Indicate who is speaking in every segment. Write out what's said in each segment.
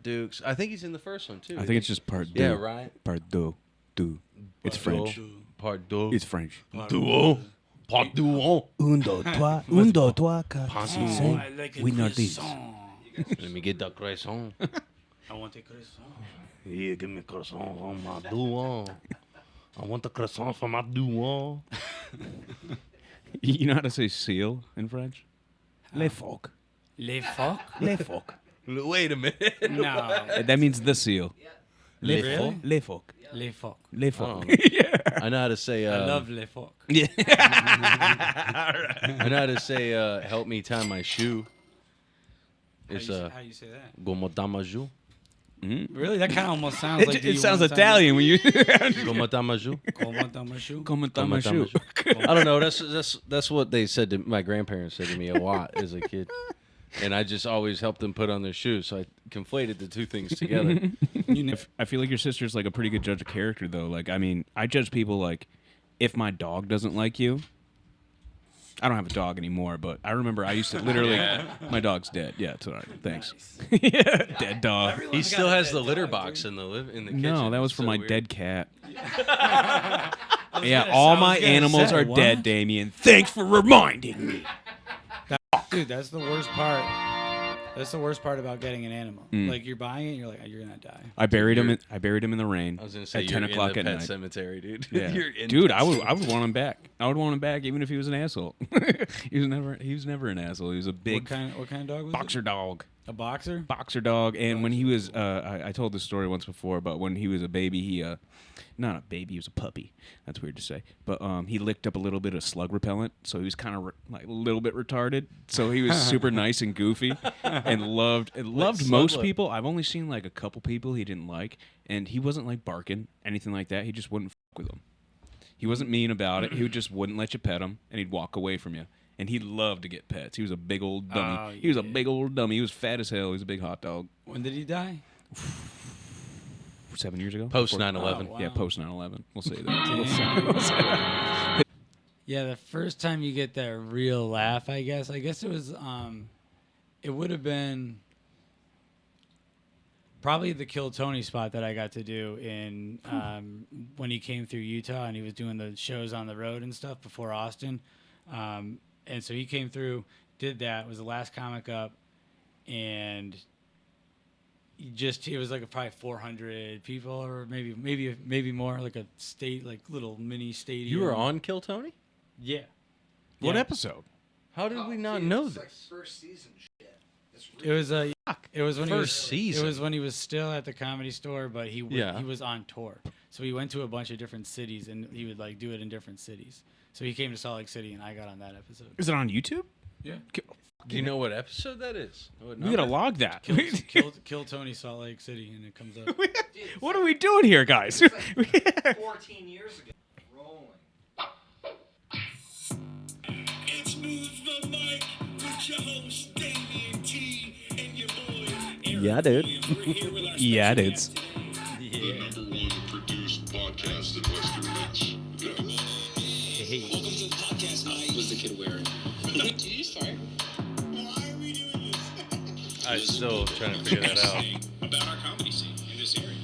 Speaker 1: Dukes. I think he's in the first one too.
Speaker 2: I think it's just part deux.
Speaker 1: Yeah, right.
Speaker 2: Part deux. It's French.
Speaker 1: Part deux.
Speaker 2: It's French.
Speaker 1: Duo. Part deux.
Speaker 2: Un, deux, trois, quatre, cinq. We know this.
Speaker 1: Let me get the croissant.
Speaker 3: I want a croissant.
Speaker 1: Yeah, give me croissant on my duo. I want the croissant for my duo.
Speaker 2: You know how to say seal in French? Les phoques.
Speaker 3: Les phoques?
Speaker 2: Les phoques.
Speaker 1: Wait a minute.
Speaker 3: No.
Speaker 2: That means the seal. Les
Speaker 3: Really?
Speaker 2: phoques. Les phoques.
Speaker 3: Les phoques.
Speaker 2: Les
Speaker 1: Oh.
Speaker 2: phoques.
Speaker 1: I know how to say.
Speaker 3: I love les phoques.
Speaker 2: Yeah.
Speaker 1: I know how to say. Help me tie my shoe. It's
Speaker 3: How you say that?
Speaker 1: Como tamaju.
Speaker 3: Really? That kind of almost sounds like...
Speaker 2: It sounds Italian when you.
Speaker 1: Como tamaju.
Speaker 2: Come on, my shoe.
Speaker 1: I don't know. That's what they said to my grandparents said to me a lot as a kid, and I just always helped them put on their shoes. So I conflated the two things together.
Speaker 2: I feel like your sister's like a pretty good judge of character, though. Like, I mean, I judge people like if my dog doesn't like you. I don't have a dog anymore, but I remember I used to literally. My dog's dead. Yeah, it's all right. Thanks. Yeah, dead dog.
Speaker 1: He still has the litter box in the kitchen.
Speaker 2: No, that was
Speaker 1: It's
Speaker 2: for
Speaker 1: so
Speaker 2: my
Speaker 1: weird.
Speaker 2: dead cat. Yeah, all my animals are dead, Damien. Thanks for reminding me.
Speaker 3: Dude, that's the worst part. That's the worst part about getting an animal. Like, you're buying it, and you're like, oh, you're gonna die.
Speaker 2: I buried him. I buried him in the rain.
Speaker 1: I was gonna say
Speaker 2: at 10 o'clock
Speaker 1: in the
Speaker 2: at
Speaker 1: pet
Speaker 2: night.
Speaker 1: cemetery, dude.
Speaker 2: Yeah.
Speaker 1: You're in
Speaker 2: Dude,
Speaker 1: the
Speaker 2: I would want him back. I would want him back even if he was an asshole. He was never an asshole. He was a big
Speaker 3: What kind of dog was
Speaker 2: boxer
Speaker 3: it?
Speaker 2: dog.
Speaker 3: A boxer?
Speaker 2: Boxer dog. And when he was, I told this story once before, but when he was a baby, he, not a baby, he was a puppy. That's weird to say. But he licked up a little bit of slug repellent, so he was kind of like a little bit retarded. So he was super nice and goofy, and loved most
Speaker 1: slug
Speaker 2: people. I've only seen like a couple people he didn't like, and he wasn't like barking, anything like that. He just wouldn't fuck with them. He wasn't mean about it. He just wouldn't let you pet him, and he'd walk away from you. And he loved to get pets. He was a big old dummy.
Speaker 3: Oh,
Speaker 2: he was a
Speaker 3: yeah.
Speaker 2: big old dummy. He was fat as hell. He was a big hot dog.
Speaker 3: When did he die?
Speaker 2: 7 years ago?
Speaker 1: Post
Speaker 2: Before-
Speaker 1: 9/11.
Speaker 3: Oh, wow.
Speaker 2: Yeah, post 9/11. We'll say that.
Speaker 3: Yeah, the first time you get that real laugh, I guess it was, it would have been probably the Kill Tony spot that I got to do in when he came through Utah and he was doing the shows on the road and stuff before Austin. And so he came through, did that, was the last comic up, and it was like probably 400 people or maybe more, like a little mini stadium.
Speaker 1: You were on Kill Tony?
Speaker 3: Yeah.
Speaker 2: What
Speaker 3: Yeah.
Speaker 2: episode?
Speaker 1: How did we not know
Speaker 4: It's
Speaker 1: this?
Speaker 4: like first season shit.
Speaker 3: It was It was when
Speaker 1: First season.
Speaker 3: It was when he was still at the Comedy Store, but he
Speaker 1: Yeah.
Speaker 3: was on tour. So he went to a bunch of different cities, and he would like do it in different cities. So he came to Salt Lake City, and I got on that episode.
Speaker 2: Is it on YouTube?
Speaker 3: Yeah.
Speaker 1: Do you know what episode that is? What
Speaker 2: We gotta
Speaker 1: number?
Speaker 2: log that.
Speaker 3: Kill Tony Salt Lake City, and it comes up.
Speaker 2: What are we doing here, guys?
Speaker 4: It's like 14 years ago. Rolling.
Speaker 5: It's Move the Mic with your host, Damien T, and your boy, Eric
Speaker 2: Yeah, dude.
Speaker 5: Williams. We're here with our
Speaker 2: Yeah,
Speaker 5: special
Speaker 2: dudes.
Speaker 5: guest today.
Speaker 6: The number one produced podcast in Western Mass.
Speaker 5: Welcome to the podcast, Mike. Was the kid wearing? Did you start? Why are we doing this?
Speaker 1: I'm still trying to figure that out.
Speaker 5: About our comedy scene in this area.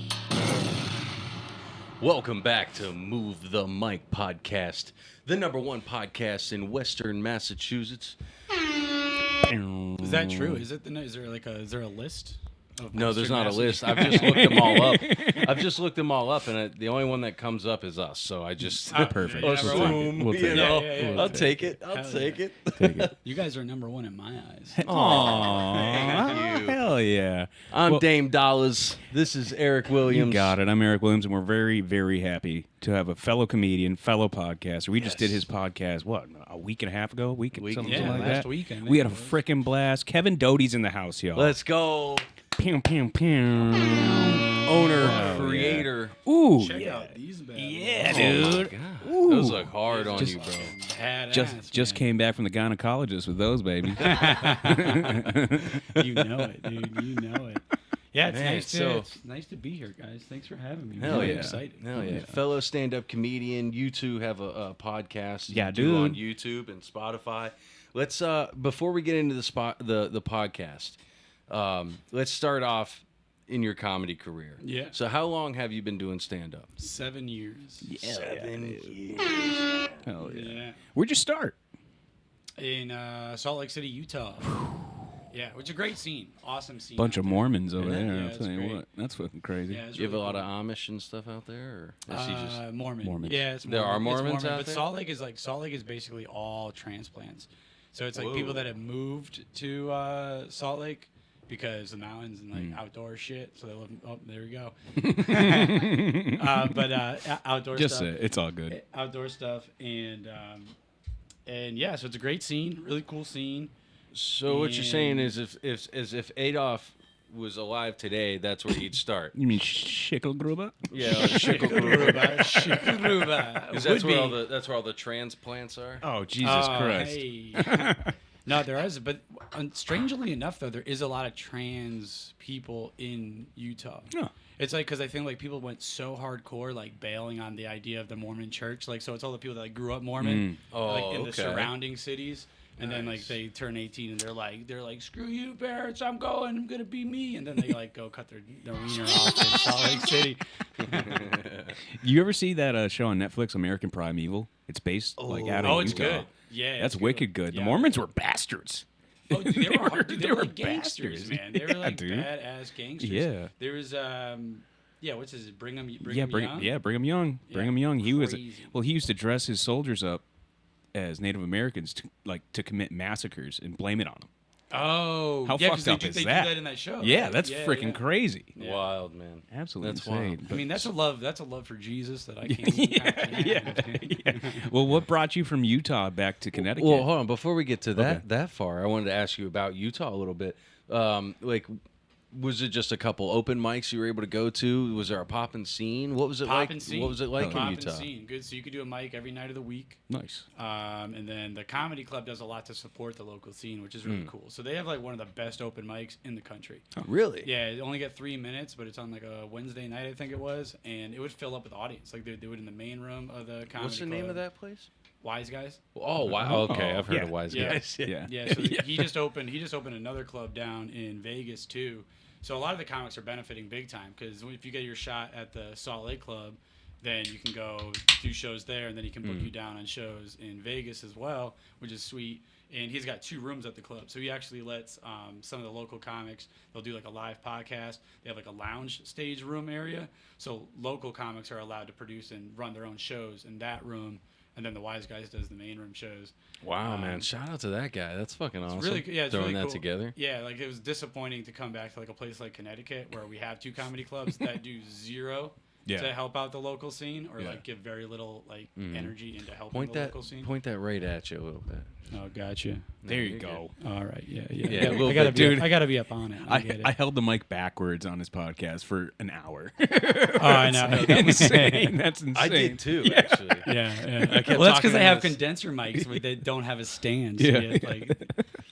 Speaker 1: Welcome back to Move the Mic podcast, the number one podcast in Western Massachusetts.
Speaker 3: Is that true? Is there a list? Of
Speaker 1: No, there's
Speaker 3: Western
Speaker 1: not a list.
Speaker 3: Massachusetts?
Speaker 1: I've just looked them all up, and the only one that comes up is us. So I just
Speaker 2: Perfect.
Speaker 1: assume,
Speaker 2: We'll take
Speaker 1: you
Speaker 2: it.
Speaker 1: know,
Speaker 3: Yeah.
Speaker 1: I'll take it. I'll
Speaker 3: Hell
Speaker 1: take
Speaker 3: yeah.
Speaker 1: it.
Speaker 3: You guys are number one in my eyes.
Speaker 2: Aww.
Speaker 1: Thank you.
Speaker 2: Hell yeah.
Speaker 1: I'm
Speaker 2: Well,
Speaker 1: Dame Dollars. This is Eric Williams.
Speaker 2: You got it. I'm Eric Williams, and we're very, very happy to have a fellow comedian, fellow podcaster. We just did his podcast, a week and a half ago? Something
Speaker 3: Yeah,
Speaker 2: like
Speaker 3: last
Speaker 2: that.
Speaker 3: week, I think
Speaker 2: We had a
Speaker 3: it was.
Speaker 2: freaking blast. Kevin Doty's in the house, y'all.
Speaker 1: Let's go.
Speaker 2: Pew, pew, pew.
Speaker 1: Owner,
Speaker 2: Oh,
Speaker 1: creator.
Speaker 2: Ooh.
Speaker 3: Check
Speaker 2: yeah.
Speaker 3: out these bad
Speaker 2: Yeah,
Speaker 3: boys.
Speaker 2: dude.
Speaker 1: God.
Speaker 2: Ooh.
Speaker 1: Those look hard on
Speaker 2: Just-
Speaker 1: you, bro.
Speaker 3: Badass,
Speaker 2: Just
Speaker 3: man.
Speaker 2: came back from the gynecologist with those babies.
Speaker 3: You know it, dude. You know it. Yeah, it's
Speaker 1: Man,
Speaker 3: it's nice to be here, guys. Thanks for having me.
Speaker 1: Hell
Speaker 3: Really
Speaker 1: yeah.
Speaker 3: excited.
Speaker 1: Hell yeah. Fellow stand-up comedian. You two have a podcast.
Speaker 2: Yeah,
Speaker 1: you do on
Speaker 2: dude.
Speaker 1: YouTube and Spotify. Let's before we get into the podcast, let's start off in your comedy career.
Speaker 3: Yeah.
Speaker 1: So how long have you been doing stand up?
Speaker 3: 7 years.
Speaker 1: 7 years.
Speaker 2: Hell yeah.
Speaker 3: Yeah.
Speaker 2: Where'd you start?
Speaker 3: In Salt Lake City, Utah. Yeah, which is a great scene. Awesome scene.
Speaker 2: Bunch
Speaker 3: out
Speaker 2: of
Speaker 3: there.
Speaker 2: Mormons over
Speaker 3: Yeah,
Speaker 2: there.
Speaker 3: yeah,
Speaker 2: I'll
Speaker 3: it's
Speaker 2: tell you
Speaker 3: great.
Speaker 2: what. That's fucking crazy.
Speaker 3: Yeah, it's
Speaker 1: Do you have a
Speaker 3: really
Speaker 1: lot
Speaker 3: cool.
Speaker 1: of Amish and stuff out there, or is he just
Speaker 3: Mormon.
Speaker 2: Mormons.
Speaker 3: Yeah, it's
Speaker 1: There
Speaker 3: Mormon.
Speaker 1: are
Speaker 3: It's
Speaker 1: Mormons
Speaker 3: Mormon,
Speaker 1: out
Speaker 3: but
Speaker 1: there?
Speaker 3: Salt Lake is basically all transplants. So it's like
Speaker 1: Whoa.
Speaker 3: people that have moved to Salt Lake because the mountains and like outdoor shit. So they live. Oh, there we go. Outdoor
Speaker 2: Just
Speaker 3: stuff.
Speaker 2: say it. It's all good.
Speaker 3: Outdoor stuff and yeah, so it's a great scene, really cool scene.
Speaker 1: So what you're saying
Speaker 3: And-
Speaker 1: is if Adolf was alive today, that's where he'd start.
Speaker 2: You mean Schickelgruber?
Speaker 1: Yeah, like
Speaker 3: Shikuruba.
Speaker 1: because that's where all the transplants are.
Speaker 2: Oh, Jesus Christ.
Speaker 3: Hey. No, there is, but strangely enough, though, there is a lot of trans people in Utah.
Speaker 2: Yeah.
Speaker 3: It's like because I think like people went so hardcore, like bailing on the idea of the Mormon Church. Like, so it's all the people that like grew up Mormon, like in the
Speaker 1: okay.
Speaker 3: surrounding cities, and then like they turn 18 and they're like, screw you, parents, I'm gonna be me, and then they like go cut their wiener off in Salt Lake City.
Speaker 2: You ever see that show on Netflix, American Primeval? It's based like out of
Speaker 3: Oh, it's
Speaker 2: Utah.
Speaker 3: good. Yeah,
Speaker 2: That's
Speaker 3: it's
Speaker 2: wicked good. The
Speaker 3: Yeah.
Speaker 2: Mormons were bastards.
Speaker 3: Oh, dude, they were hard. Dude, they were
Speaker 2: were
Speaker 3: like gangsters,
Speaker 2: bastards.
Speaker 3: man. They were
Speaker 2: Yeah,
Speaker 3: like
Speaker 2: dude.
Speaker 3: badass gangsters.
Speaker 2: Yeah.
Speaker 3: There was what's his Brigham Young?
Speaker 2: Brigham Young. Brigham
Speaker 3: Yeah,
Speaker 2: Young. He was
Speaker 3: crazy.
Speaker 2: he used to dress his soldiers up as Native Americans to commit massacres and blame it on them.
Speaker 3: Oh,
Speaker 2: How
Speaker 3: yeah, 'cause
Speaker 2: fucked up
Speaker 3: they
Speaker 2: is
Speaker 3: do
Speaker 2: that?
Speaker 3: that in that show.
Speaker 2: Yeah,
Speaker 3: right?
Speaker 2: that's freaking crazy.
Speaker 3: Yeah.
Speaker 1: Wild, man.
Speaker 2: Absolutely
Speaker 1: That's
Speaker 2: insane.
Speaker 1: wild.
Speaker 3: I mean, that's a love. That's a love for Jesus that I can't. Even
Speaker 2: yeah. Well, what brought you from Utah back to Connecticut?
Speaker 1: Well, hold on. Before we get to
Speaker 2: Okay.
Speaker 1: that far, I wanted to ask you about Utah a little bit. Like, was it just a couple open mics you were able to go to? Was there a poppin' scene? What was it like?
Speaker 3: Poppin' scene.
Speaker 1: What was it like in
Speaker 3: Poppin'
Speaker 1: Utah?
Speaker 3: scene. Good. So you could do a mic every night of the week.
Speaker 2: Nice.
Speaker 3: And then the comedy club does a lot to support the local scene, which is really cool. So they have like one of the best open mics in the country.
Speaker 1: Really?
Speaker 3: Yeah, it only got 3 minutes, but it's on like a Wednesday night, I think it was, and it would fill up with audience. Like they would do it in the main room of the comedy.
Speaker 1: What's the name
Speaker 3: club.
Speaker 1: of that place?
Speaker 3: Wise Guys.
Speaker 1: Oh, wow. Okay, I've heard
Speaker 2: Yeah.
Speaker 1: of Wise
Speaker 3: Yeah.
Speaker 1: Guys.
Speaker 2: Yeah.
Speaker 3: Yeah, so he just opened another club down in Vegas too. So a lot of the comics are benefiting big time because if you get your shot at the Salt Lake Club, then you can go do shows there, and then he can book you down on shows in Vegas as well, which is sweet. And he's got 2 rooms at the club, so he actually lets some of the local comics. They'll do like a live podcast. They have like a lounge stage room area, so local comics are allowed to produce and run their own shows in that room. And then the Wise Guys does the main room shows.
Speaker 1: Wow, man. Shout out to that guy. That's fucking awesome.
Speaker 3: Really, yeah, it's
Speaker 1: Throwing
Speaker 3: really
Speaker 1: that
Speaker 3: cool.
Speaker 1: together.
Speaker 3: Yeah, like it was disappointing to come back to like a place like Connecticut where we have 2 comedy clubs that do zero
Speaker 2: Yeah.
Speaker 3: to help out the local scene, or
Speaker 2: Yeah.
Speaker 3: like give very little like energy into helping
Speaker 1: Point
Speaker 3: the
Speaker 1: that
Speaker 3: local scene.
Speaker 1: point that right at you a little bit.
Speaker 3: Oh, gotcha.
Speaker 2: There you go.
Speaker 3: All right, yeah.
Speaker 1: Yeah, a little
Speaker 3: I gotta
Speaker 1: bit,
Speaker 3: be,
Speaker 2: dude.
Speaker 3: I gotta be up on it. I get it.
Speaker 2: I held the mic backwards on his podcast for an hour.
Speaker 3: Oh, I know.
Speaker 2: Insane. That's insane.
Speaker 1: I did too, actually.
Speaker 3: Yeah,
Speaker 1: kept
Speaker 3: well, that's because
Speaker 1: talking
Speaker 3: they
Speaker 1: to
Speaker 3: have
Speaker 1: this-
Speaker 3: condenser mics where they don't have a stand. So
Speaker 2: Yeah.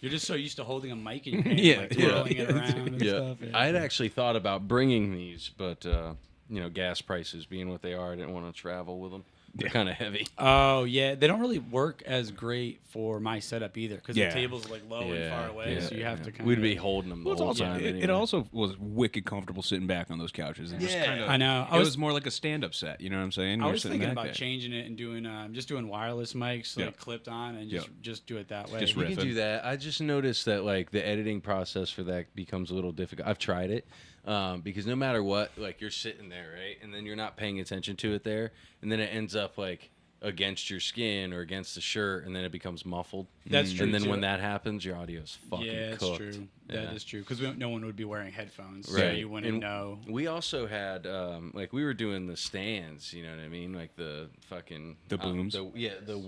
Speaker 3: you're just so used to holding a mic in your hand,
Speaker 2: Yeah,
Speaker 3: like,
Speaker 2: yeah.
Speaker 3: twirling it around and
Speaker 1: Yeah.
Speaker 3: stuff. Yeah.
Speaker 1: I had actually thought about bringing these, but gas prices being what they are, I didn't want to travel with them. They're kind of heavy.
Speaker 3: Oh yeah, they don't really work as great for my setup either because
Speaker 2: Yeah.
Speaker 3: the tables are like low and far away, so you have to kind
Speaker 1: We'd
Speaker 3: of.
Speaker 1: be holding them the
Speaker 2: Well, it's
Speaker 1: whole
Speaker 2: also,
Speaker 1: time.
Speaker 2: it
Speaker 1: anyway.
Speaker 2: also was wicked comfortable sitting back on those couches. And just kind of,
Speaker 3: I know.
Speaker 2: It was more like a stand-up set. You know what I'm saying?
Speaker 3: I
Speaker 2: You're
Speaker 3: was
Speaker 2: sitting
Speaker 3: thinking
Speaker 2: back
Speaker 3: about
Speaker 2: there.
Speaker 3: changing it and doing just doing wireless mics like
Speaker 2: Yeah.
Speaker 3: clipped on and
Speaker 2: Yeah.
Speaker 3: just do it that way.
Speaker 2: Just
Speaker 1: You can
Speaker 2: riffing.
Speaker 1: do that. I just noticed that like the editing process for that becomes a little difficult. I've tried it because no matter what, like you're sitting there, right, and then you're not paying attention to it there, and then it ends up like against your skin or against the shirt, and then it becomes muffled.
Speaker 3: That's true,
Speaker 1: And then
Speaker 3: too.
Speaker 1: when that happens, your audio's fucking
Speaker 3: Yeah, it's
Speaker 1: cooked.
Speaker 3: true.
Speaker 1: Yeah.
Speaker 3: That is true because no one would be wearing headphones, so
Speaker 1: Right.
Speaker 3: you wouldn't
Speaker 1: And
Speaker 3: know.
Speaker 1: We also had like we were doing the stands, you know what I mean, like the fucking
Speaker 2: The booms?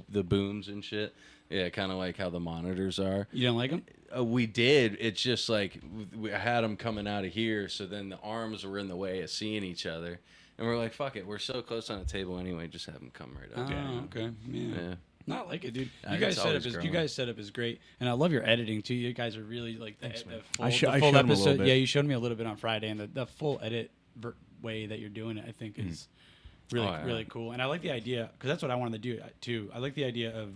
Speaker 1: the booms and shit. Yeah, kind of like how the monitors are.
Speaker 3: You don't like them?
Speaker 1: We did. It's just like we had them coming out of here, so then the arms were in the way of seeing each other, and we're like, "Fuck it, we're so close on the table anyway. Just have them come right up."
Speaker 3: Oh, okay. Yeah.
Speaker 1: Yeah.
Speaker 3: Not like it, dude.
Speaker 1: I
Speaker 3: You
Speaker 1: think
Speaker 3: guys
Speaker 1: it's
Speaker 3: set up
Speaker 1: always
Speaker 3: is
Speaker 1: growing.
Speaker 3: you guys setup is great, and I love your editing too. You guys are really like the full,
Speaker 2: I
Speaker 3: the
Speaker 2: showed
Speaker 3: full
Speaker 2: him a little
Speaker 3: episode.
Speaker 2: bit.
Speaker 3: Yeah, you showed me a little bit on Friday, and the full edit way that you're doing it, I think, is really
Speaker 1: Oh, yeah.
Speaker 3: really cool. And I like the idea because that's what I wanted to do too. I like the idea of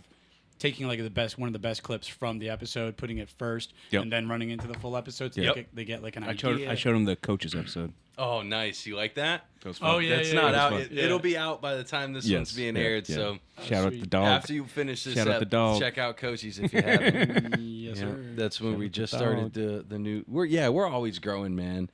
Speaker 3: taking like one of the best clips from the episode, putting it first,
Speaker 2: Yep.
Speaker 3: and then running into the full episode. So
Speaker 1: Yep.
Speaker 3: they get like an
Speaker 2: I
Speaker 3: idea.
Speaker 2: showed him the coaches episode.
Speaker 1: Oh, nice. You like that?
Speaker 2: That was fun.
Speaker 3: Oh, yeah,
Speaker 1: That's
Speaker 3: yeah,
Speaker 1: not
Speaker 3: yeah.
Speaker 1: out.
Speaker 2: fun.
Speaker 1: It'll be out by the time this one's being aired.
Speaker 2: yeah.
Speaker 1: So
Speaker 2: Shout out
Speaker 3: sweet.
Speaker 2: the dog.
Speaker 1: after you finish this,
Speaker 2: Shout out the dog.
Speaker 1: check out Coaches if you haven't.
Speaker 3: Yes,
Speaker 1: Yeah,
Speaker 3: sir.
Speaker 1: that's when
Speaker 2: Shout
Speaker 1: we
Speaker 2: out the
Speaker 1: just started
Speaker 2: dog.
Speaker 1: the new. We're always growing, man.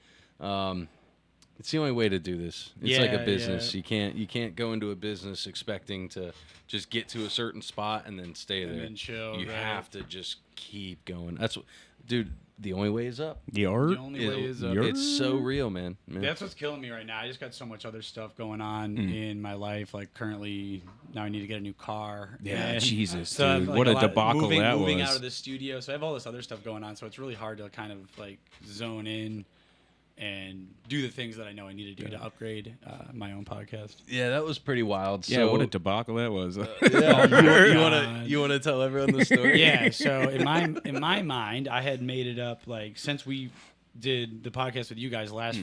Speaker 1: It's the only way to do this. It's like a
Speaker 3: Yeah,
Speaker 1: business.
Speaker 3: yeah.
Speaker 1: You can't go into a business expecting to just get to a certain spot and then stay
Speaker 3: And
Speaker 1: there.
Speaker 3: then chill,
Speaker 1: You
Speaker 3: right.
Speaker 1: have to just keep going. That's what, dude. The only way is up.
Speaker 3: The only way is up.
Speaker 1: It's so real, man.
Speaker 3: That's what's killing me right now. I just got so much other stuff going on
Speaker 2: Mm.
Speaker 3: in my life. Like currently, now I need to get a new car.
Speaker 2: Yeah,
Speaker 3: And
Speaker 2: Jesus,
Speaker 3: so I'm,
Speaker 2: dude.
Speaker 3: like,
Speaker 2: What a
Speaker 3: lot-
Speaker 2: debacle
Speaker 3: moving,
Speaker 2: that
Speaker 3: moving
Speaker 2: was.
Speaker 3: out of the studio, so I have all this other stuff going on. So it's really hard to kind of like zone in and do the things that I know I need to do to upgrade my own podcast.
Speaker 1: Yeah, that was pretty wild.
Speaker 2: Yeah,
Speaker 1: so,
Speaker 2: what a debacle that was.
Speaker 1: yeah, you want to tell everyone the story?
Speaker 3: Yeah. So in my mind, I had made it up like since we did the podcast with you guys last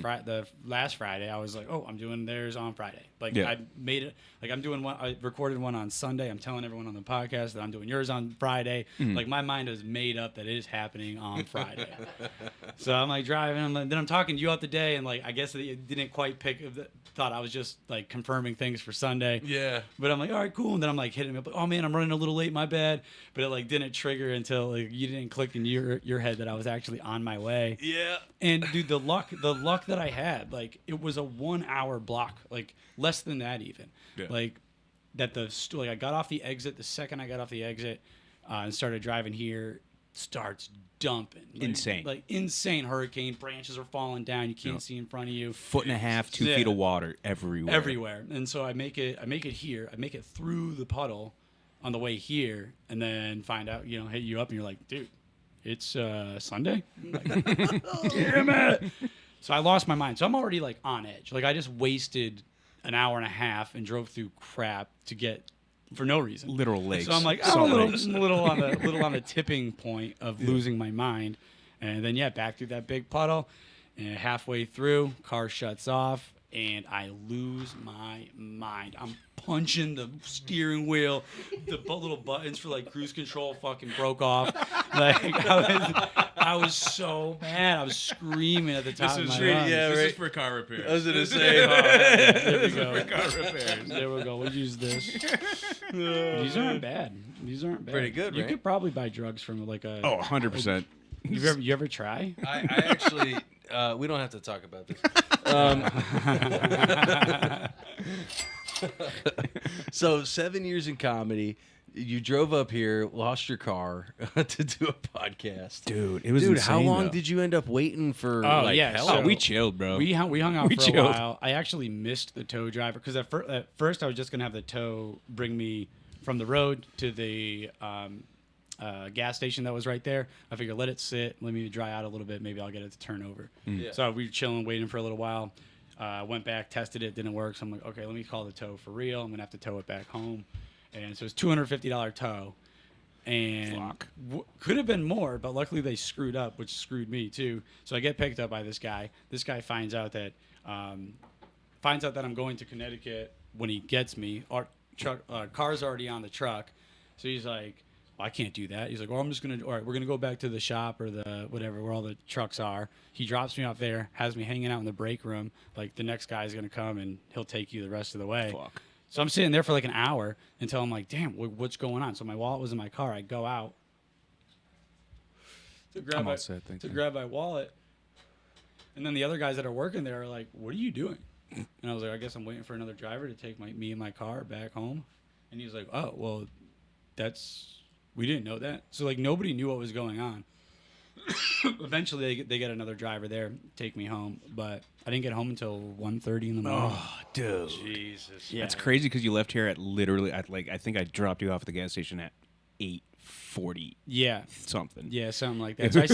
Speaker 3: Friday, I was like, oh, I'm doing theirs on Friday. Like
Speaker 2: Yeah.
Speaker 3: I made it like I'm doing one. I recorded one on Sunday. I'm telling everyone on the podcast that I'm doing yours on Friday. Like my mind is made up that it is happening on Friday. So I'm like driving. Then I'm talking to you out the day, and like I guess it didn't quite thought I was just like confirming things for Sunday.
Speaker 1: Yeah.
Speaker 3: But I'm like, all right, cool. And then I'm like hitting him up, like, oh man, I'm running a little late, my bad. But it like didn't trigger until like you didn't click in your head that I was actually on my way.
Speaker 1: Yeah.
Speaker 3: And dude, the luck that I had, like it was a 1 hour block, like less than that even.
Speaker 2: Yeah.
Speaker 3: Like that like I got off the exit. The second I got off the exit and started driving here, starts dumping. Like,
Speaker 2: Insane.
Speaker 3: Like insane hurricane. Branches are falling down. You can't see in front of you.
Speaker 2: 1.5 feet, 2
Speaker 3: Yeah.
Speaker 2: feet of water everywhere.
Speaker 3: Everywhere. And so I make it here. I make it through the puddle on the way here, and then find out, hit you up, and you're like, dude, it's Sunday. I'm like, damn it. So I lost my mind. So I'm already like on edge. Like I just wasted an hour and a half and drove through crap to get for no reason.
Speaker 2: Literal lakes.
Speaker 3: So I'm like,
Speaker 2: Salt
Speaker 3: I'm a
Speaker 2: lakes.
Speaker 3: little on the tipping point of losing my mind, and then back through that big puddle, and halfway through, car shuts off, and I lose my mind. I'm punching the steering wheel, the little buttons for like cruise control fucking broke off. Like I was so mad. I was screaming at the top of my lungs.
Speaker 2: This
Speaker 1: right.
Speaker 2: is for car repairs.
Speaker 1: I was gonna say.
Speaker 3: There we go.
Speaker 2: car repairs.
Speaker 3: There we go. We'll use this. These aren't bad. These aren't bad.
Speaker 1: Pretty good,
Speaker 3: You
Speaker 1: right?
Speaker 3: could probably buy drugs from like a.
Speaker 2: Oh, 100%.
Speaker 3: You ever try?
Speaker 1: I actually, we don't have to talk about this. So 7 years in comedy, you drove up here, lost your car to do a podcast.
Speaker 2: Dude, it was
Speaker 1: Dude,
Speaker 2: insane,
Speaker 1: how long
Speaker 2: though.
Speaker 1: did you end up waiting for?
Speaker 3: Oh,
Speaker 1: like,
Speaker 3: yeah,
Speaker 1: help?
Speaker 3: so-
Speaker 2: Oh, we chilled, bro.
Speaker 3: We hung out
Speaker 2: We
Speaker 3: for
Speaker 2: chilled.
Speaker 3: a while. I actually missed the tow driver because at first I was just gonna have the tow bring me from the road to the gas station that was right there. I figured let it sit, let me dry out a little bit. Maybe I'll get it to turn over.
Speaker 1: Yeah.
Speaker 3: So we were chilling, waiting for a little while. Went back, tested it, didn't work. So I'm like, okay, let me call the tow for real. I'm gonna have to tow it back home. And so it's $250 tow. And
Speaker 2: Fuck.
Speaker 3: could have been more, but luckily they screwed up, which screwed me too. So I get picked up by this guy. This guy finds out that I'm going to Connecticut when he gets me. Our car's already on the truck, so he's like, well, I can't do that. He's like, well, all right, we're gonna go back to the shop or the whatever where all the trucks are. He drops me off there, has me hanging out in the break room. Like the next guy's gonna come and he'll take you the rest of the way.
Speaker 2: Fuck.
Speaker 3: So I'm sitting there for like an hour until I'm like, damn, what's going on? So my wallet was in my car. I go out to
Speaker 2: I'm all set, thank you.
Speaker 3: grab my wallet. And then the other guys that are working there are like, what are you doing? And I was like, I guess I'm waiting for another driver to take me and my car back home. And he was like, oh, well, we didn't know that. So like nobody knew what was going on. Eventually they get another driver there, take me home. But I didn't get home until 1:30 in the morning.
Speaker 2: Oh, dude.
Speaker 1: Jesus.
Speaker 3: Yeah.
Speaker 2: That's crazy because you left here at literally, I think I dropped you off at the gas station at 8:40
Speaker 3: Yeah.
Speaker 2: something.
Speaker 3: Yeah, something like that. So I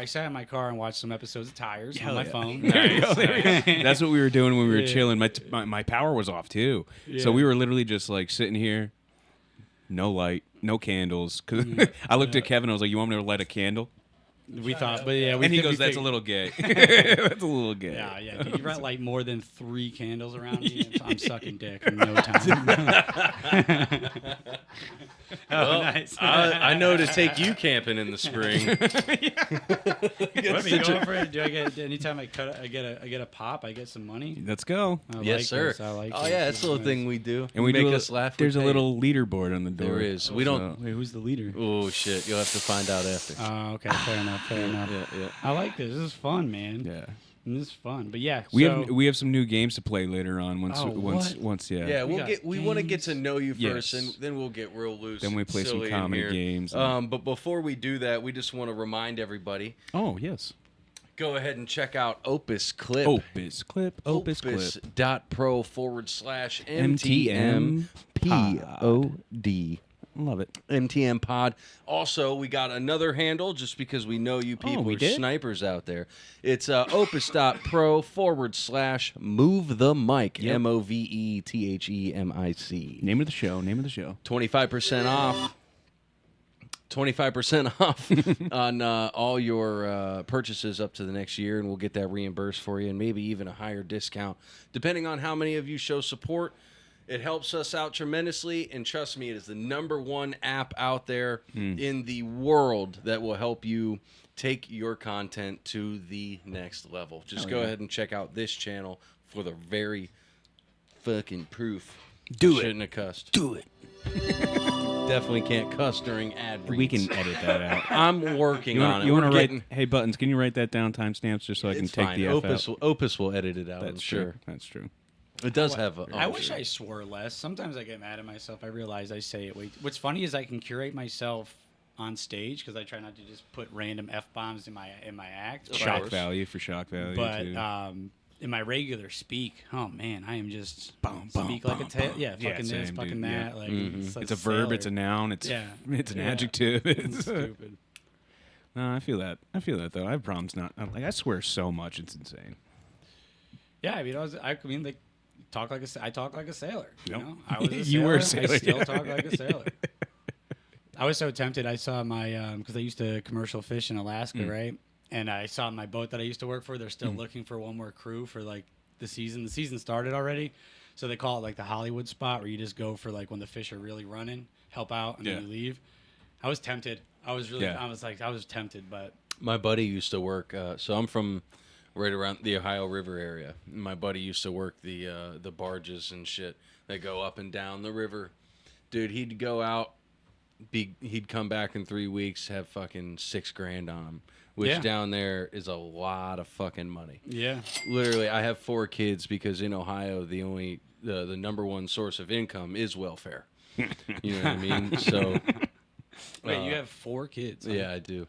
Speaker 3: sat in my car and watched some episodes of Tires on my
Speaker 2: yeah.
Speaker 3: phone.
Speaker 2: That's what we were doing when we were
Speaker 3: Yeah.
Speaker 2: chilling. My power was off too, so
Speaker 3: Yeah.
Speaker 2: we were literally just like sitting here, no light, no candles. Cause I looked at Kevin, I was like, "You want me to light a candle?"
Speaker 3: We thought, but yeah, we
Speaker 2: And he
Speaker 3: we
Speaker 2: goes, "That's a
Speaker 3: figured-
Speaker 2: little gay." That's a little gay.
Speaker 3: Yeah, yeah. Did you write like more than 3 candles around me? I'm sucking dick in no time.
Speaker 1: Well,
Speaker 3: nice.
Speaker 1: I know to take you camping in the spring.
Speaker 3: Let me go for it. Do I get anytime I get a pop? I get some money.
Speaker 2: Let's go.
Speaker 3: I
Speaker 1: Yes,
Speaker 3: like
Speaker 1: sir.
Speaker 3: this, I like
Speaker 1: Oh
Speaker 3: this.
Speaker 1: yeah,
Speaker 3: This
Speaker 1: that's
Speaker 3: is
Speaker 1: a little
Speaker 3: nice.
Speaker 1: thing we do.
Speaker 2: And we
Speaker 1: make
Speaker 2: do
Speaker 1: us laugh. we
Speaker 2: There's a
Speaker 1: pay.
Speaker 2: little leaderboard on the door.
Speaker 1: There is. We don't.
Speaker 2: So-
Speaker 3: Wait, who's the leader?
Speaker 1: Oh shit! You'll have to find out after.
Speaker 3: Okay, fair enough. Fair enough.
Speaker 1: Yeah.
Speaker 3: I like this. This is fun, man.
Speaker 2: Yeah.
Speaker 3: This is fun. But yeah,
Speaker 2: We have some new games to play later on. Once
Speaker 3: Oh, what?
Speaker 2: once yeah.
Speaker 1: Yeah,
Speaker 3: We
Speaker 1: we'll
Speaker 3: got
Speaker 1: get. We want to get
Speaker 3: games.
Speaker 1: to know you
Speaker 2: Yes.
Speaker 1: first, and then we'll get real loose.
Speaker 2: Then we
Speaker 1: and
Speaker 2: play some
Speaker 1: silly in
Speaker 2: comedy
Speaker 1: here.
Speaker 2: games.
Speaker 1: But before we do that, we just want to remind everybody:
Speaker 2: Oh yes.
Speaker 1: go ahead and check out Opus Clip.
Speaker 2: Opus Clip.
Speaker 1: Opus.pro/MTM POD.
Speaker 2: Love it.
Speaker 1: MTM Pod. Also, we got another handle just because we know you people
Speaker 2: we
Speaker 1: are
Speaker 2: did?
Speaker 1: snipers out there. It's opus.pro/move the mic.
Speaker 2: Yep.
Speaker 1: MOVETHEMIC.
Speaker 2: Name of the show.
Speaker 1: 25% off. 25% off on all your purchases up to the next year, and we'll get that reimbursed for you, and maybe even a higher discount, depending on how many of you show support. It helps us out tremendously, and trust me, it is the #1 app out there in the world that will help you take your content to the next level. Just go ahead and check out this channel for the very fucking proof.
Speaker 2: Do it.
Speaker 1: Shouldn't have cussed.
Speaker 2: Do it.
Speaker 1: Definitely can't cuss during ad reads.
Speaker 2: We can edit that out.
Speaker 1: I'm working on it.
Speaker 2: You want
Speaker 1: We're
Speaker 2: to write?
Speaker 1: getting-
Speaker 2: Hey, Buttons, can you write that down? Timestamps just so I can
Speaker 1: It's
Speaker 2: take
Speaker 1: fine.
Speaker 2: the F
Speaker 1: Opus,
Speaker 2: out.
Speaker 1: Opus will edit it out.
Speaker 2: That's
Speaker 1: I'm
Speaker 2: true.
Speaker 1: sure.
Speaker 2: That's true.
Speaker 1: It does have.
Speaker 3: I wish I swore less. Sometimes I get mad at myself. I realize I say it way. What's funny is I can curate myself on stage because I try not to just put random f bombs in my act.
Speaker 1: Of
Speaker 2: Shock
Speaker 1: course.
Speaker 2: value for shock value
Speaker 3: But
Speaker 2: too.
Speaker 3: in my regular speak, oh man, I am just
Speaker 2: Boom,
Speaker 3: speak
Speaker 2: boom,
Speaker 3: like a
Speaker 2: boom,
Speaker 3: tail.
Speaker 2: boom.
Speaker 3: Yeah,
Speaker 2: Yeah,
Speaker 3: fucking
Speaker 2: same,
Speaker 3: this, fucking
Speaker 2: dude,
Speaker 3: that.
Speaker 2: yeah.
Speaker 3: Like
Speaker 2: It's a verb. It's a noun. It's
Speaker 3: Yeah.
Speaker 2: It's an
Speaker 3: Yeah.
Speaker 2: adjective. It's
Speaker 3: stupid.
Speaker 2: No, I feel that. I feel that though. I have problems not. Like I swear so much. It's insane.
Speaker 3: Yeah, I mean, I mean, like, I talk like a sailor. You
Speaker 2: Yep.
Speaker 3: know, I was a
Speaker 2: You were a
Speaker 3: sailor.
Speaker 2: sailor,
Speaker 3: I still
Speaker 2: yeah.
Speaker 3: talk like a sailor. I was so tempted. I saw my because I used to commercial fish in Alaska, right? And I saw my boat that I used to work for. They're still looking for one more crew for like the season. The season started already, so they call it like the Hollywood spot where you just go for like when the fish are really running, help out, and then you leave. I was tempted. I was really.
Speaker 2: Yeah.
Speaker 3: I was tempted, but
Speaker 1: My buddy used to work. So I'm from right around the Ohio River area. My buddy used to work the barges and shit that go up and down the river. Dude, he'd go out. He'd come back in 3 weeks, have fucking $6,000 on him, which
Speaker 3: Yeah.
Speaker 1: down there is a lot of fucking money.
Speaker 3: yeah.
Speaker 1: Literally, I have 4 kids because in Ohio the #1 source of income is welfare. You know what I mean? So
Speaker 3: Wait, you have 4 kids? Huh?
Speaker 1: yeah, I do.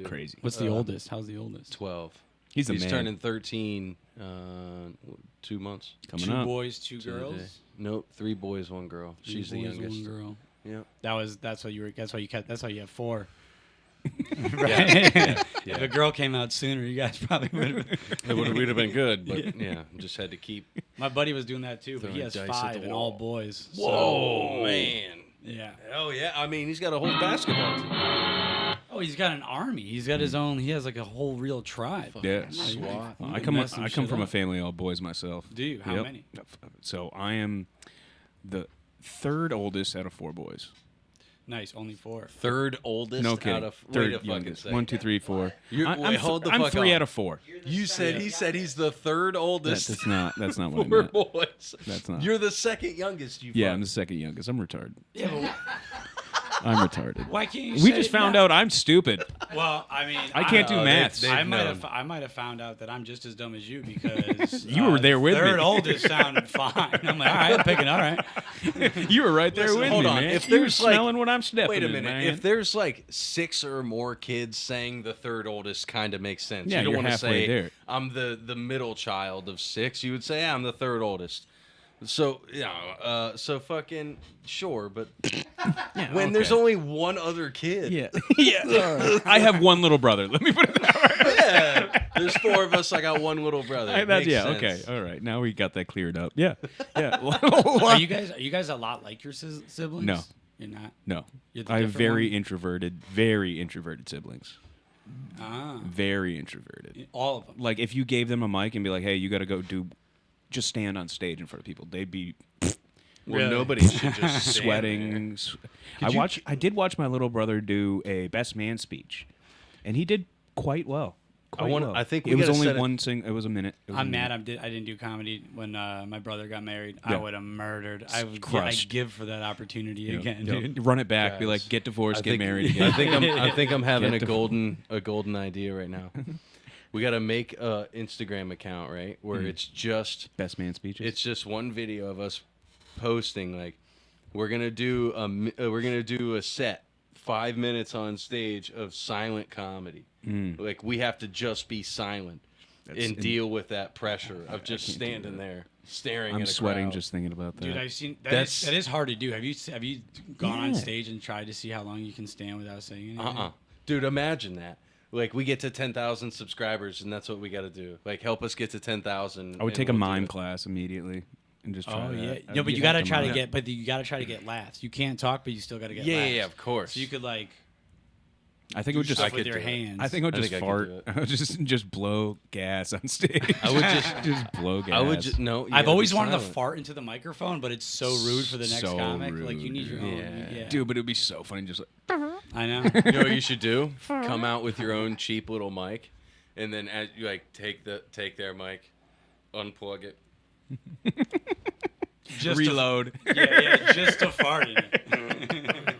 Speaker 2: Crazy.
Speaker 3: What's the oldest? How's the oldest?
Speaker 1: 12.
Speaker 2: He's the
Speaker 1: He's
Speaker 2: man.
Speaker 1: turning 13 2 months.
Speaker 2: Coming
Speaker 3: 2
Speaker 2: up.
Speaker 3: boys, 2
Speaker 1: to the day.
Speaker 3: girls.
Speaker 1: Nope, 3 boys, 1 girl. She's the
Speaker 3: Boys,
Speaker 1: youngest.
Speaker 3: 1 girl.
Speaker 1: Yeah.
Speaker 3: That's why you have 4.
Speaker 1: Yeah.
Speaker 3: If a girl came out sooner, you guys probably would have.
Speaker 1: We'd have been good, but yeah, just had to keep.
Speaker 3: My buddy was doing that too, but he
Speaker 1: Throwing
Speaker 3: has
Speaker 1: dice at
Speaker 3: 5
Speaker 1: the
Speaker 3: and
Speaker 1: wall.
Speaker 3: all boys. so-
Speaker 1: Whoa, man.
Speaker 3: Yeah.
Speaker 1: Oh yeah, I mean he's got a whole basketball team.
Speaker 3: Oh, he's got an army. He's got his own. He has like a whole real tribe.
Speaker 2: Yeah.
Speaker 1: SWAT.
Speaker 3: You
Speaker 2: I
Speaker 3: can
Speaker 2: come
Speaker 3: mess some
Speaker 2: I come
Speaker 3: shit
Speaker 2: from a
Speaker 3: up.
Speaker 2: family of all boys myself.
Speaker 3: Do you? How
Speaker 2: Yep.
Speaker 3: many?
Speaker 2: So I am the 3rd oldest out of 4 boys.
Speaker 3: Nice. Only 4.
Speaker 1: Third oldest
Speaker 2: No
Speaker 1: out
Speaker 2: kidding.
Speaker 1: of
Speaker 2: Third
Speaker 1: wait a fucking
Speaker 2: youngest.
Speaker 1: second.
Speaker 2: 1, 2, 3, 4.
Speaker 1: Wait, hold the
Speaker 2: I'm
Speaker 1: fuck
Speaker 2: 3
Speaker 1: on.
Speaker 2: out of 4.
Speaker 1: You said he said he's the third oldest.
Speaker 2: That's not what I
Speaker 1: 4
Speaker 2: meant.
Speaker 1: boys.
Speaker 2: That's not.
Speaker 1: You're the second youngest. You.
Speaker 2: Yeah,
Speaker 1: fuck.
Speaker 2: I'm the 2nd youngest. I'm retarded.
Speaker 3: Yeah. But
Speaker 2: I'm retarded.
Speaker 3: why can't you?
Speaker 2: We
Speaker 3: say
Speaker 2: just
Speaker 3: it
Speaker 2: found
Speaker 3: now?
Speaker 2: out I'm stupid.
Speaker 3: Well, I mean,
Speaker 2: I can't do
Speaker 1: know,
Speaker 2: maths.
Speaker 1: they've
Speaker 3: I might
Speaker 1: known.
Speaker 3: have. I might have found out that I'm just as dumb as you because
Speaker 2: You were there with me.
Speaker 3: Third oldest sounded fine. I'm like, all right, I'm picking. All right.
Speaker 2: You were right there
Speaker 1: Listen,
Speaker 2: with
Speaker 1: hold
Speaker 2: me,
Speaker 1: on.
Speaker 2: man.
Speaker 1: If
Speaker 2: You were
Speaker 1: there's, like-
Speaker 2: smelling what I'm sniffing.
Speaker 1: Wait a minute.
Speaker 2: man.
Speaker 1: If there's like 6 or more kids saying the third oldest, kind of makes sense.
Speaker 2: Yeah,
Speaker 1: you don't
Speaker 2: you're
Speaker 1: want to
Speaker 2: halfway
Speaker 1: say
Speaker 2: there.
Speaker 1: I'm the middle child of 6. You would say I'm the third oldest. So yeah, so fucking sure, but when there's only one other kid,
Speaker 2: yeah, yeah. I have one little brother. Let me put it that way.
Speaker 1: yeah, there's 4 of us. I got one little brother. Makes
Speaker 2: Okay,
Speaker 1: sense.
Speaker 2: all right. Now we got that cleared up. Yeah, yeah.
Speaker 3: Are you guys a lot like your siblings?
Speaker 2: No.
Speaker 3: You're not.
Speaker 2: No,
Speaker 3: You're the
Speaker 2: I have
Speaker 3: different
Speaker 2: very introverted siblings. Very introverted.
Speaker 3: All of them.
Speaker 2: Like if you gave them a mic and be like, "Hey, you got to go just stand on stage in front of people," they'd be
Speaker 1: Well,
Speaker 3: Really?
Speaker 1: nobody should just stand
Speaker 2: sweating. I did watch my little brother do a best man speech, and he did quite well.
Speaker 1: I think we
Speaker 2: it was
Speaker 1: gotta
Speaker 2: only
Speaker 1: set it-
Speaker 2: one sing. It was a minute. It was
Speaker 3: I'm
Speaker 2: a
Speaker 3: mad
Speaker 2: minute.
Speaker 3: I didn't do comedy when my brother got married.
Speaker 2: Yeah.
Speaker 3: I would have murdered. I'd
Speaker 2: crushed.
Speaker 3: give for that opportunity
Speaker 2: Yep,
Speaker 3: again,
Speaker 2: yep.
Speaker 3: dude.
Speaker 2: Run it back. Be
Speaker 1: Guys,
Speaker 2: like, get divorced,
Speaker 1: I
Speaker 2: get
Speaker 1: think-
Speaker 2: married again.
Speaker 1: I think I'm having
Speaker 2: Get
Speaker 1: a
Speaker 2: the-
Speaker 1: golden idea right now. We got to make a Instagram account, right, where it's just
Speaker 2: Best man speeches.
Speaker 1: it's just one video of us posting like we're gonna do a set 5 minutes on stage of silent comedy. Like we have to just be silent and deal with that pressure of just
Speaker 2: can't do
Speaker 1: standing there staring.
Speaker 2: I'm
Speaker 1: at a
Speaker 2: sweating
Speaker 1: crowd.
Speaker 2: just thinking about that.
Speaker 3: Dude, I've seen that.
Speaker 1: That's-
Speaker 3: That is hard to do. Have you gone on
Speaker 2: Yeah.
Speaker 3: stage and tried to see how long you can stand without saying anything?
Speaker 1: Dude, imagine that. Like we get to 10,000 subscribers, and that's what we got to do. Like help us get to 10,000.
Speaker 2: I would
Speaker 1: and
Speaker 2: take a
Speaker 1: we'll do
Speaker 2: mime
Speaker 1: it.
Speaker 2: class immediately and just try
Speaker 3: Oh
Speaker 2: that.
Speaker 3: yeah,
Speaker 2: I'd
Speaker 3: no, but
Speaker 2: be
Speaker 3: you gotta
Speaker 2: happy
Speaker 3: try to
Speaker 2: mime.
Speaker 3: get, but you gotta try to get laughs. You can't talk, but you still gotta get
Speaker 1: Yeah,
Speaker 3: laughs.
Speaker 1: yeah, of course.
Speaker 3: So you could like
Speaker 2: I think it would just.
Speaker 3: stuff
Speaker 1: I
Speaker 3: with
Speaker 1: could
Speaker 3: your
Speaker 1: do it.
Speaker 3: hands.
Speaker 2: I think I would
Speaker 1: I
Speaker 2: just
Speaker 1: think I could
Speaker 2: fart.
Speaker 1: do it.
Speaker 2: I would just blow gas on stage.
Speaker 1: I would
Speaker 2: just blow gas.
Speaker 1: I would just no. you
Speaker 3: I've
Speaker 1: gotta
Speaker 3: always
Speaker 1: be
Speaker 3: wanted to
Speaker 1: silent.
Speaker 3: fart into the microphone, but it's so rude for the next
Speaker 2: So
Speaker 3: comic. Like you
Speaker 2: rude,
Speaker 3: need your
Speaker 2: dude.
Speaker 3: own.
Speaker 1: Yeah.
Speaker 3: Yeah.
Speaker 2: Dude, but it would be so funny. Just like,
Speaker 3: I know.
Speaker 1: You know what you should do? Come out with your own cheap little mic, and then as you like take their mic, unplug it.
Speaker 3: Just
Speaker 2: reload.
Speaker 3: yeah, just to fart in it.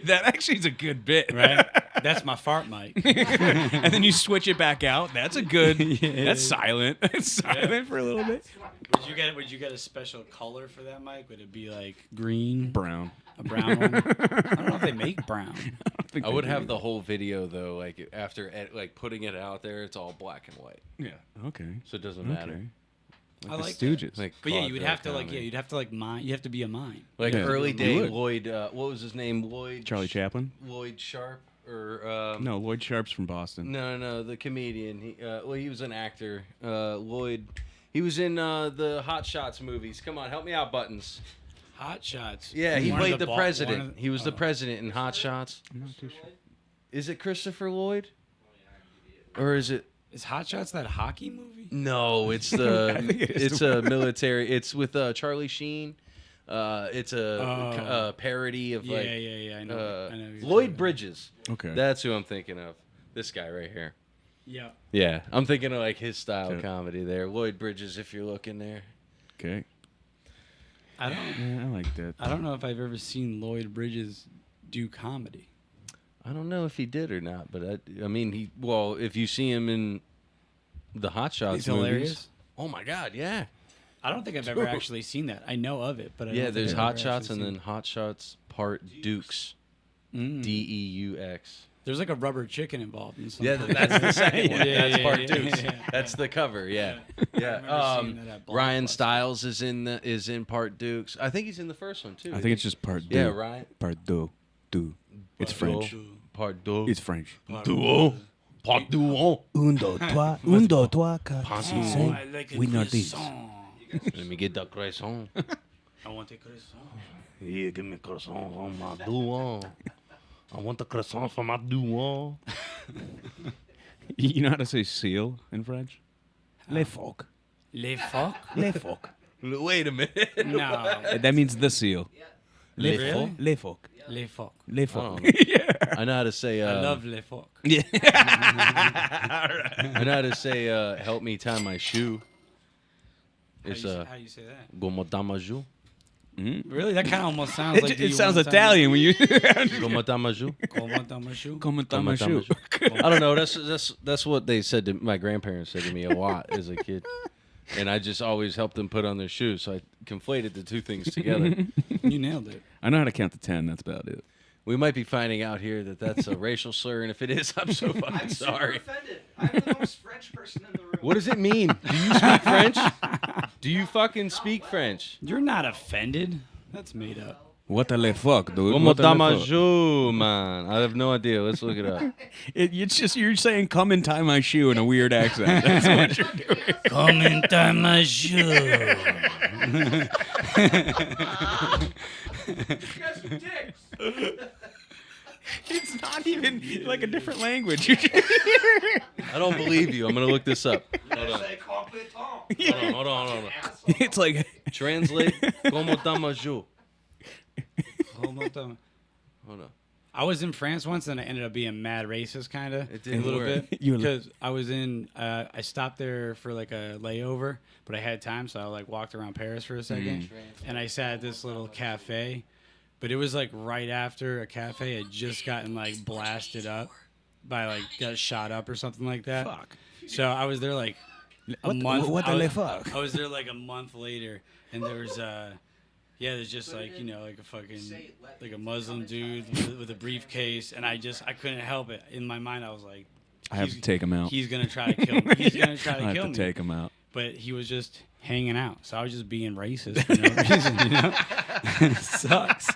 Speaker 2: That actually is a good bit,
Speaker 3: Right? That's my fart mic.
Speaker 2: And then you switch it back out. That's a good. That's silent. It's silent for a little bit.
Speaker 3: Would you get a special color for that mic? Would it be like green,
Speaker 2: Brown.
Speaker 3: a brown one? I don't know if they make brown.
Speaker 1: I would have the whole video though. Like after like putting it out there, it's all black and white,
Speaker 2: Yeah. Okay.
Speaker 1: so it doesn't matter.
Speaker 2: Okay.
Speaker 3: I like
Speaker 2: Stooges.
Speaker 1: Like,
Speaker 3: But yeah, you would
Speaker 1: Claude
Speaker 3: have to
Speaker 1: comedy.
Speaker 3: you'd have to like mime. You have to be a mime.
Speaker 1: Like
Speaker 2: Yeah.
Speaker 1: early
Speaker 2: You
Speaker 1: day
Speaker 2: would.
Speaker 1: Lloyd. What was his name? Lloyd.
Speaker 2: Charlie Chaplin.
Speaker 1: Lloyd Sharp or
Speaker 2: No, Lloyd Sharp's from Boston.
Speaker 1: No, the comedian. He was an actor. Lloyd. He was in the Hot Shots movies. Come on, help me out, Buttons.
Speaker 3: Hot Shots.
Speaker 1: Yeah, he
Speaker 3: One of
Speaker 1: played the
Speaker 3: ball-
Speaker 1: president.
Speaker 3: one of the-
Speaker 1: He was the president in Hot Shots.
Speaker 2: I'm not too sure.
Speaker 1: Is it Christopher Lloyd? Or is it?
Speaker 3: Is Hot Shots that hockey movie?
Speaker 1: No, it's the.
Speaker 2: I think it is
Speaker 1: It's a military. It's with Charlie Sheen. It's a parody of
Speaker 3: Yeah,
Speaker 1: like.
Speaker 3: yeah. I know. I know who you're talking
Speaker 1: Lloyd
Speaker 3: about.
Speaker 1: Bridges.
Speaker 2: Okay.
Speaker 1: That's who I'm thinking of. This guy right here.
Speaker 3: Yeah.
Speaker 1: Yeah, I'm thinking of like his style
Speaker 2: Okay.
Speaker 1: comedy there. Lloyd Bridges, if you're looking there.
Speaker 2: Okay.
Speaker 3: I don't.
Speaker 2: Yeah, I like that.
Speaker 3: I don't know if I've ever seen Lloyd Bridges do comedy.
Speaker 1: I don't know if he did or not, but I mean, if you see him in the Hot Shots
Speaker 3: He's
Speaker 1: movies,
Speaker 3: hilarious.
Speaker 1: oh my God, yeah,
Speaker 3: I don't think I've ever actually seen that. I know of it, but I
Speaker 1: yeah.
Speaker 3: don't
Speaker 1: There's
Speaker 3: think I've
Speaker 1: Hot
Speaker 3: ever
Speaker 1: Shots and
Speaker 3: actually
Speaker 1: then Hot Shots Part Dukes,
Speaker 3: seen-
Speaker 1: Deux.
Speaker 3: There's like a rubber chicken involved in some
Speaker 1: Yeah,
Speaker 3: part.
Speaker 1: that's the second one.
Speaker 3: Yeah,
Speaker 1: That's
Speaker 3: yeah,
Speaker 1: Part
Speaker 3: yeah,
Speaker 1: Dukes.
Speaker 3: yeah.
Speaker 1: That's the cover. Yeah, yeah.
Speaker 3: remember seeing that at
Speaker 1: Ryan
Speaker 3: Blockbuster.
Speaker 1: Stiles is in Part Dukes. I think he's in the first one too.
Speaker 2: I think it's just part deux.
Speaker 1: Yeah, Ryan.
Speaker 2: Part deux. Deux. It's French.
Speaker 1: Part Deux.
Speaker 2: It's French.
Speaker 1: Duo. Part Duo.
Speaker 2: Un, deux, trois. Un, deux, trois, quatre,
Speaker 1: Pensez-vous?
Speaker 2: cinq,
Speaker 3: Oh, I like a
Speaker 2: we know this.
Speaker 3: croissant.
Speaker 1: Let me get the croissant.
Speaker 3: I want a croissant.
Speaker 1: Yeah, give me croissant on my duo. I want the croissant for my duo.
Speaker 2: You know how to say seal in French? Les phoques.
Speaker 3: Les phoques?
Speaker 2: Les phoques.
Speaker 1: Wait a minute.
Speaker 3: No.
Speaker 2: That means the seal. Les
Speaker 3: Really?
Speaker 2: phoques. Les phoques.
Speaker 3: Les phoques.
Speaker 2: Les
Speaker 1: Oh.
Speaker 2: phoques.
Speaker 1: I know how to say.
Speaker 3: I love les phoques.
Speaker 1: I know how to say. Help me tie my shoe. It's
Speaker 3: how do you say that?
Speaker 1: Gomo damaju.
Speaker 3: Really? That kind of almost sounds like.
Speaker 2: It sounds Italian when you.
Speaker 1: Gomo damaju.
Speaker 3: Comment dans ma shoe?
Speaker 2: Comment on my shoe.
Speaker 1: I don't know. That's what they said to my grandparents said to me a lot as a kid, and I just always helped them put on their shoes. So I conflated the two things together.
Speaker 3: You nailed it.
Speaker 2: I know how to count to 10. That's about it.
Speaker 1: We might be finding out here that that's a racial slur, and if it is, I'm so fucking
Speaker 4: I'm super
Speaker 1: sorry.
Speaker 4: offended. I'm the most French person in the room.
Speaker 1: What does it mean? Do you speak French? Do you fucking speak French?
Speaker 3: You're not offended. That's made up.
Speaker 2: What the le fuck, dude?
Speaker 1: Gomo
Speaker 2: What the le fuck?
Speaker 1: damaju, man. I have no idea. Let's look it up.
Speaker 2: It's just you're saying "come and tie my shoe" in a weird accent. That's what you're doing.
Speaker 3: Comment dans ma shoe.
Speaker 4: You guys are dicks.
Speaker 2: It's not even like a different language.
Speaker 1: I don't believe you. I'm gonna look this up. Hold on.
Speaker 4: Say compétent.
Speaker 1: Hold on.
Speaker 4: Asshole.
Speaker 2: It's like
Speaker 1: Translate. Como tamaju.
Speaker 3: Hold on.
Speaker 1: Hold on.
Speaker 3: I was in France once, and I ended up being mad racist, kind of.
Speaker 1: It didn't
Speaker 3: a little
Speaker 1: work.
Speaker 3: bit. Because I was in, I stopped there for like a layover, but I had time, so I like walked around Paris for a second, and I sat at this little cafe, but it was like right after a cafe had just gotten like blasted up by like got shot up or something like that.
Speaker 2: fuck.
Speaker 3: So I was there like a
Speaker 2: What-
Speaker 3: month.
Speaker 2: what the
Speaker 3: I was,
Speaker 2: fuck?
Speaker 3: I was there like a month later, and there was there's just like, you know, like a fucking, like a Muslim dude with a briefcase, and I couldn't help it. In my mind, I was like,
Speaker 2: I have to take him out.
Speaker 3: he's gonna try to kill me. He's gonna try
Speaker 2: I
Speaker 3: to
Speaker 2: have
Speaker 3: kill
Speaker 2: to
Speaker 3: me.
Speaker 2: take him out.
Speaker 3: But he was just hanging out, so I was just being racist for no reason, you know? It sucks.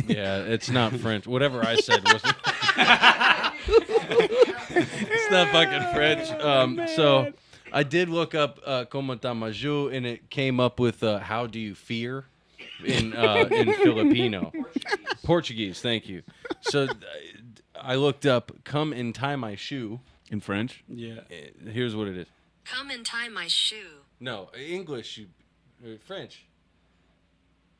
Speaker 1: Yeah, it's not French. Whatever I said wasn't. It's not fucking French. So I did look up Como tamaju, and it came up with how do you fear in Filipino. Portuguese, thank you. So I looked up come and tie my shoe.
Speaker 2: In French?
Speaker 3: Yeah.
Speaker 1: Here's what it is.
Speaker 7: Come and tie my shoe.
Speaker 1: No, English, French.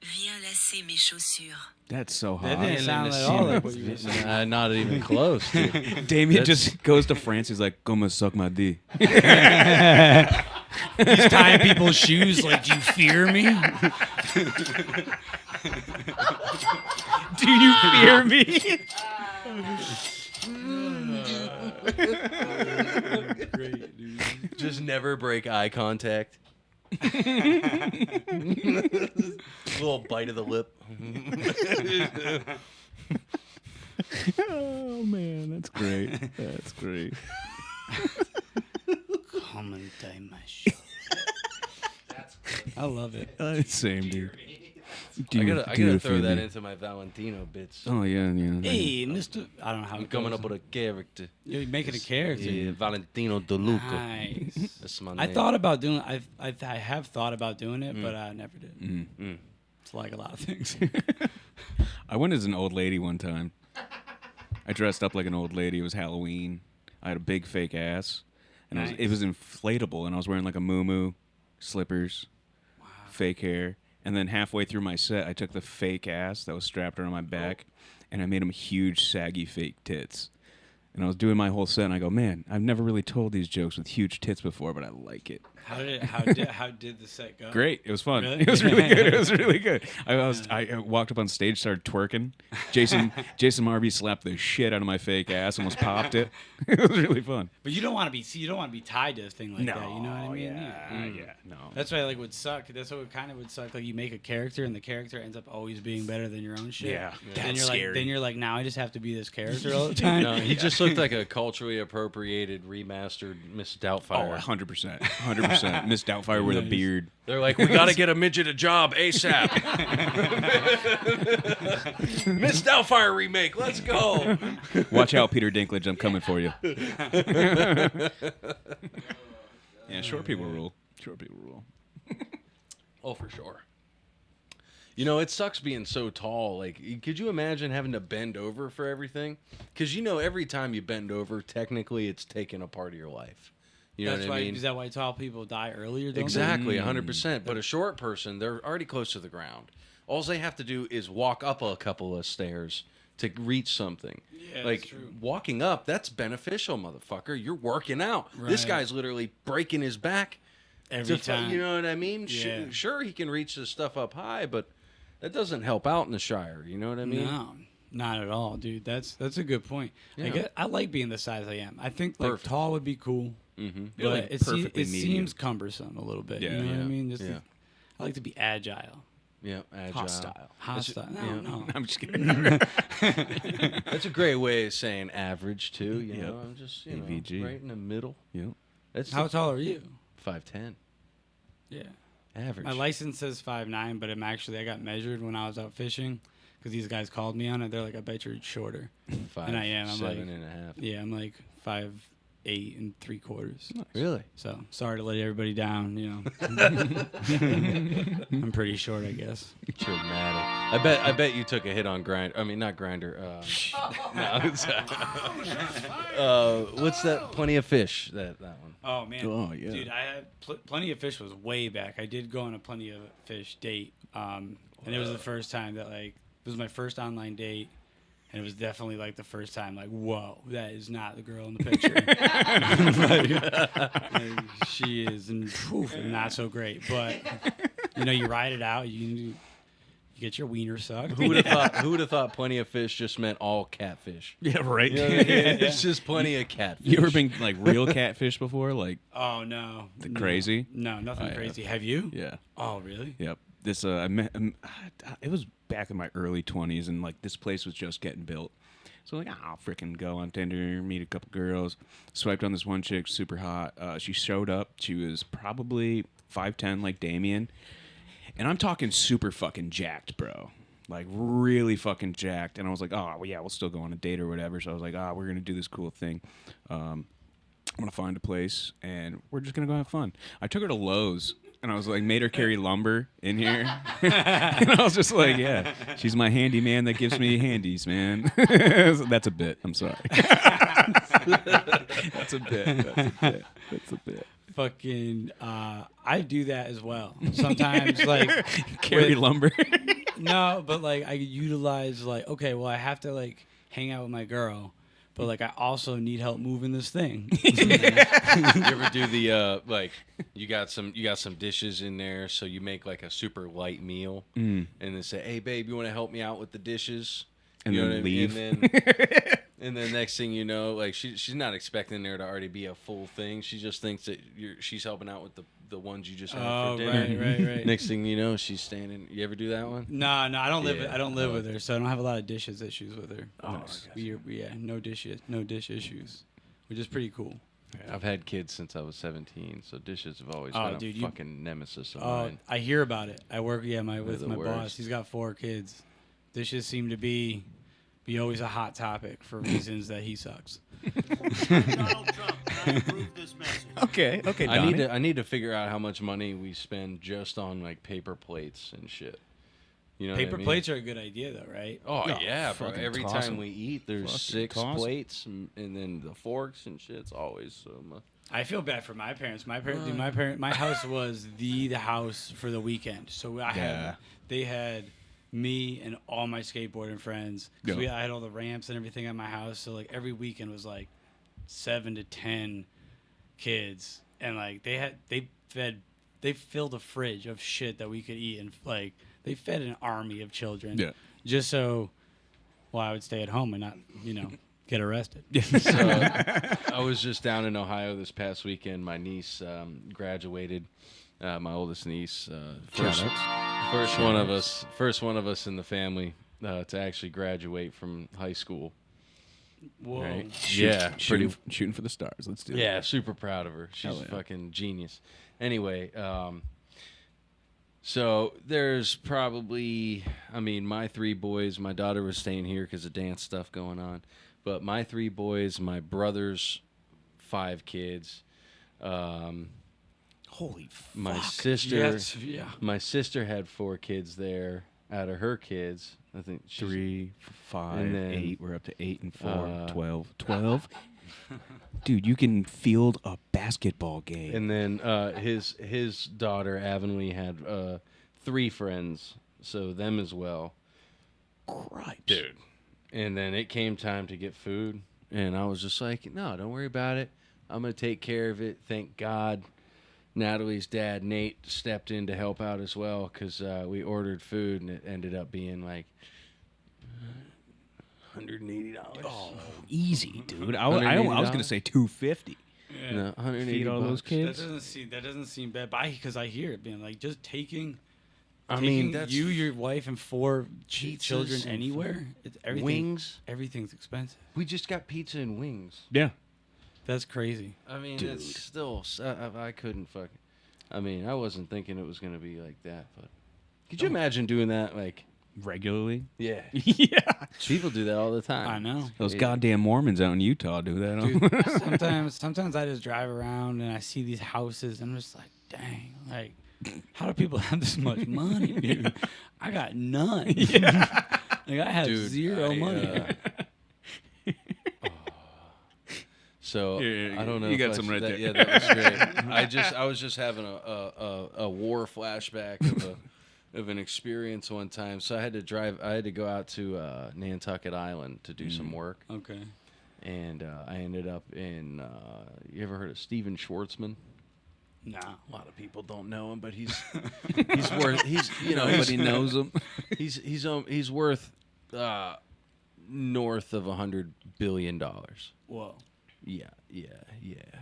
Speaker 7: Viens laisser mes chaussures.
Speaker 2: That's so
Speaker 3: That
Speaker 2: hot.
Speaker 3: didn't sound at all like what you were saying.
Speaker 1: Not even close. Dude.
Speaker 2: Damien
Speaker 1: That's-
Speaker 2: just goes to France. He's like, "Como suck my D."
Speaker 3: He's tying people's shoes like, do you fear me?
Speaker 2: Do you fear me?
Speaker 3: Great, dude.
Speaker 1: Just never break eye contact. Little bite of the lip.
Speaker 2: Oh man, that's great. That's great.
Speaker 3: Come and tie my shoe. I love it.
Speaker 2: Same, dude.
Speaker 1: I gotta throw that into my Valentino bits.
Speaker 2: Oh yeah.
Speaker 3: Hey, Mr. I don't know how
Speaker 1: I'm
Speaker 3: it
Speaker 1: coming
Speaker 3: goes.
Speaker 1: up with a character.
Speaker 3: You're making a character.
Speaker 1: Yeah, Valentino De Luca.
Speaker 3: Nice.
Speaker 1: That's my name.
Speaker 3: I thought about doing. I have thought about doing it, but I never did.
Speaker 1: Mm.
Speaker 3: It's like a lot of things.
Speaker 2: I went as an old lady one time. I dressed up like an old lady. It was Halloween. I had a big fake ass, and it was inflatable, and I was wearing like a muumuu, slippers, fake hair. And then halfway through my set, I took the fake ass that was strapped around my back, and I made them huge, saggy, fake tits. And I was doing my whole set, and I go, man, I've never really told these jokes with huge tits before, but I like it.
Speaker 3: How did the set go?
Speaker 2: Great, it was fun.
Speaker 3: Really?
Speaker 2: It was really good. It was really good. I walked up on stage, started twerking. Jason Marby slapped the shit out of my fake ass, almost popped it. It was really fun.
Speaker 3: But you don't want to be. See, you don't want to be tied to a thing like that. You know what I mean?
Speaker 2: Yeah, no.
Speaker 3: That's why like would suck. That's what kind of would suck. Like you make a character and the character ends up always being better than your own shit.
Speaker 2: Yeah.
Speaker 3: Then
Speaker 2: That's
Speaker 3: you're
Speaker 2: scary.
Speaker 3: like, now I just have to be this character all the time.
Speaker 1: No, he just looked like a culturally appropriated, remastered Miss
Speaker 2: Oh,
Speaker 1: Doubtfire.
Speaker 2: 100%. 100%. Miss Doubtfire with a
Speaker 3: Nice.
Speaker 2: beard.
Speaker 1: They're like, we got to get a midget a job ASAP. Miss Doubtfire remake, let's go.
Speaker 2: Watch out, Peter Dinklage. I'm coming for you. Yeah, short people rule. Short people rule.
Speaker 1: Oh, for sure. You know, it sucks being so tall. Like, could you imagine having to bend over for everything? Because, you know, every time you bend over, technically it's taking a part of your life. You know
Speaker 3: That's
Speaker 1: what
Speaker 3: why.
Speaker 1: I mean?
Speaker 3: Is that why tall people die earlier? Don't
Speaker 1: Exactly, 100%. But a short person, they're already close to the ground. All they have to do is walk up a couple of stairs to reach something.
Speaker 3: Yeah,
Speaker 1: like,
Speaker 3: that's true.
Speaker 1: walking up, that's beneficial, motherfucker. You're working out. This
Speaker 3: Right.
Speaker 1: guy's literally breaking his back.
Speaker 3: Every
Speaker 1: to
Speaker 3: time.
Speaker 1: You know what I mean?
Speaker 3: Yeah.
Speaker 1: Sure, he can reach this stuff up high, but that doesn't help out in the Shire. You know what I mean?
Speaker 3: No, not at all, dude. That's a good point.
Speaker 1: Yeah.
Speaker 3: I like being the size I am. I think like
Speaker 1: Perfect.
Speaker 3: tall would be cool,
Speaker 1: Mm-hmm.
Speaker 2: You're,
Speaker 3: but
Speaker 2: like,
Speaker 3: it
Speaker 2: perfectly medium.
Speaker 3: seems cumbersome a little bit.
Speaker 2: Yeah,
Speaker 3: you know what I
Speaker 1: yeah,
Speaker 3: mean?
Speaker 1: yeah.
Speaker 3: I like to be agile,
Speaker 1: Yeah, agile.
Speaker 3: hostile. Hostile.
Speaker 1: yeah.
Speaker 3: No.
Speaker 2: I'm just kidding.
Speaker 1: That's a great way of saying average too. You
Speaker 2: Yep.
Speaker 1: know, I'm just
Speaker 2: AVG.
Speaker 1: right in the middle.
Speaker 2: Yep.
Speaker 1: That's
Speaker 3: How tall are you?
Speaker 1: 5'10".
Speaker 3: Yeah.
Speaker 1: Average.
Speaker 3: My license says 5'9", but I got measured when I was out fishing because these guys called me on it. They're like, I bet you're shorter.
Speaker 1: 5'7"
Speaker 3: and I am. I'm like-
Speaker 1: and a half.
Speaker 3: Yeah, I'm like 5'8", 8 3/4.
Speaker 1: Really?
Speaker 3: So sorry to let everybody down. You know, I'm pretty short, I guess.
Speaker 1: Dramatic. I bet you took a hit on grind. I mean, not grinder. No, it's, what's that? Plenty of Fish. That one.
Speaker 3: Oh man.
Speaker 2: Oh, yeah.
Speaker 3: Dude, I had Plenty of Fish was way back. I did go on a Plenty of Fish date, and it was the first time that like it was my first online date. And it was definitely like the first time, like, whoa, that is not the girl in the picture. like, she is not so great. But, you know, you ride it out. You get your wiener sucked.
Speaker 1: Who would have thought Plenty of Fish just meant all catfish?
Speaker 2: Yeah, right.
Speaker 1: You know what I mean? It's just plenty of catfish.
Speaker 2: You ever been like real catfish before? Like
Speaker 3: Oh, no.
Speaker 2: crazy?
Speaker 3: No, nothing
Speaker 2: I
Speaker 3: crazy. Have you?
Speaker 2: Yeah.
Speaker 3: Oh, really?
Speaker 2: Yep. This I met. It was back in my early 20s, and like this place was just getting built. So like, I'll freaking go on Tinder, meet a couple girls. Swiped on this one chick, super hot. She showed up. She was probably 5'10", like Damien, and I'm talking super fucking jacked, bro. Like really fucking jacked. And I was like, oh well, yeah, we'll still go on a date or whatever. So I was like, we're gonna do this cool thing. I'm gonna find a place, and we're just gonna go have fun. I took her to Lowe's. And I was like, made her carry lumber in here. And I was just like, yeah, she's my handyman that gives me handies, man. That's a bit. I'm sorry. That's a bit.
Speaker 3: Fucking, I do that as well. Sometimes, like,
Speaker 2: Carry lumber.
Speaker 3: No, but like I utilize like, okay, well I have to like hang out with my girl, but like I also need help moving this thing.
Speaker 1: You ever do the like you got some dishes in there, so you make like a super light meal, and then say, "Hey, babe, you want to help me out with the dishes?"
Speaker 2: And
Speaker 1: you know
Speaker 2: then
Speaker 1: what I mean?
Speaker 2: leave.
Speaker 1: And then next thing you know, like she's not expecting there to already be a full thing. She just thinks that she's helping out with the ones you just had for dinner.
Speaker 3: Right.
Speaker 1: Next thing you know, she's standing. You ever do that one?
Speaker 3: No, I don't live.
Speaker 1: Yeah,
Speaker 3: I don't live with her, so I don't have a lot of dishes issues with her.
Speaker 1: Oh,
Speaker 3: No dish issues, which is pretty cool.
Speaker 1: I've had kids since I was 17, so dishes have always
Speaker 3: Oh,
Speaker 1: been
Speaker 3: dude,
Speaker 1: a fucking nemesis of
Speaker 3: Oh,
Speaker 1: mine.
Speaker 3: I hear about it. I work with
Speaker 1: the
Speaker 3: my
Speaker 1: worst.
Speaker 3: boss. He's got 4 kids. Dishes seem to be always a hot topic for reasons that he sucks.
Speaker 5: Donald Trump, can I approve this message?
Speaker 2: Okay,
Speaker 1: I need to figure out how much money we spend just on like paper plates and shit. You know,
Speaker 3: Paper
Speaker 1: what I mean?
Speaker 3: plates are a good idea, though, right?
Speaker 1: Oh
Speaker 2: No,
Speaker 1: yeah, bro.
Speaker 2: fucking
Speaker 1: Every
Speaker 2: toss
Speaker 1: time
Speaker 2: 'em.
Speaker 1: we eat, there's
Speaker 2: Fucking
Speaker 1: 6
Speaker 2: toss 'em.
Speaker 1: plates, and then the forks and shit's always so much.
Speaker 3: I feel bad for my parents. My house was the house for the weekend. So they had me and all my skateboarding friends. Because
Speaker 2: Yeah.
Speaker 3: I had all the ramps and everything at my house. So like every weekend was like 7 to 10 kids, and like they filled a fridge of shit that we could eat, and like they fed an army of children.
Speaker 2: Yeah.
Speaker 3: Just so, I would stay at home and not, get arrested.
Speaker 1: So I was just down in Ohio this past weekend. My niece graduated. My oldest niece, first one of us in the family to actually graduate from high school.
Speaker 3: Whoa.
Speaker 1: Right?
Speaker 2: Shooting for the stars. Let's do it.
Speaker 1: Yeah, super proud of her. She's
Speaker 2: Hell
Speaker 1: a
Speaker 2: yeah.
Speaker 1: fucking genius. Anyway, so there's probably, my 3 boys. My daughter was staying here because of dance stuff going on. But my 3 boys, my brother's 5 kids,
Speaker 2: Holy fuck.
Speaker 1: my sister.
Speaker 3: Yes, yeah.
Speaker 1: My sister had 4 kids there out of her kids. I think
Speaker 2: 3, 5,
Speaker 1: and then,
Speaker 2: 8. We're up to 8 and 4. 12. Dude, you can field a basketball game.
Speaker 1: And then his daughter Avonlea had 3 friends, so them as well.
Speaker 2: Cripes.
Speaker 1: Dude. And then it came time to get food, and I was just like, no, don't worry about it. I'm going to take care of it. Thank God Natalie's dad, Nate, stepped in to help out as well, because we ordered food, and it ended up being like $180.
Speaker 2: Oh, easy, dude. I was going to say $250.
Speaker 1: No, $180.
Speaker 2: Feed all those kids.
Speaker 3: That doesn't seem bad, because I hear it being like just taking.
Speaker 1: That's
Speaker 3: you, your wife, and 4
Speaker 1: Pizzas
Speaker 3: children
Speaker 1: and
Speaker 3: anywhere. It's everything.
Speaker 1: Wings.
Speaker 3: Everything's expensive.
Speaker 1: We just got pizza and wings.
Speaker 2: Yeah.
Speaker 3: That's crazy.
Speaker 1: Dude. It's still, I couldn't fucking, I wasn't thinking it was going to be like that, but could you imagine doing that, like,
Speaker 2: regularly.
Speaker 1: Yeah.
Speaker 2: Yeah.
Speaker 1: People do that all the time.
Speaker 3: I know.
Speaker 2: Those goddamn Mormons out in Utah do that.
Speaker 3: Dude, sometimes I just drive around and I see these houses and I'm just like, dang, like, how do people have this much money, dude? I got none. Like, I have
Speaker 1: Dude,
Speaker 3: zero money.
Speaker 1: So
Speaker 2: Yeah,
Speaker 1: I don't know.
Speaker 2: you
Speaker 1: if
Speaker 2: got
Speaker 1: I
Speaker 2: some
Speaker 1: should-
Speaker 2: right
Speaker 1: that,
Speaker 2: there.
Speaker 1: Yeah, that was great. I was just having a war flashback of an experience one time. So I had to go out to Nantucket Island to do some work,
Speaker 3: Okay.
Speaker 1: and I ended up in. You ever heard of Steven Schwartzman?
Speaker 3: Nah.
Speaker 1: A lot of people don't know him, but he's
Speaker 2: Nobody knows them.
Speaker 1: he's worth north of $100 billion.
Speaker 3: Whoa.
Speaker 1: Yeah.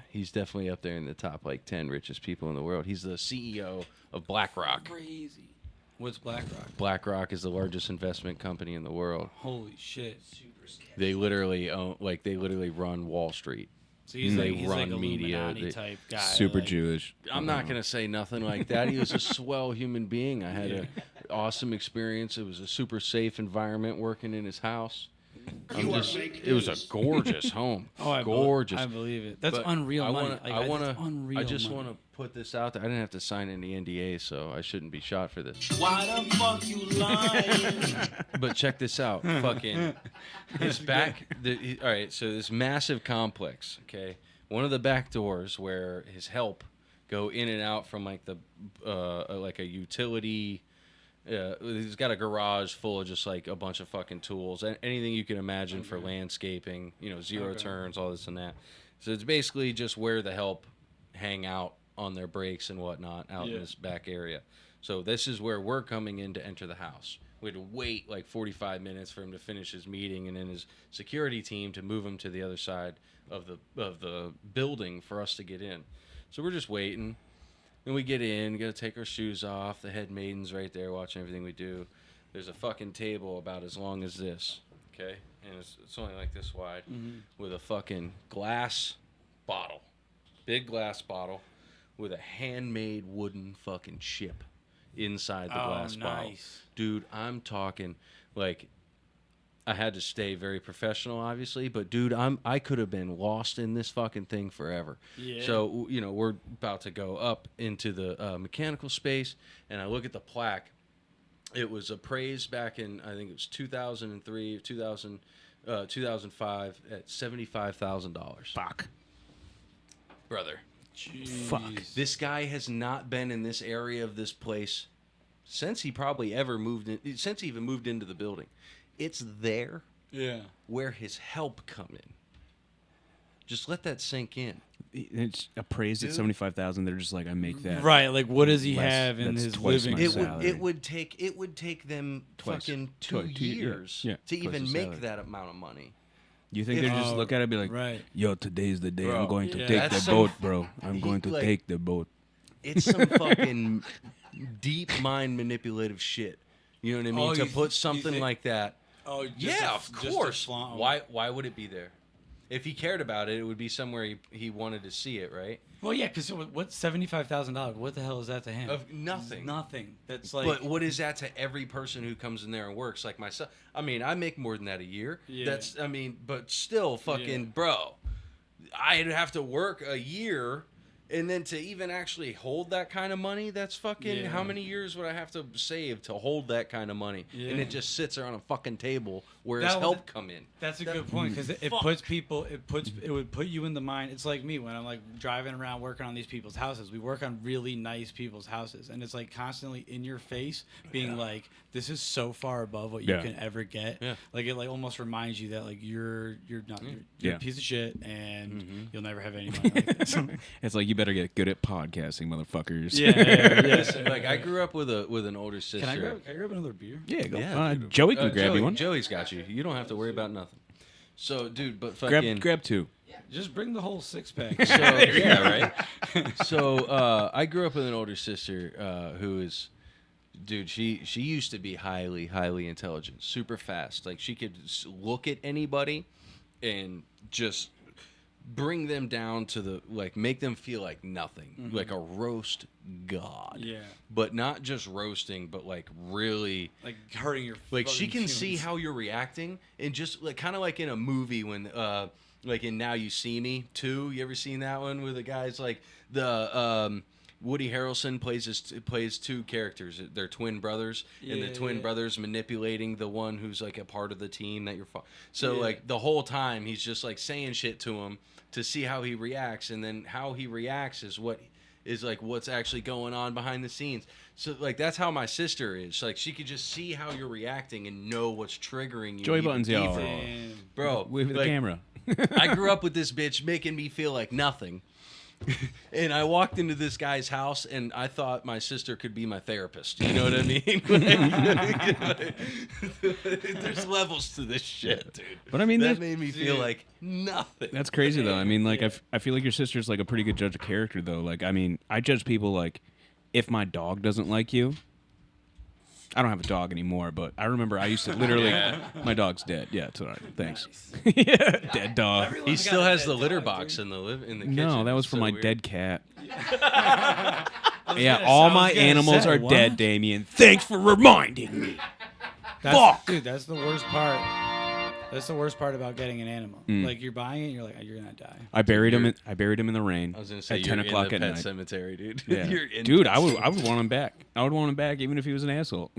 Speaker 1: He's definitely up there in the top 10 richest people in the world. He's the CEO of BlackRock.
Speaker 3: Crazy. What's BlackRock?
Speaker 1: BlackRock is the largest investment company in the world.
Speaker 3: Holy shit.
Speaker 1: They literally run Wall Street.
Speaker 3: So he's
Speaker 1: They
Speaker 3: like
Speaker 1: run
Speaker 3: a
Speaker 1: media.
Speaker 3: Illuminati type guy.
Speaker 2: Super
Speaker 3: like,
Speaker 2: Jewish.
Speaker 1: I'm not gonna say nothing like that. He was a swell human being. I had an awesome experience. It was a super safe environment working in his house. It was a gorgeous home. Gorgeous.
Speaker 3: I believe it. That's
Speaker 1: But
Speaker 3: unreal
Speaker 1: I
Speaker 3: money.
Speaker 1: I just want to put this out there. I didn't have to sign any NDA, so I shouldn't be shot for this.
Speaker 5: Why the fuck you lying?
Speaker 1: But check this out. Fucking his back. All right, so this massive complex. Okay, one of the back doors where his help go in and out from a utility. He's got a garage full of just a bunch of fucking tools, anything you can imagine for landscaping. Zero turns, all this and that. So it's basically just where the help hang out on their breaks and whatnot out in this back area. So this is where we're coming in to enter the house. We had to wait 45 minutes for him to finish his meeting, and then his security team to move him to the other side of the building for us to get in. So we're just waiting. Then we get in, got to take our shoes off. The head maiden's right there watching everything we do. There's a fucking table about as long as this, okay? And it's only like this wide with a fucking glass bottle. Big glass bottle with a handmade wooden fucking ship inside the glass bottle. Dude, I'm talking I had to stay very professional, obviously, but dude, I could have been lost in this fucking thing forever.
Speaker 3: Yeah.
Speaker 1: So we're about to go up into the mechanical space, and I look at the plaque. It was appraised back in, I think it was 2003, 2005 at $75,000.
Speaker 2: Fuck.
Speaker 1: Brother,
Speaker 2: Fuck.
Speaker 1: this guy has not been in this area of this place since he probably ever moved in. Since he even moved into the building. It's there where his help come in. Just let that sink in.
Speaker 2: It's appraised at 75,000. They're just like, I make that.
Speaker 3: Right, like what does he
Speaker 2: less-
Speaker 3: have in
Speaker 2: that's
Speaker 3: his
Speaker 2: twice
Speaker 3: living?
Speaker 2: my
Speaker 1: It
Speaker 2: salary.
Speaker 1: would take them
Speaker 2: Twice.
Speaker 1: fucking two
Speaker 2: Twice, yeah,
Speaker 1: years
Speaker 2: yeah,
Speaker 1: to
Speaker 2: twice
Speaker 1: even
Speaker 2: the
Speaker 1: make
Speaker 2: salary.
Speaker 1: that amount of money.
Speaker 2: You think they just look at it and be like,
Speaker 3: right.
Speaker 2: yo, today's the day.
Speaker 1: Bro,
Speaker 2: I'm going to
Speaker 3: yeah.
Speaker 2: take
Speaker 1: That's
Speaker 2: the
Speaker 1: some-
Speaker 2: boat, bro. I'm
Speaker 1: he,
Speaker 2: going to
Speaker 1: like-
Speaker 2: take the boat.
Speaker 1: It's some fucking deep mind manipulative shit. You know what I mean?
Speaker 3: Oh,
Speaker 1: to
Speaker 3: you
Speaker 1: put
Speaker 3: th-
Speaker 1: something
Speaker 3: think-
Speaker 1: like that.
Speaker 3: Oh,
Speaker 1: Yeah, of course. Why would it be there? If he cared about it, it would be somewhere he wanted to see it, right?
Speaker 3: Well, yeah, because what's $75,000? What the hell is that to him?
Speaker 1: Of nothing.
Speaker 3: Nothing. That's like.
Speaker 1: But what is that to every person who comes in there and works? Like myself. I mean, I make more than that a year.
Speaker 3: Yeah.
Speaker 1: But still, fucking, bro. I'd have to work a year, and then to even actually hold that kind of money, that's fucking,
Speaker 3: Yeah.
Speaker 1: how many years would I have to save to hold that kind of money?
Speaker 3: Yeah.
Speaker 1: And it just sits there on a fucking table where his
Speaker 3: That-
Speaker 1: help come in.
Speaker 3: That's a good point because it puts people. It would put you in the mind. It's like me when I'm driving around working on these people's houses. We work on really nice people's houses, and it's constantly in your face, being like, "This is so far above what you
Speaker 2: Yeah.
Speaker 3: can ever get."
Speaker 1: Yeah.
Speaker 3: Like it almost reminds you that you're not you're
Speaker 2: Yeah.
Speaker 3: a piece of shit, and you'll never have any money like this.
Speaker 2: It's like, you better get good at podcasting, motherfuckers.
Speaker 1: Listen, I grew up with an older sister.
Speaker 3: Can I grab another beer?
Speaker 2: Yeah, go.
Speaker 1: Yeah,
Speaker 2: Joey can grab
Speaker 1: Joey,
Speaker 2: you one.
Speaker 1: Joey's got you. You don't have to worry about nothing. So, dude, but fucking...
Speaker 2: Grab two.
Speaker 3: Just bring the whole 6-pack.
Speaker 1: So, yeah, right? So, I grew up with an older sister who is... Dude, she used to be highly, highly intelligent. Super fast. She could look at anybody and just bring them down to the like make them feel like nothing, like a roast god.
Speaker 3: Yeah.
Speaker 1: But not just roasting, but like really
Speaker 3: Like hurting your.
Speaker 1: like she
Speaker 3: fucking
Speaker 1: can see
Speaker 3: feelings.
Speaker 1: how you're reacting, and just like kind of like in a movie when like in Now You See Me 2. You ever seen that one where the guy's like the Woody Harrelson plays two characters. They're twin brothers, and the twin brothers manipulating the one who's like a part of the team that you're. So like the whole time he's just like saying shit to him to see how he reacts, and then how he reacts is what is like what's actually going on behind the scenes. So like that's how my sister is. Like she could just see how you're reacting and know what's triggering you.
Speaker 2: Joy
Speaker 1: even
Speaker 2: buttons, y'all.
Speaker 1: deeper. Bro.
Speaker 2: With the
Speaker 1: like,
Speaker 2: camera.
Speaker 1: I grew up with this bitch making me feel like nothing. And I walked into this guy's house, and I thought my sister could be my therapist. You know what I mean? There's levels to this shit, dude.
Speaker 2: But I mean,
Speaker 1: that made me feel like nothing.
Speaker 2: That's crazy though. I mean, like I feel like your sister's like a pretty good judge of character though. Like I mean, I judge people like if my dog doesn't like you. I don't have a dog anymore, but I remember I used to literally. My dog's dead. Yeah, it's all right. Thanks. Yeah, dead dog.
Speaker 1: He still has the litter box in the kitchen.
Speaker 2: No, that was
Speaker 1: It's
Speaker 2: for
Speaker 1: so
Speaker 2: my
Speaker 1: weird.
Speaker 2: dead cat. Yeah, all my animals are dead, Damien. Thanks for reminding me. Fuck.
Speaker 3: Dude, that's the worst part. That's the worst part about getting an animal. Like you're buying it, and you're like, oh, you're gonna die.
Speaker 2: I buried him. I buried him in the rain.
Speaker 1: I was gonna say
Speaker 2: at 10 o'clock
Speaker 1: in
Speaker 2: at
Speaker 1: the pet
Speaker 2: night.
Speaker 1: cemetery, dude.
Speaker 2: Yeah.
Speaker 1: You're in
Speaker 2: Dude,
Speaker 1: the
Speaker 2: I would want him back. I would want him back even if he was an asshole.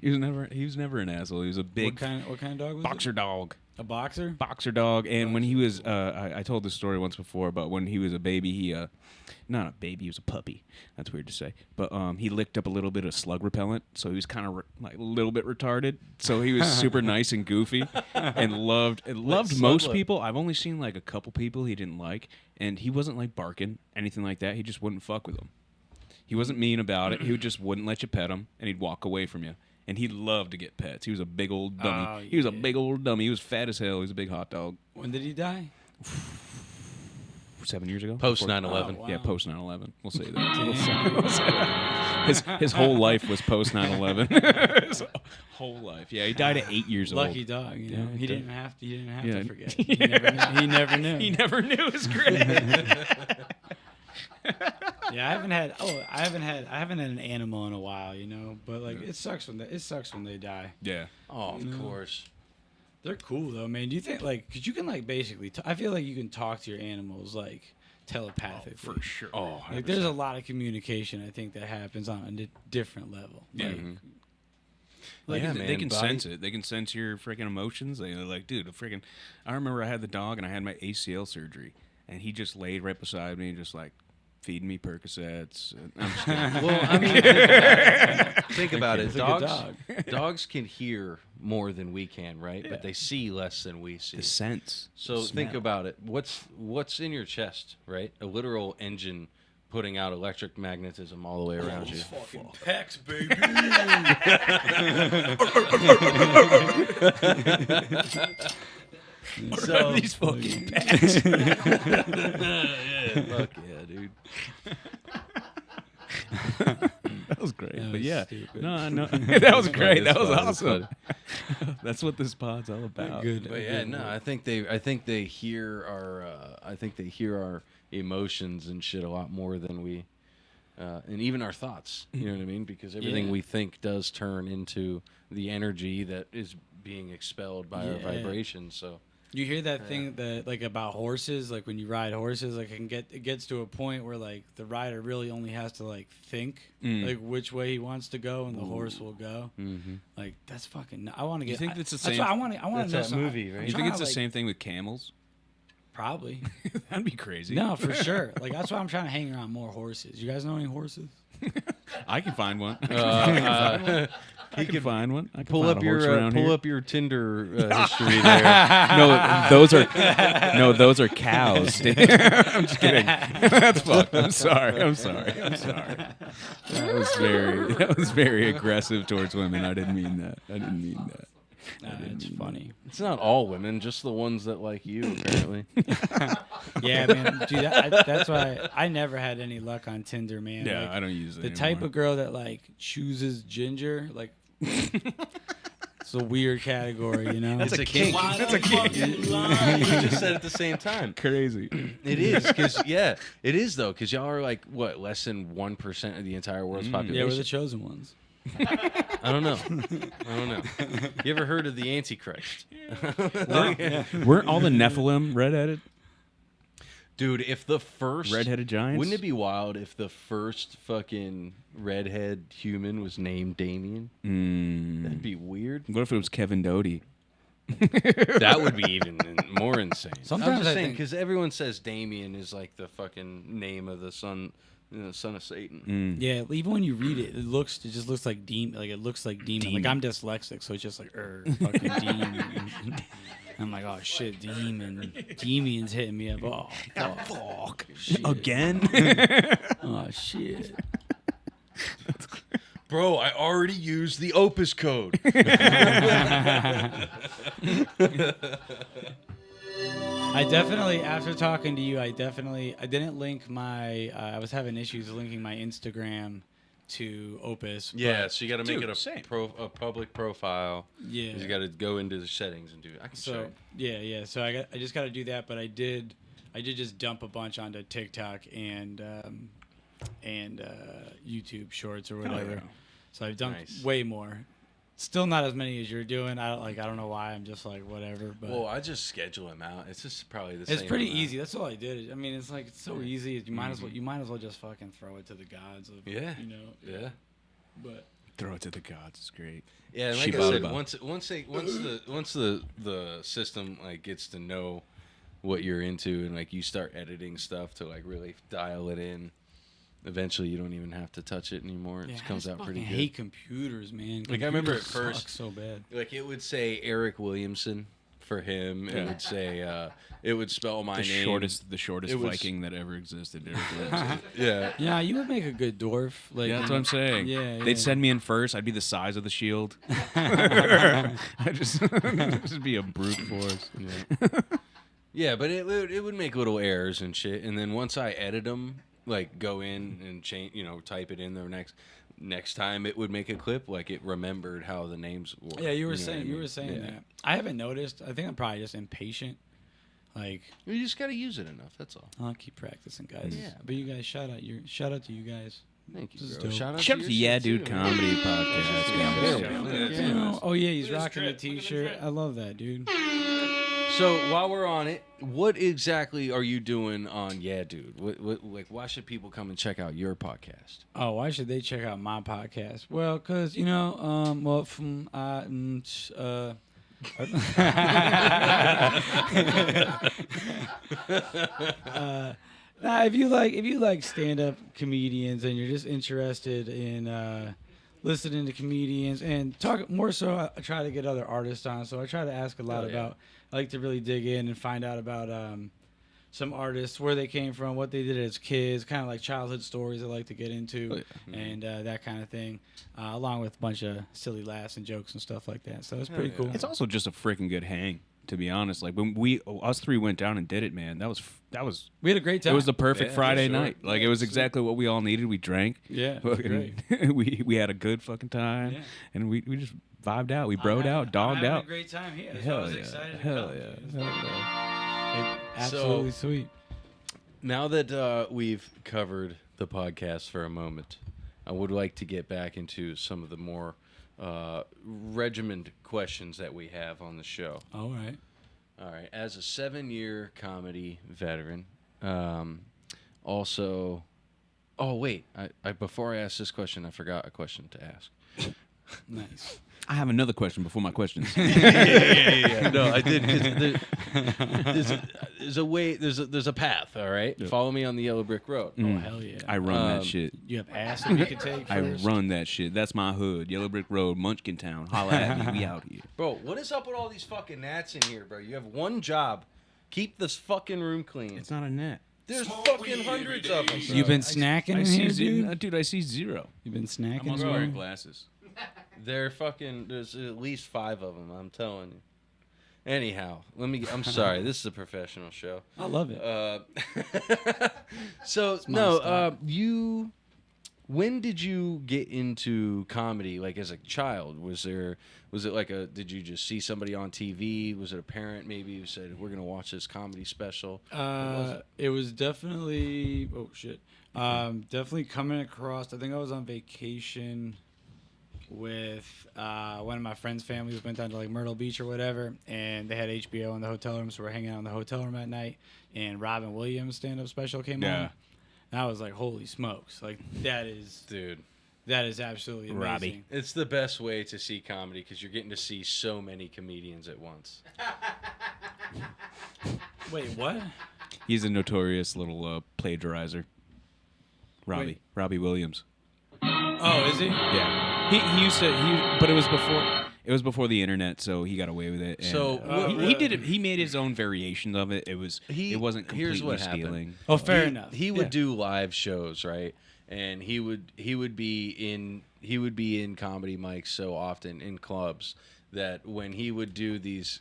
Speaker 2: He was never an asshole. He was a big
Speaker 3: What kind of dog was
Speaker 2: boxer
Speaker 3: it?
Speaker 2: dog.
Speaker 3: A boxer?
Speaker 2: Boxer dog. And when he was I told this story once before, but when he was a baby, he not a baby, he was a puppy. That's weird to say. But he licked up a little bit of slug repellent, so he was kind of like a little bit retarded. So he was super nice and goofy and loved most
Speaker 1: slug
Speaker 2: people. I've only seen like a couple people he didn't like, and he wasn't like barking, anything like that. He just wouldn't fuck with them. He wasn't mean about it. He just wouldn't let you pet him, and he'd walk away from you. And he loved to get pets. He was a big old dummy.
Speaker 3: Oh,
Speaker 2: He was a
Speaker 3: yeah.
Speaker 2: big old dummy. He was fat as hell. He was a big hot dog.
Speaker 3: When did he die?
Speaker 2: 7 years ago?
Speaker 1: Post
Speaker 2: Before-
Speaker 1: 9/11.
Speaker 3: wow.
Speaker 2: Yeah, post 9/11. We'll say that. His whole life was post 9/11. His whole life. Yeah, he died at 8 years old.
Speaker 3: Lucky dog. You know?
Speaker 2: Yeah,
Speaker 3: He didn't have to. He didn't have
Speaker 2: Yeah.
Speaker 3: to forget. He never knew.
Speaker 2: He never knew. It was great.
Speaker 3: Yeah, I haven't had an animal in a while, you know. But like, it sucks when they die.
Speaker 2: Yeah.
Speaker 1: Oh, of course.
Speaker 3: They're cool though, man. Do you think like, cause you can like basically, I feel like you can talk to your animals like telepathically.
Speaker 2: For sure. Oh,
Speaker 3: Like there's a lot of communication I think that happens on a different level.
Speaker 2: Yeah.
Speaker 3: Like,
Speaker 2: Like
Speaker 1: Yeah,
Speaker 2: they
Speaker 1: man,
Speaker 2: can
Speaker 1: body-
Speaker 2: sense it. They can sense your freaking emotions. They're like, dude, I remember I had the dog and I had my ACL surgery, and he just laid right beside me and just like feeding me Percocets. I'm just kidding.
Speaker 1: Well, I mean, think about it.
Speaker 3: It's a good
Speaker 1: Dogs can hear more than we can, right? But they see less than we see.
Speaker 2: The sense.
Speaker 1: So
Speaker 2: the
Speaker 1: think
Speaker 2: smell.
Speaker 1: about it. What's in your chest, right? A literal engine putting out electric magnetism all the way around you.
Speaker 3: fucking pecs, baby.
Speaker 1: So
Speaker 2: these fucking packs.
Speaker 1: yeah, fuck yeah, dude.
Speaker 2: That was great.
Speaker 3: That
Speaker 2: But
Speaker 3: was
Speaker 2: yeah,
Speaker 3: stupid.
Speaker 2: no, that was great. That was
Speaker 1: That's
Speaker 2: awesome. That's what this pod's all about.
Speaker 3: Good.
Speaker 1: But yeah, no, I think they hear our emotions and shit a lot more than we, and even our thoughts. You know what I mean? Because everything
Speaker 3: Yeah.
Speaker 1: we think does turn into the energy that is being expelled by our
Speaker 3: Yeah.
Speaker 1: vibrations. So
Speaker 3: You hear that thing that like about horses, like when you ride horses, like it gets to a point where like the rider really only has to like think like which way he wants to go, and the horse will go.
Speaker 1: mm-hmm.
Speaker 3: Like that's fucking. I want to
Speaker 2: You
Speaker 3: get.
Speaker 2: think that's the
Speaker 3: That's
Speaker 2: same-
Speaker 3: what I want to. I want
Speaker 1: That's
Speaker 3: to know
Speaker 1: that
Speaker 3: some-
Speaker 1: movie, right?
Speaker 3: I'm
Speaker 2: You think
Speaker 3: trying
Speaker 2: it's
Speaker 3: to,
Speaker 2: the
Speaker 3: like-
Speaker 2: same thing with camels?
Speaker 3: Probably.
Speaker 2: That'd be crazy.
Speaker 3: No, for sure. Like that's why I'm trying to hang around more horses. You guys know any horses?
Speaker 2: I can find one.
Speaker 1: He
Speaker 2: can find one. I can
Speaker 1: pull
Speaker 2: find
Speaker 1: up
Speaker 2: a horse
Speaker 1: your
Speaker 2: around here.
Speaker 1: Tinder history there.
Speaker 2: No, those are cows. I'm just kidding. That's fucked. I'm sorry. That was very aggressive towards women. I didn't mean that.
Speaker 3: It's funny.
Speaker 1: It's not all women, just the ones that like you, apparently.
Speaker 3: Yeah, man. Dude, that's why I never had any luck on Tinder, man.
Speaker 2: Yeah,
Speaker 3: Like,
Speaker 2: I don't use it
Speaker 3: the type of girl that like chooses ginger, like It's a weird category, you know.
Speaker 1: It's a kink.
Speaker 2: That's a kink.
Speaker 1: We just said at the same time.
Speaker 2: Crazy.
Speaker 1: It is because it is though because y'all are like what less than 1% of the entire world's population.
Speaker 3: Yeah, we're the chosen ones.
Speaker 1: I don't know. You ever heard of the Antichrist?
Speaker 2: Weren't all the Nephilim redheaded?
Speaker 1: Dude, if the first
Speaker 2: Redheaded giants?
Speaker 1: wouldn't it be wild if the first fucking redhead human was named Damien? That'd be weird.
Speaker 2: What if it was Kevin Doty?
Speaker 1: That would be even more insane.
Speaker 3: Sometimes
Speaker 1: I'm just
Speaker 3: I
Speaker 1: saying
Speaker 3: think-
Speaker 1: because everyone says Damien is like the fucking name of the son, son of Satan.
Speaker 3: Yeah, even when you read it, it just looks like demon. Like it looks like demon. Like I'm dyslexic, so it's just like fucking demon. I'm like, oh shit, demon. Demon's hitting me up. Oh fuck. Shit.
Speaker 2: Again?
Speaker 3: Oh shit.
Speaker 1: Bro, I already used the Opus code.
Speaker 3: I definitely, after talking to you, I didn't link my. I was having issues linking my Instagram to Opus.
Speaker 1: Yeah, so you got to make
Speaker 2: Dude,
Speaker 1: it
Speaker 2: same.
Speaker 1: a public profile.
Speaker 3: Yeah.
Speaker 1: You got to go into the settings and do it. I can show
Speaker 3: So
Speaker 1: you.
Speaker 3: yeah. So I just got to do that, but I did just dump a bunch onto TikTok and YouTube Shorts or whatever.
Speaker 2: yeah.
Speaker 3: So I've dumped
Speaker 1: Nice.
Speaker 3: way more. Still not as many as you're doing. I don't know why. I'm just like whatever. But
Speaker 1: Well, I just schedule them out. It's just probably the same.
Speaker 3: it's pretty
Speaker 1: amount.
Speaker 3: easy. That's all I did. I mean, it's like it's so easy. You might as well just fucking throw it to the gods. Of,
Speaker 1: Yeah.
Speaker 3: You know.
Speaker 1: Yeah.
Speaker 3: But
Speaker 2: Throw it to the gods. It's great.
Speaker 1: Yeah, and like
Speaker 2: Shiba
Speaker 1: I said,
Speaker 2: Inu.
Speaker 1: once the system like gets to know what you're into and like you start editing stuff to like really dial it in, eventually you don't even have to touch it anymore. It
Speaker 3: yeah,
Speaker 1: just comes
Speaker 3: I
Speaker 1: out pretty
Speaker 3: fucking
Speaker 1: good.
Speaker 3: hate computers, man.
Speaker 1: Like, I remember
Speaker 3: Computers
Speaker 1: at first-
Speaker 3: suck so bad.
Speaker 1: Like it would say Eric Williamson for him. It would say it would spell my
Speaker 2: The
Speaker 1: name.
Speaker 2: shortest
Speaker 1: It was-
Speaker 2: Viking that ever existed. Eric Williamson.
Speaker 1: Yeah.
Speaker 3: Yeah, you would make a good dwarf. Like
Speaker 2: Yeah, that's what I'm saying.
Speaker 3: Yeah, yeah.
Speaker 2: They'd send me in first. I'd be the size of the shield. I'd just be a brute force.
Speaker 1: Yeah, but it would make little errors and shit, and then once I edit them, like go in and change, type it in there next time, it would make a clip like it remembered how the names were.
Speaker 3: Yeah, you were
Speaker 1: know what I
Speaker 3: saying
Speaker 1: mean? Yeah.
Speaker 3: that. I haven't noticed. I think I'm probably just impatient. Like
Speaker 1: You just gotta use it enough. That's all.
Speaker 3: I'll keep practicing, guys.
Speaker 1: Yeah.
Speaker 3: But you guys, shout out to you guys.
Speaker 1: Thank you,
Speaker 3: This is
Speaker 1: bro.
Speaker 3: dope.
Speaker 1: Shout out
Speaker 2: Shout
Speaker 1: to
Speaker 2: out to
Speaker 1: your
Speaker 2: Yeah
Speaker 1: shit,
Speaker 2: Dude
Speaker 1: too.
Speaker 2: Comedy Podcast.
Speaker 1: Yeah.
Speaker 3: Oh yeah, he's
Speaker 4: Look at
Speaker 3: rocking
Speaker 4: this
Speaker 3: the
Speaker 4: drip. Look at this
Speaker 3: t-shirt.
Speaker 4: drip.
Speaker 3: I love that, dude.
Speaker 1: So while we're on it, what exactly are you doing on Yeah Dude? Like, why should people come and check out your podcast?
Speaker 3: Oh, why should they check out my podcast? Well, cause if you like stand-up comedians and you're just interested in listening to comedians and talk more so, I try to get other artists on. So I try to ask a lot about. I like to really dig in and find out about some artists, where they came from, what they did as kids, kind of like childhood stories I like to get into, and that kind of thing, along with a bunch of silly laughs and jokes and stuff like that. So it's pretty cool.
Speaker 2: It's also just a freaking good hang, to be honest. Like when us three went down and did it, man, that was
Speaker 3: We had a great time.
Speaker 2: it was the perfect
Speaker 1: Yeah,
Speaker 2: Friday
Speaker 1: for sure.
Speaker 2: night. Like it was exactly what we all needed. We drank.
Speaker 3: Yeah, it was
Speaker 2: Fucking- we had a good fucking time,
Speaker 3: Yeah.
Speaker 2: and we just vibed out. We broed out, dogged out.
Speaker 3: A great time here. So I
Speaker 2: Hell
Speaker 3: was
Speaker 2: yeah!
Speaker 3: excited to
Speaker 2: Hell
Speaker 3: come.
Speaker 2: yeah! Hell yeah!
Speaker 3: Absolutely sweet.
Speaker 1: Now that we've covered the podcast for a moment, I would like to get back into some of the more regimented questions that we have on the show.
Speaker 3: All right.
Speaker 1: All right. As a 7-year comedy veteran, also... Oh, wait. I before I ask this question, I forgot a question to ask.
Speaker 3: Nice.
Speaker 2: I have another question before my questions.
Speaker 1: Yeah. No, I did. There's a way. There's a path. All right. Follow me on the yellow brick road.
Speaker 3: Oh hell yeah.
Speaker 2: I run that shit.
Speaker 3: You have acid you can take
Speaker 2: I
Speaker 3: first?
Speaker 2: run that shit. That's my hood. Yellow Brick Road, Munchkin Town. Holla at me. We out here.
Speaker 1: Bro, what is up with all these fucking gnats in here, bro? You have one job. Keep this fucking room clean.
Speaker 2: It's not a net.
Speaker 1: There's fucking hundreds of them.
Speaker 3: You've been snacking in here, dude?
Speaker 2: Dude, I see zero.
Speaker 3: You've been
Speaker 2: I'm
Speaker 3: snacking,
Speaker 2: also
Speaker 3: bro?
Speaker 2: wearing glasses.
Speaker 1: They're fucking. There's at least 5 of them. I'm telling you. Anyhow, I'm sorry. This is a professional show.
Speaker 3: I love it.
Speaker 1: So
Speaker 3: my
Speaker 1: no,
Speaker 3: style.
Speaker 1: you When did you get into comedy? Like as a child, was it like did you just see somebody on TV? Was it a parent maybe who said, "We're gonna watch this comedy special"? What was
Speaker 3: It was definitely definitely coming across. I think I was on vacation with one of my friends' families. Went down to like Myrtle Beach or whatever, and they had HBO in the hotel room, so we're hanging out in the hotel room at night. And Robin Williams' stand-up special came on. And I was like, "Holy smokes! Like that is,
Speaker 1: Dude,
Speaker 3: that is absolutely amazing."
Speaker 2: Robbie.
Speaker 1: it's the best way to see comedy because you're getting to see so many comedians at once.
Speaker 3: Wait, what?
Speaker 2: He's a notorious little plagiarizer. Robbie Williams.
Speaker 3: Oh, is he?
Speaker 2: Yeah, he used to. But it was before the internet, so he got away with it. And,
Speaker 1: So,
Speaker 2: he did it. He made his own variations of it. It wasn't completely
Speaker 1: here's what happened.
Speaker 2: stealing.
Speaker 3: Oh, fair enough.
Speaker 1: He would do live shows, right? And he would be in comedy mics so often in clubs that when he would do these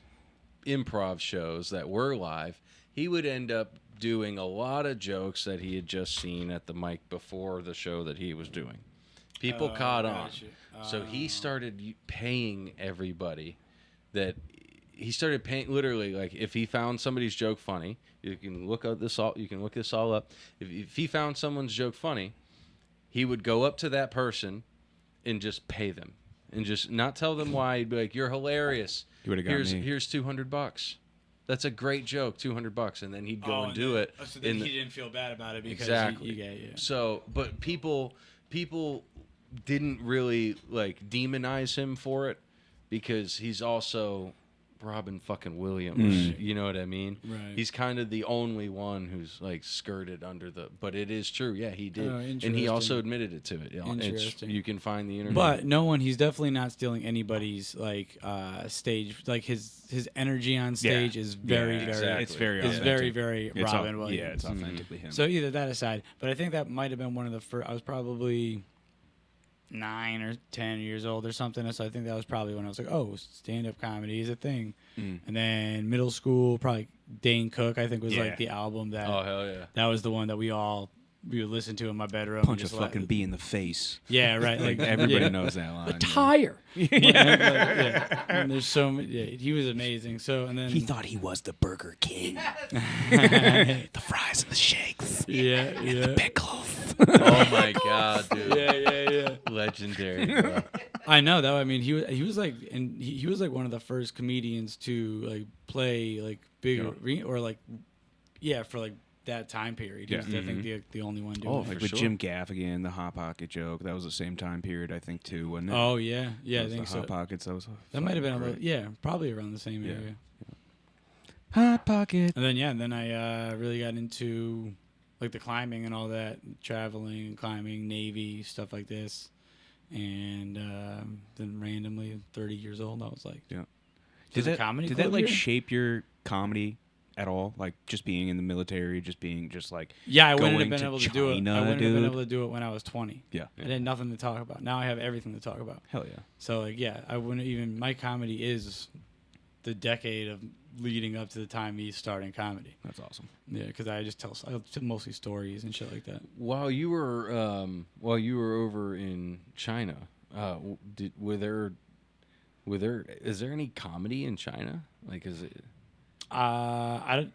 Speaker 1: improv shows that were live, he would end up doing a lot of jokes that he had just seen at the mic before the show that he was doing. People caught on.
Speaker 3: gotcha.
Speaker 1: So he started paying everybody that he started paying literally, like if he found somebody's joke funny, you can look this all up. If he found someone's joke funny, he would go up to that person and just pay them and just not tell them why. He'd be like, "You're hilarious.
Speaker 2: You would've got me.
Speaker 1: Here's $200. That's a great joke, $200." And then he'd go and do it.
Speaker 3: So then he didn't feel bad about it because
Speaker 1: Exactly.
Speaker 3: you.
Speaker 1: So, but people didn't really like demonize him for it because he's also Robin fucking Williams. You know what I mean?
Speaker 3: Right.
Speaker 1: He's kind of the only one who's like skirted under the. But it is true. Yeah, he did,
Speaker 3: Oh,
Speaker 1: and he
Speaker 3: interesting.
Speaker 1: also admitted it to it. You know,
Speaker 3: Interesting.
Speaker 1: you can find the internet.
Speaker 3: But no one. He's definitely not stealing anybody's like stage. Like his energy on stage is very
Speaker 1: exactly.
Speaker 2: It's very.
Speaker 3: is
Speaker 2: authentic.
Speaker 3: very very
Speaker 2: It's
Speaker 3: Robin
Speaker 2: au-
Speaker 3: Williams.
Speaker 2: Yeah, it's authentically him.
Speaker 3: So either that aside, but I think that might have been one of the first. I was probably 9 or 10 years old or something. So I think that was probably when I was like, oh, stand-up comedy is a thing. And then middle school, probably Dane Cook, I think was like the album that.
Speaker 1: oh hell yeah.
Speaker 3: That was the one that we would listen to in my bedroom.
Speaker 2: Punch a
Speaker 3: just
Speaker 2: fucking bee in the face.
Speaker 3: Yeah, right.
Speaker 2: Like
Speaker 3: Like
Speaker 2: everybody knows that line.
Speaker 3: the tire. Yeah. And there's so many. Yeah, he was amazing. So and then
Speaker 2: He thought he was the Burger King. The fries and the shakes.
Speaker 3: yeah.
Speaker 2: Pickles.
Speaker 1: Oh my god, dude.
Speaker 3: Yeah.
Speaker 1: Legendary. Bro.
Speaker 3: I know that. I mean, he was like, and he was like one of the first comedians to like play like big or like, for like that time period. He was, I think, the only one doing
Speaker 1: Oh,
Speaker 3: it.
Speaker 1: for
Speaker 2: Like with
Speaker 1: sure.
Speaker 2: Jim Gaffigan, the Hot Pocket joke. That was the same time period, I think, too, wasn't it?
Speaker 3: Oh yeah,
Speaker 2: That
Speaker 3: I
Speaker 2: was
Speaker 3: think
Speaker 2: the
Speaker 3: so.
Speaker 2: Hot Pockets.
Speaker 3: That might have been
Speaker 2: great.
Speaker 3: probably around the same area.
Speaker 2: Hot Pocket.
Speaker 3: And then I really got into like the climbing and all that, traveling, climbing, Navy, stuff like this. And then randomly, 30 years old, I was like,
Speaker 2: Yeah.
Speaker 3: Did that comedy
Speaker 2: Did
Speaker 3: club
Speaker 2: that like
Speaker 3: here?
Speaker 2: shape your comedy at all? Like just being in the military, just being just like
Speaker 3: Yeah, I wouldn't have
Speaker 2: going
Speaker 3: been
Speaker 2: to
Speaker 3: able to do it.
Speaker 2: China,
Speaker 3: I wouldn't have been
Speaker 2: dude.
Speaker 3: able to do it when I was 20.
Speaker 2: Yeah.
Speaker 3: I had nothing to talk about. Now I have everything to talk about.
Speaker 2: Hell yeah.
Speaker 3: So like, yeah, I wouldn't even. My comedy is the decade of leading up to the time me starting comedy.
Speaker 2: That's awesome.
Speaker 3: Yeah, because I tell mostly stories and shit like that.
Speaker 1: While you were over in China, is there any comedy in China? Like, is it?
Speaker 3: I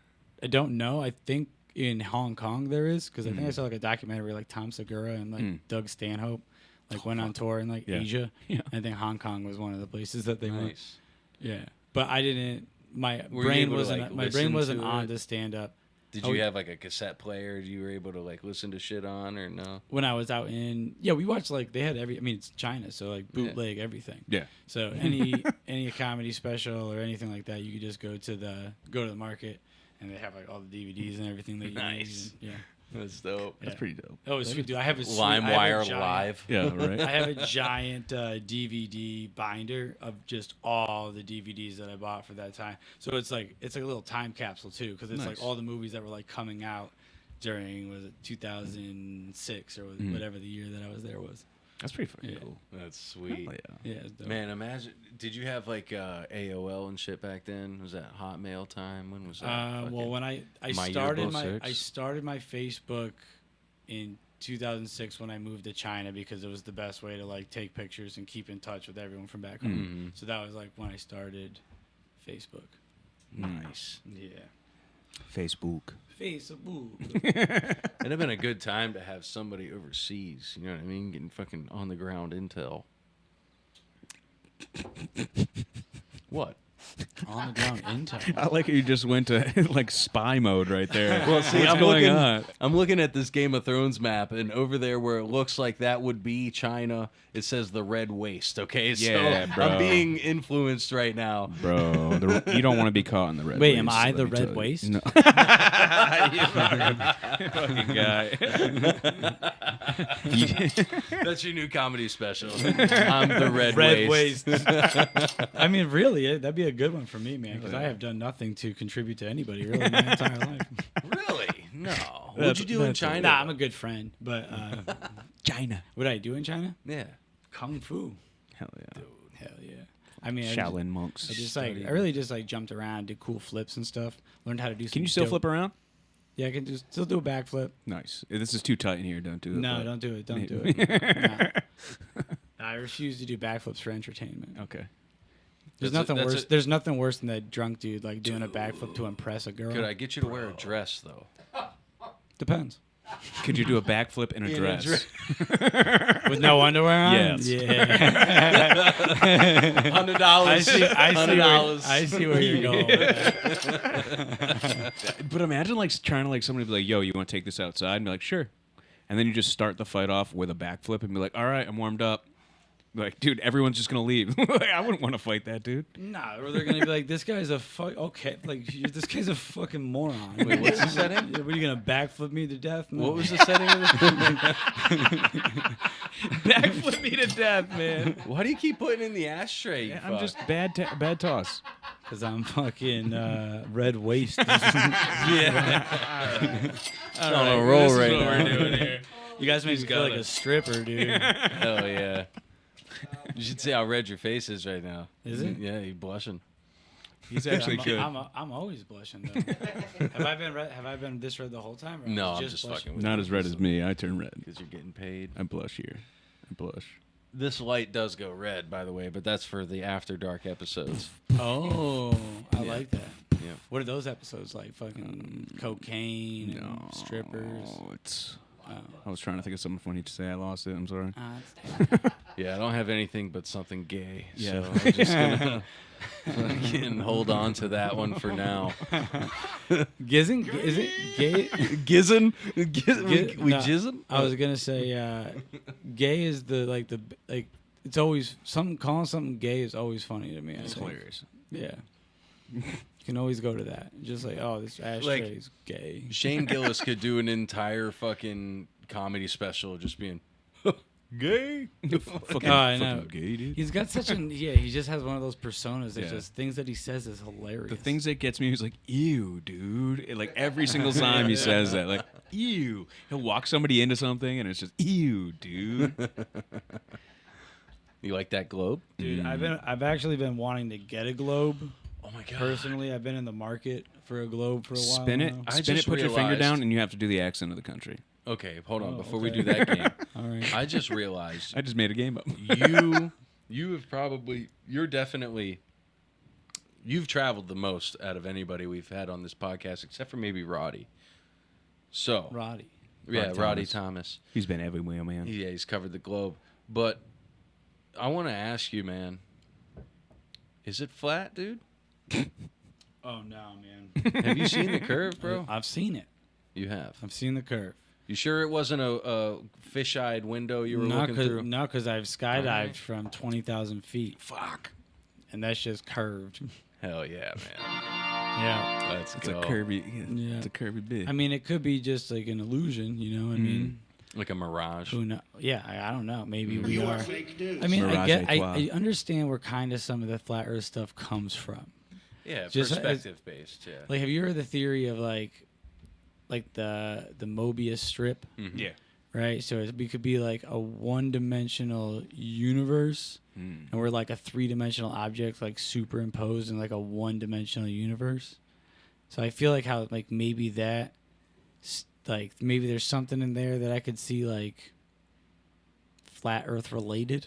Speaker 3: don't know. I think in Hong Kong there is, because I think I saw like a documentary like Tom Segura and like Doug Stanhope like went on tour in like Asia.
Speaker 2: Yeah.
Speaker 3: I think Hong Kong was one of the places that they went.
Speaker 1: Nice.
Speaker 3: Yeah, but I didn't. My
Speaker 1: Were you
Speaker 3: brain
Speaker 1: able to,
Speaker 3: wasn't.
Speaker 1: like,
Speaker 3: My
Speaker 1: listen
Speaker 3: brain wasn't
Speaker 1: to
Speaker 3: on
Speaker 1: it?
Speaker 3: to stand up.
Speaker 1: Did you have like a cassette player you were able to like listen to shit on or no?
Speaker 3: When I was out in, we watched like they had every. I mean, it's China, so like bootleg everything.
Speaker 2: Yeah.
Speaker 3: So any comedy special or anything like that, you could just go to the market, and they have like all the DVDs and everything that you
Speaker 1: Nice.
Speaker 3: need. And,
Speaker 1: That's dope.
Speaker 2: That's pretty dope.
Speaker 3: Oh, it's sweet, dude. I have a
Speaker 1: LimeWire
Speaker 3: giant,
Speaker 1: Live.
Speaker 2: Yeah, right.
Speaker 3: I have a giant DVD binder of just all the DVDs that I bought for that time. So it's like a little time capsule too, because it's
Speaker 2: Nice.
Speaker 3: like all the movies that were like coming out during 2006 or whatever the year that I was there was.
Speaker 2: That's pretty fucking
Speaker 3: Yeah.
Speaker 2: cool.
Speaker 1: That's sweet.
Speaker 2: Hell yeah.
Speaker 3: Yeah, it's dope.
Speaker 1: Man, imagine. Did you have like AOL and shit back then? Was that Hotmail time? When was that?
Speaker 3: Well, when I
Speaker 1: My
Speaker 3: started
Speaker 1: Yearbook
Speaker 3: my
Speaker 1: 6?
Speaker 3: I started my Facebook in 2006 when I moved to China because it was the best way to like take pictures and keep in touch with everyone from back home. So that was like when I started Facebook.
Speaker 2: Nice.
Speaker 3: Yeah.
Speaker 2: Facebook.
Speaker 3: Facebook.
Speaker 1: It'd have been a good time to have somebody overseas. You know what I mean? Getting fucking on the ground intel. What?
Speaker 3: On the ground intel.
Speaker 2: I like how you just went to like spy mode right there.
Speaker 1: Well, see,
Speaker 2: What's
Speaker 1: I'm
Speaker 2: going
Speaker 1: looking,
Speaker 2: on?
Speaker 1: I'm looking at this Game of Thrones map, and over there where it looks like that would be China, it says the Red Waste. Okay,
Speaker 2: Yeah,
Speaker 1: so
Speaker 2: bro.
Speaker 1: I'm being influenced right now.
Speaker 2: Bro, you don't want to be caught in the red.
Speaker 3: Wait,
Speaker 2: waste,
Speaker 3: am I
Speaker 2: let
Speaker 3: the
Speaker 2: me
Speaker 3: red
Speaker 2: tell you.
Speaker 3: waste?
Speaker 2: No. You fucking guy.
Speaker 1: That's your new comedy special. I'm the Red Waste.
Speaker 3: I mean, really, that'd be a good one for me, man, because I have done nothing to contribute to anybody really my entire life.
Speaker 1: Really? No. What'd you do in China?
Speaker 3: Nah, I'm a good friend, but
Speaker 2: China.
Speaker 3: what did I do in China?
Speaker 1: Yeah.
Speaker 3: Kung Fu.
Speaker 2: Hell yeah.
Speaker 3: Hell yeah. I mean,
Speaker 2: Shaolin monks.
Speaker 3: I really just like jumped around, did cool flips and stuff. Learned how to do.
Speaker 2: Can you still flip around?
Speaker 3: Yeah, I can still do a backflip.
Speaker 2: Nice. This is too tight in here. Don't do it.
Speaker 3: No,
Speaker 2: but-
Speaker 3: don't do it. Don't do it. No. I refuse to do backflips for entertainment.
Speaker 2: Okay.
Speaker 3: There's
Speaker 1: That's
Speaker 3: nothing
Speaker 1: a-
Speaker 3: worse. There's nothing worse than that drunk dude like doing a backflip to impress a girl.
Speaker 1: Could I get you to wear a dress, though?
Speaker 3: Depends.
Speaker 2: Could you do a backflip in a
Speaker 1: In a
Speaker 2: dress?
Speaker 3: With no underwear on?
Speaker 2: Yes.
Speaker 3: Yeah.
Speaker 1: $100.
Speaker 3: I
Speaker 1: $100.
Speaker 3: see where you're going with that.
Speaker 2: But imagine like trying to like somebody be like, "Yo, you want to take this outside?" And be like, "Sure." And then you just start the fight off with a backflip and be like, "All right, I'm warmed up." Like, dude, everyone's just gonna leave. Like, I wouldn't want to fight that dude.
Speaker 3: Nah, or they're gonna be like, this guy's a fuck. Okay, like this guy's a fucking moron.
Speaker 1: Wait, what's the setting?
Speaker 3: Yeah, what are you gonna backflip me to death? No.
Speaker 1: What was the setting of this?
Speaker 2: Backflip me to death, man.
Speaker 1: Why do you keep putting in the ashtray? You
Speaker 2: I'm
Speaker 1: fuck?
Speaker 2: just bad toss.
Speaker 3: Because I'm fucking red waste.
Speaker 1: yeah.
Speaker 2: On
Speaker 1: a roll right now.
Speaker 2: We're doing here.
Speaker 3: You guys make me feel
Speaker 2: got
Speaker 3: like
Speaker 2: it.
Speaker 3: a stripper, dude.
Speaker 1: Hell yeah. You should see how red your face is right now.
Speaker 3: Is it?
Speaker 1: Yeah, you're blushing.
Speaker 2: He's actually good.
Speaker 3: I'm always blushing though. Have I been this red the whole time? Or
Speaker 1: No,
Speaker 3: was
Speaker 1: I'm
Speaker 3: it
Speaker 1: just
Speaker 3: blushing?
Speaker 1: fucking with
Speaker 2: Not as red as me. I turn red.
Speaker 1: Because you're getting paid.
Speaker 2: I blush here. I blush.
Speaker 1: This light does go red, by the way, but that's for the After Dark episodes.
Speaker 3: Oh, I like that.
Speaker 1: Yeah.
Speaker 3: What are those episodes like? Fucking cocaine and strippers.
Speaker 2: Oh, it's. I was trying to think of something funny to say. I lost it. I'm sorry.
Speaker 1: Yeah, I don't have anything but something gay.
Speaker 2: Yeah.
Speaker 1: So I'm just gonna fucking hold on to that one for now.
Speaker 3: Gizzing? Is it gay?
Speaker 1: Gizzin? We
Speaker 3: No,
Speaker 1: jizzin?
Speaker 3: I was gonna say, gay is the it's always calling something gay is always funny to me.
Speaker 2: It's hilarious.
Speaker 3: Yeah. You can always go to that. Just like, oh, this ashtray is gay.
Speaker 1: Shane Gillis could do an entire fucking comedy special just being gay.
Speaker 2: Fucking,
Speaker 3: I
Speaker 2: fucking
Speaker 3: know.
Speaker 2: gay, dude.
Speaker 3: He's got such an he just has one of those personas that
Speaker 2: Yeah.
Speaker 3: just things that he says is hilarious.
Speaker 2: The things that gets me is like, ew, dude. Like every single time he says that, like, ew. He'll walk somebody into something and it's just, ew, dude.
Speaker 1: You like that globe?
Speaker 3: Dude, I've actually been wanting to get a globe.
Speaker 1: Oh my god.
Speaker 3: Personally, I've been in the market for a globe for a while.
Speaker 2: Spin it,
Speaker 3: now.
Speaker 1: I
Speaker 2: spin it,
Speaker 1: just
Speaker 2: put your finger
Speaker 1: realized-
Speaker 2: down, and you have to do the accent of the country.
Speaker 1: Okay, hold on.
Speaker 3: Oh,
Speaker 1: Before we
Speaker 3: okay.
Speaker 1: do that game,
Speaker 3: All right.
Speaker 1: I just realized
Speaker 2: I just made a game up.
Speaker 1: you've traveled the most out of anybody we've had on this podcast, except for maybe Roddy. So
Speaker 3: Roddy.
Speaker 1: yeah,
Speaker 2: Roddy
Speaker 1: Roddy
Speaker 2: Thomas.
Speaker 1: Thomas.
Speaker 2: He's been everywhere, man.
Speaker 1: Yeah, he's covered the globe. But I want to ask you, man, is it flat, dude?
Speaker 3: Oh no, man.
Speaker 1: Have you seen the curve, bro?
Speaker 3: I've seen it.
Speaker 1: You have.
Speaker 3: I've seen the curve.
Speaker 1: You sure it wasn't a fish-eyed window you were looking through?
Speaker 3: No, because I've skydived
Speaker 1: Alright.
Speaker 3: from 20,000 feet,
Speaker 1: Fuck.
Speaker 3: and that's just curved.
Speaker 1: Hell yeah, man.
Speaker 3: Yeah.
Speaker 1: Let's
Speaker 2: It's
Speaker 1: go.
Speaker 2: a curvy,
Speaker 3: Yeah.
Speaker 2: it's a curvy bit.
Speaker 3: I mean, it could be just like an illusion, you know? I mean,
Speaker 1: Like a mirage.
Speaker 3: who knows? Yeah, I don't know. Maybe we
Speaker 6: You
Speaker 3: are.
Speaker 6: are fake news.
Speaker 3: I mean,
Speaker 2: Mirage
Speaker 3: I
Speaker 2: étoile.
Speaker 3: understand where kind of some of the flat Earth stuff comes from.
Speaker 1: Yeah,
Speaker 3: Just as-
Speaker 1: perspective-based, yeah.
Speaker 3: Like, have you heard the theory of like the Mobius strip?
Speaker 2: yeah.
Speaker 3: Right, so we could be like a one-dimensional universe, and we're like a three-dimensional object, like superimposed in like a one-dimensional universe. So I feel like how like maybe that like maybe there's something in there that I could see like flat Earth related.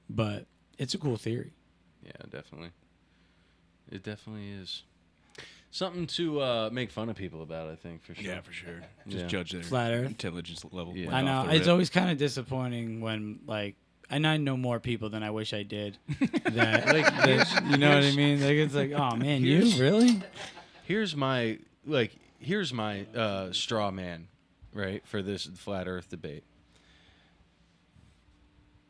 Speaker 3: But it's a cool theory.
Speaker 1: Yeah, definitely. It definitely is. Something to make fun of people about, I think, for sure.
Speaker 2: Yeah, for sure. Just
Speaker 1: Yeah.
Speaker 2: judge their
Speaker 3: Flat Earth?
Speaker 2: intelligence level.
Speaker 1: Yeah.
Speaker 2: like,
Speaker 3: I know
Speaker 2: off the
Speaker 3: it's
Speaker 2: rip.
Speaker 3: always kind of disappointing when like, and I know more people than I wish I did. That you know what I mean? Like it's like, oh man, you really?
Speaker 1: Here's my straw man, right, for this flat Earth debate.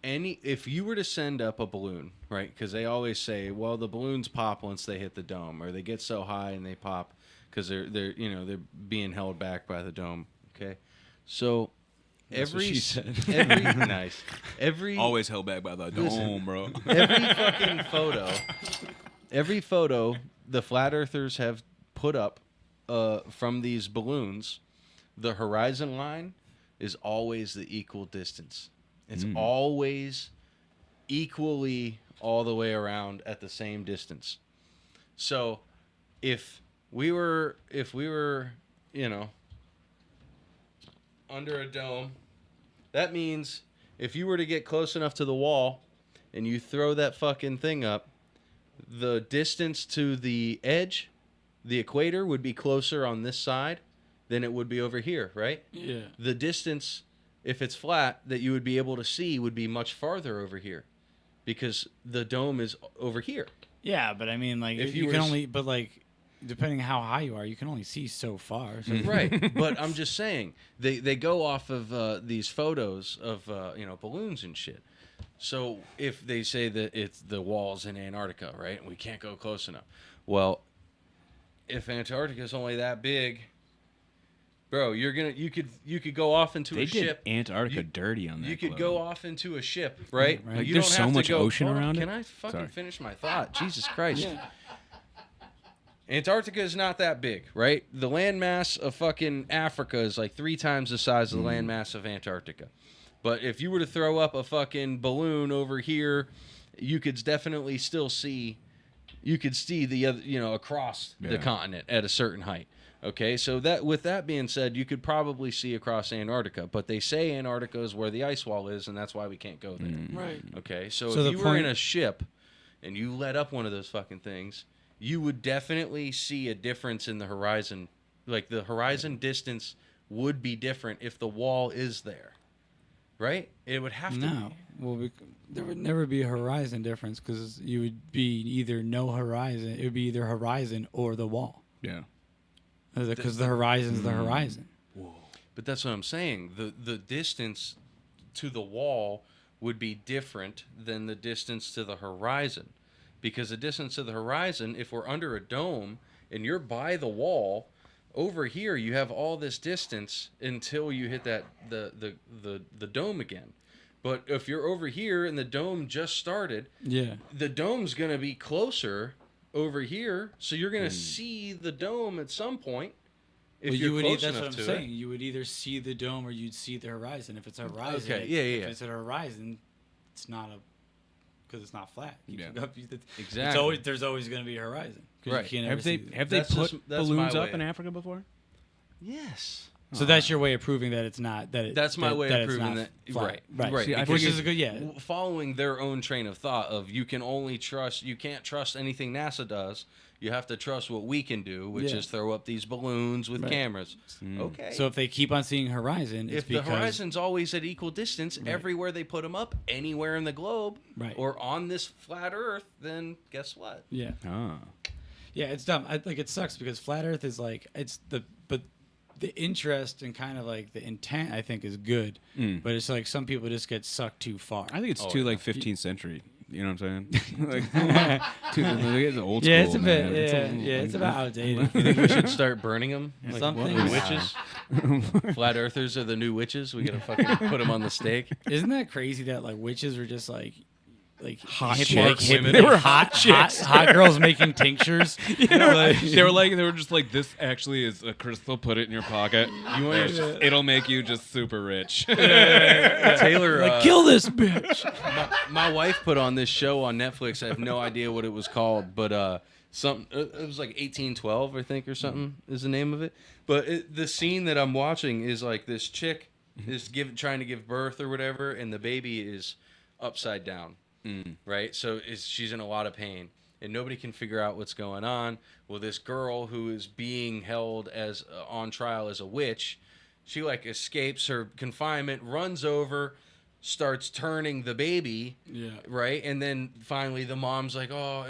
Speaker 1: If you were to send up a balloon, right? Because they always say, well, the balloons pop once they hit the dome, or they get so high and they pop because they're being held back by the dome. Okay, so
Speaker 3: That's what she said.
Speaker 1: every
Speaker 2: Always held back by the dome, bro.
Speaker 1: every photo the flat earthers have put up from these balloons, the horizon line is always the equal distance. It's always equally all the way around at the same distance. So if we were, under a dome, that means if you were to get close enough to the wall and you throw that fucking thing up, the distance to the edge, the equator, would be closer on this side than it would be over here, right?
Speaker 3: Yeah.
Speaker 1: The distance, if it's flat, that you would be able to see would be much farther over here because the dome is over here.
Speaker 3: Yeah, but I mean, like,
Speaker 1: If
Speaker 3: you
Speaker 1: you
Speaker 3: can
Speaker 1: were
Speaker 3: only, but like, depending how high you are, you can only see so far. So
Speaker 1: Right, but I'm just saying, they go off of these photos of, balloons and shit. So if they say that it's the walls in Antarctica, right, and we can't go close enough. Well, if Antarctica is only that big, bro, you could go off into
Speaker 2: They
Speaker 1: a
Speaker 2: did
Speaker 1: ship.
Speaker 2: Antarctica dirty on that.
Speaker 1: You could
Speaker 2: club.
Speaker 1: go off into a ship, right?
Speaker 3: Right.
Speaker 2: Like,
Speaker 1: You
Speaker 2: there's
Speaker 1: don't
Speaker 2: so
Speaker 1: have to
Speaker 2: much
Speaker 1: go,
Speaker 2: ocean
Speaker 1: hold on,
Speaker 2: around it.
Speaker 1: Can I fucking
Speaker 2: Sorry.
Speaker 1: finish my thought? Jesus Christ. Antarctica is not that big, right? The landmass of fucking Africa is like 3 times the size of the landmass of Antarctica. But if you were to throw up a fucking balloon over here, you could definitely still see. You could see the other, across the continent at a certain height. Okay, so with that being said, you could probably see across Antarctica, but they say Antarctica is where the ice wall is, and that's why we can't go there.
Speaker 3: Right.
Speaker 1: Okay, so
Speaker 3: So
Speaker 1: if
Speaker 3: the
Speaker 1: you were
Speaker 3: point-
Speaker 1: in a ship and you let up one of those fucking things, you would definitely see a difference in the horizon. Like the horizon distance would be different if the wall is there, right? It would have to
Speaker 3: No.
Speaker 1: be.
Speaker 3: Well, there would never be a horizon difference because you would be either no horizon. It would be either horizon or the wall.
Speaker 2: Yeah.
Speaker 3: Because the horizon's the horizon.
Speaker 1: But that's what I'm saying. The distance to the wall would be different than the distance to the horizon. Because the distance to the horizon, if we're under a dome and you're by the wall, over here you have all this distance until you hit that the dome again. But if you're over here and the dome just started,
Speaker 3: Yeah.
Speaker 1: the dome's going to be closer over here, so you're going to see the dome at some point. If
Speaker 3: Well,
Speaker 1: you're close
Speaker 3: that's what
Speaker 1: enough
Speaker 3: I'm
Speaker 1: to
Speaker 3: saying.
Speaker 1: it.
Speaker 3: You would either see the dome or you'd see the horizon. If it's a horizon,
Speaker 1: Okay, yeah.
Speaker 3: If it's a horizon, it's not because it's not flat.
Speaker 2: Yeah.
Speaker 1: Exactly.
Speaker 3: There's always going to be a horizon. 'Cause
Speaker 1: Right.
Speaker 3: You can't
Speaker 2: Have
Speaker 3: ever
Speaker 2: they
Speaker 3: see the-
Speaker 2: have they
Speaker 1: That's
Speaker 2: put
Speaker 1: just- that's
Speaker 2: balloons
Speaker 1: my
Speaker 2: up
Speaker 1: way.
Speaker 2: in Africa before?
Speaker 1: Yes.
Speaker 3: So that's your way of proving that it's not
Speaker 1: That's my way
Speaker 3: that
Speaker 1: of
Speaker 3: it's
Speaker 1: proving
Speaker 3: not
Speaker 1: that.
Speaker 3: flat.
Speaker 1: Right.
Speaker 2: See, I
Speaker 3: Which
Speaker 2: figured-
Speaker 3: is a good
Speaker 1: Following their own train of thought of you can't trust anything NASA does. You have to trust what we can do, which
Speaker 3: Yeah.
Speaker 1: is throw up these balloons with
Speaker 3: Right.
Speaker 1: cameras. Okay.
Speaker 3: So if they keep on seeing horizon, it's
Speaker 1: if the
Speaker 3: because
Speaker 1: horizon's always at equal distance everywhere they put them up, anywhere in the globe,
Speaker 3: Right.
Speaker 1: or on this flat Earth, then guess what?
Speaker 3: yeah.
Speaker 2: Ah.
Speaker 3: Yeah, it's dumb. It sucks because flat Earth is like but the interest and kind of like the intent I think is good, but it's like some people just get sucked too far.
Speaker 2: I think it's
Speaker 1: Oh,
Speaker 2: too
Speaker 1: yeah.
Speaker 2: like 15th century. You know what I'm saying? Like, it's old school.
Speaker 3: Yeah, it's a bit.
Speaker 2: man.
Speaker 3: It's about outdated.
Speaker 1: You think we should start burning them? Like
Speaker 3: Some
Speaker 1: what,
Speaker 3: things-
Speaker 1: witches? Flat Earthers are the new witches. We gotta fucking put them on the stake.
Speaker 3: Isn't that crazy that like witches were just like
Speaker 2: Hot
Speaker 3: shit,
Speaker 2: chicks.
Speaker 3: like,
Speaker 2: They were hot chicks.
Speaker 3: hot girls making tinctures.
Speaker 2: They were just like, this actually is a crystal. Put it in your pocket. You want it'll make you just super rich.
Speaker 1: Taylor,
Speaker 3: Kill this bitch.
Speaker 1: my wife put on this show on Netflix. I have no idea what it was called, but Some it was like 1812, I think, or something is the name of it. But the scene that I'm watching is like this chick is trying to give birth or whatever, and the baby is upside down, right? So she's in a lot of pain, and nobody can figure out what's going on. Well, this girl who is being held as on trial as a witch, she like escapes her confinement, runs over, starts turning the baby, right? And then finally the mom's like, oh,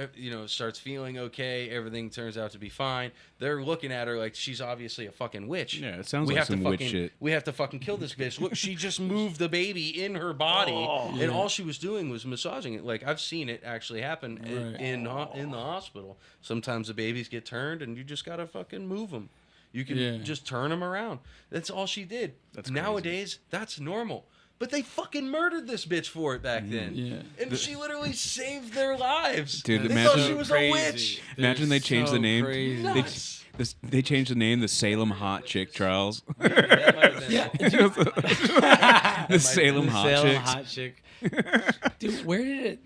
Speaker 1: starts feeling okay. Everything turns out to be fine. They're looking at her like she's obviously a fucking witch.
Speaker 2: Yeah, it sounds like some witch shit.
Speaker 1: We have to fucking kill this bitch. Look, she just moved the baby in her body, and all she was doing was massaging it. Like, I've seen it actually happen in the hospital. Sometimes the babies get turned, and you just gotta fucking move them. You can just turn them around. That's all she did. Nowadays, that's normal. But they fucking murdered this bitch for it back then. Yeah. And she literally saved their lives.
Speaker 2: Dude,
Speaker 1: they
Speaker 2: imagine,
Speaker 1: thought she was a witch.
Speaker 2: Imagine they changed the name. They changed the name, the Salem Hot Chick Trials. The Salem Hot Chick.
Speaker 3: Dude, where did it?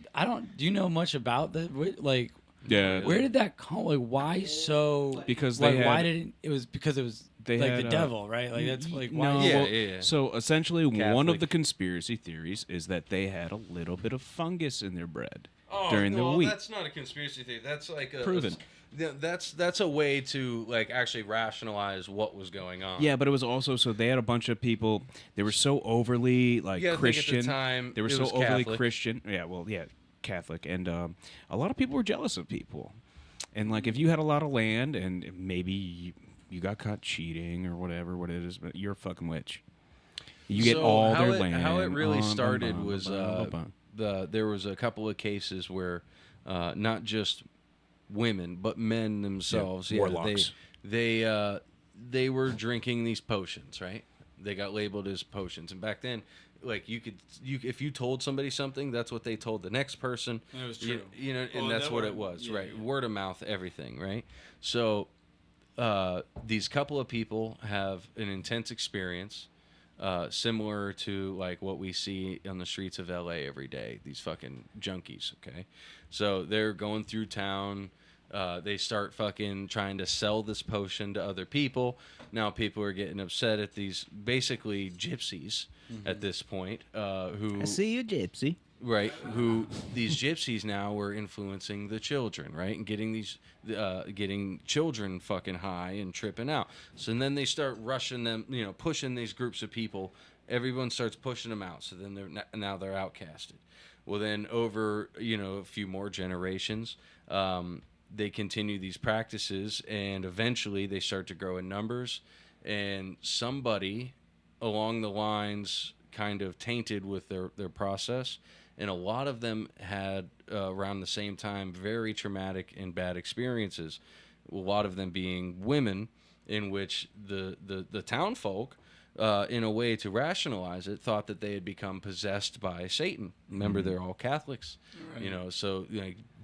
Speaker 3: Do you know much about that? Like,
Speaker 2: yeah.
Speaker 3: Where did that come? Like, why so?
Speaker 2: Because
Speaker 3: like,
Speaker 2: they had,
Speaker 3: why did it? It was because it was like
Speaker 2: had,
Speaker 3: the devil, right? Like, that's like why?
Speaker 2: No,
Speaker 1: yeah.
Speaker 2: So essentially,
Speaker 1: Catholic.
Speaker 2: one of the conspiracy theories is that they had a little bit of fungus in their bread during the week.
Speaker 1: That's not a conspiracy theory. That's like
Speaker 2: proven.
Speaker 1: That's a way to like actually rationalize what was going on.
Speaker 2: Yeah, but it was also so they had a bunch of people. They were so overly like Christian.
Speaker 1: Think at the time,
Speaker 2: they were
Speaker 1: it
Speaker 2: so
Speaker 1: was
Speaker 2: overly
Speaker 1: Catholic.
Speaker 2: Christian. Yeah, well, yeah, Catholic, and a lot of people were jealous of people. And like if you had a lot of land and maybe you got caught cheating or whatever, what it is, but you're a fucking witch. You get all their land.
Speaker 1: How it really started was there was a couple of cases where not just women but men themselves,
Speaker 2: warlocks.
Speaker 1: They were drinking these potions, right? They got labeled as potions, and back then, like if you told somebody something, that's what they told the next person.
Speaker 3: It was true.
Speaker 1: And that's what it was, right? Yeah. Word of mouth, everything, right? So these couple of people have an intense experience, similar to like what we see on the streets of LA every day. These fucking junkies, okay? So they're going through town. They start fucking trying to sell this potion to other people. Now people are getting upset at these basically gypsies at this point. Who
Speaker 2: I see you, gypsy.
Speaker 1: Right, who these gypsies now were influencing the children, right, and getting children fucking high and tripping out. So then they start rushing them, pushing these groups of people. Everyone starts pushing them out. So then they're outcasted. Well, then over a few more generations, they continue these practices, and eventually they start to grow in numbers. And somebody along the lines kind of tainted with their process. And a lot of them had, around the same time, very traumatic and bad experiences. A lot of them being women, in which the town folk, in a way to rationalize it, thought that they had become possessed by Satan. Remember, they're all Catholics,
Speaker 3: right.
Speaker 1: So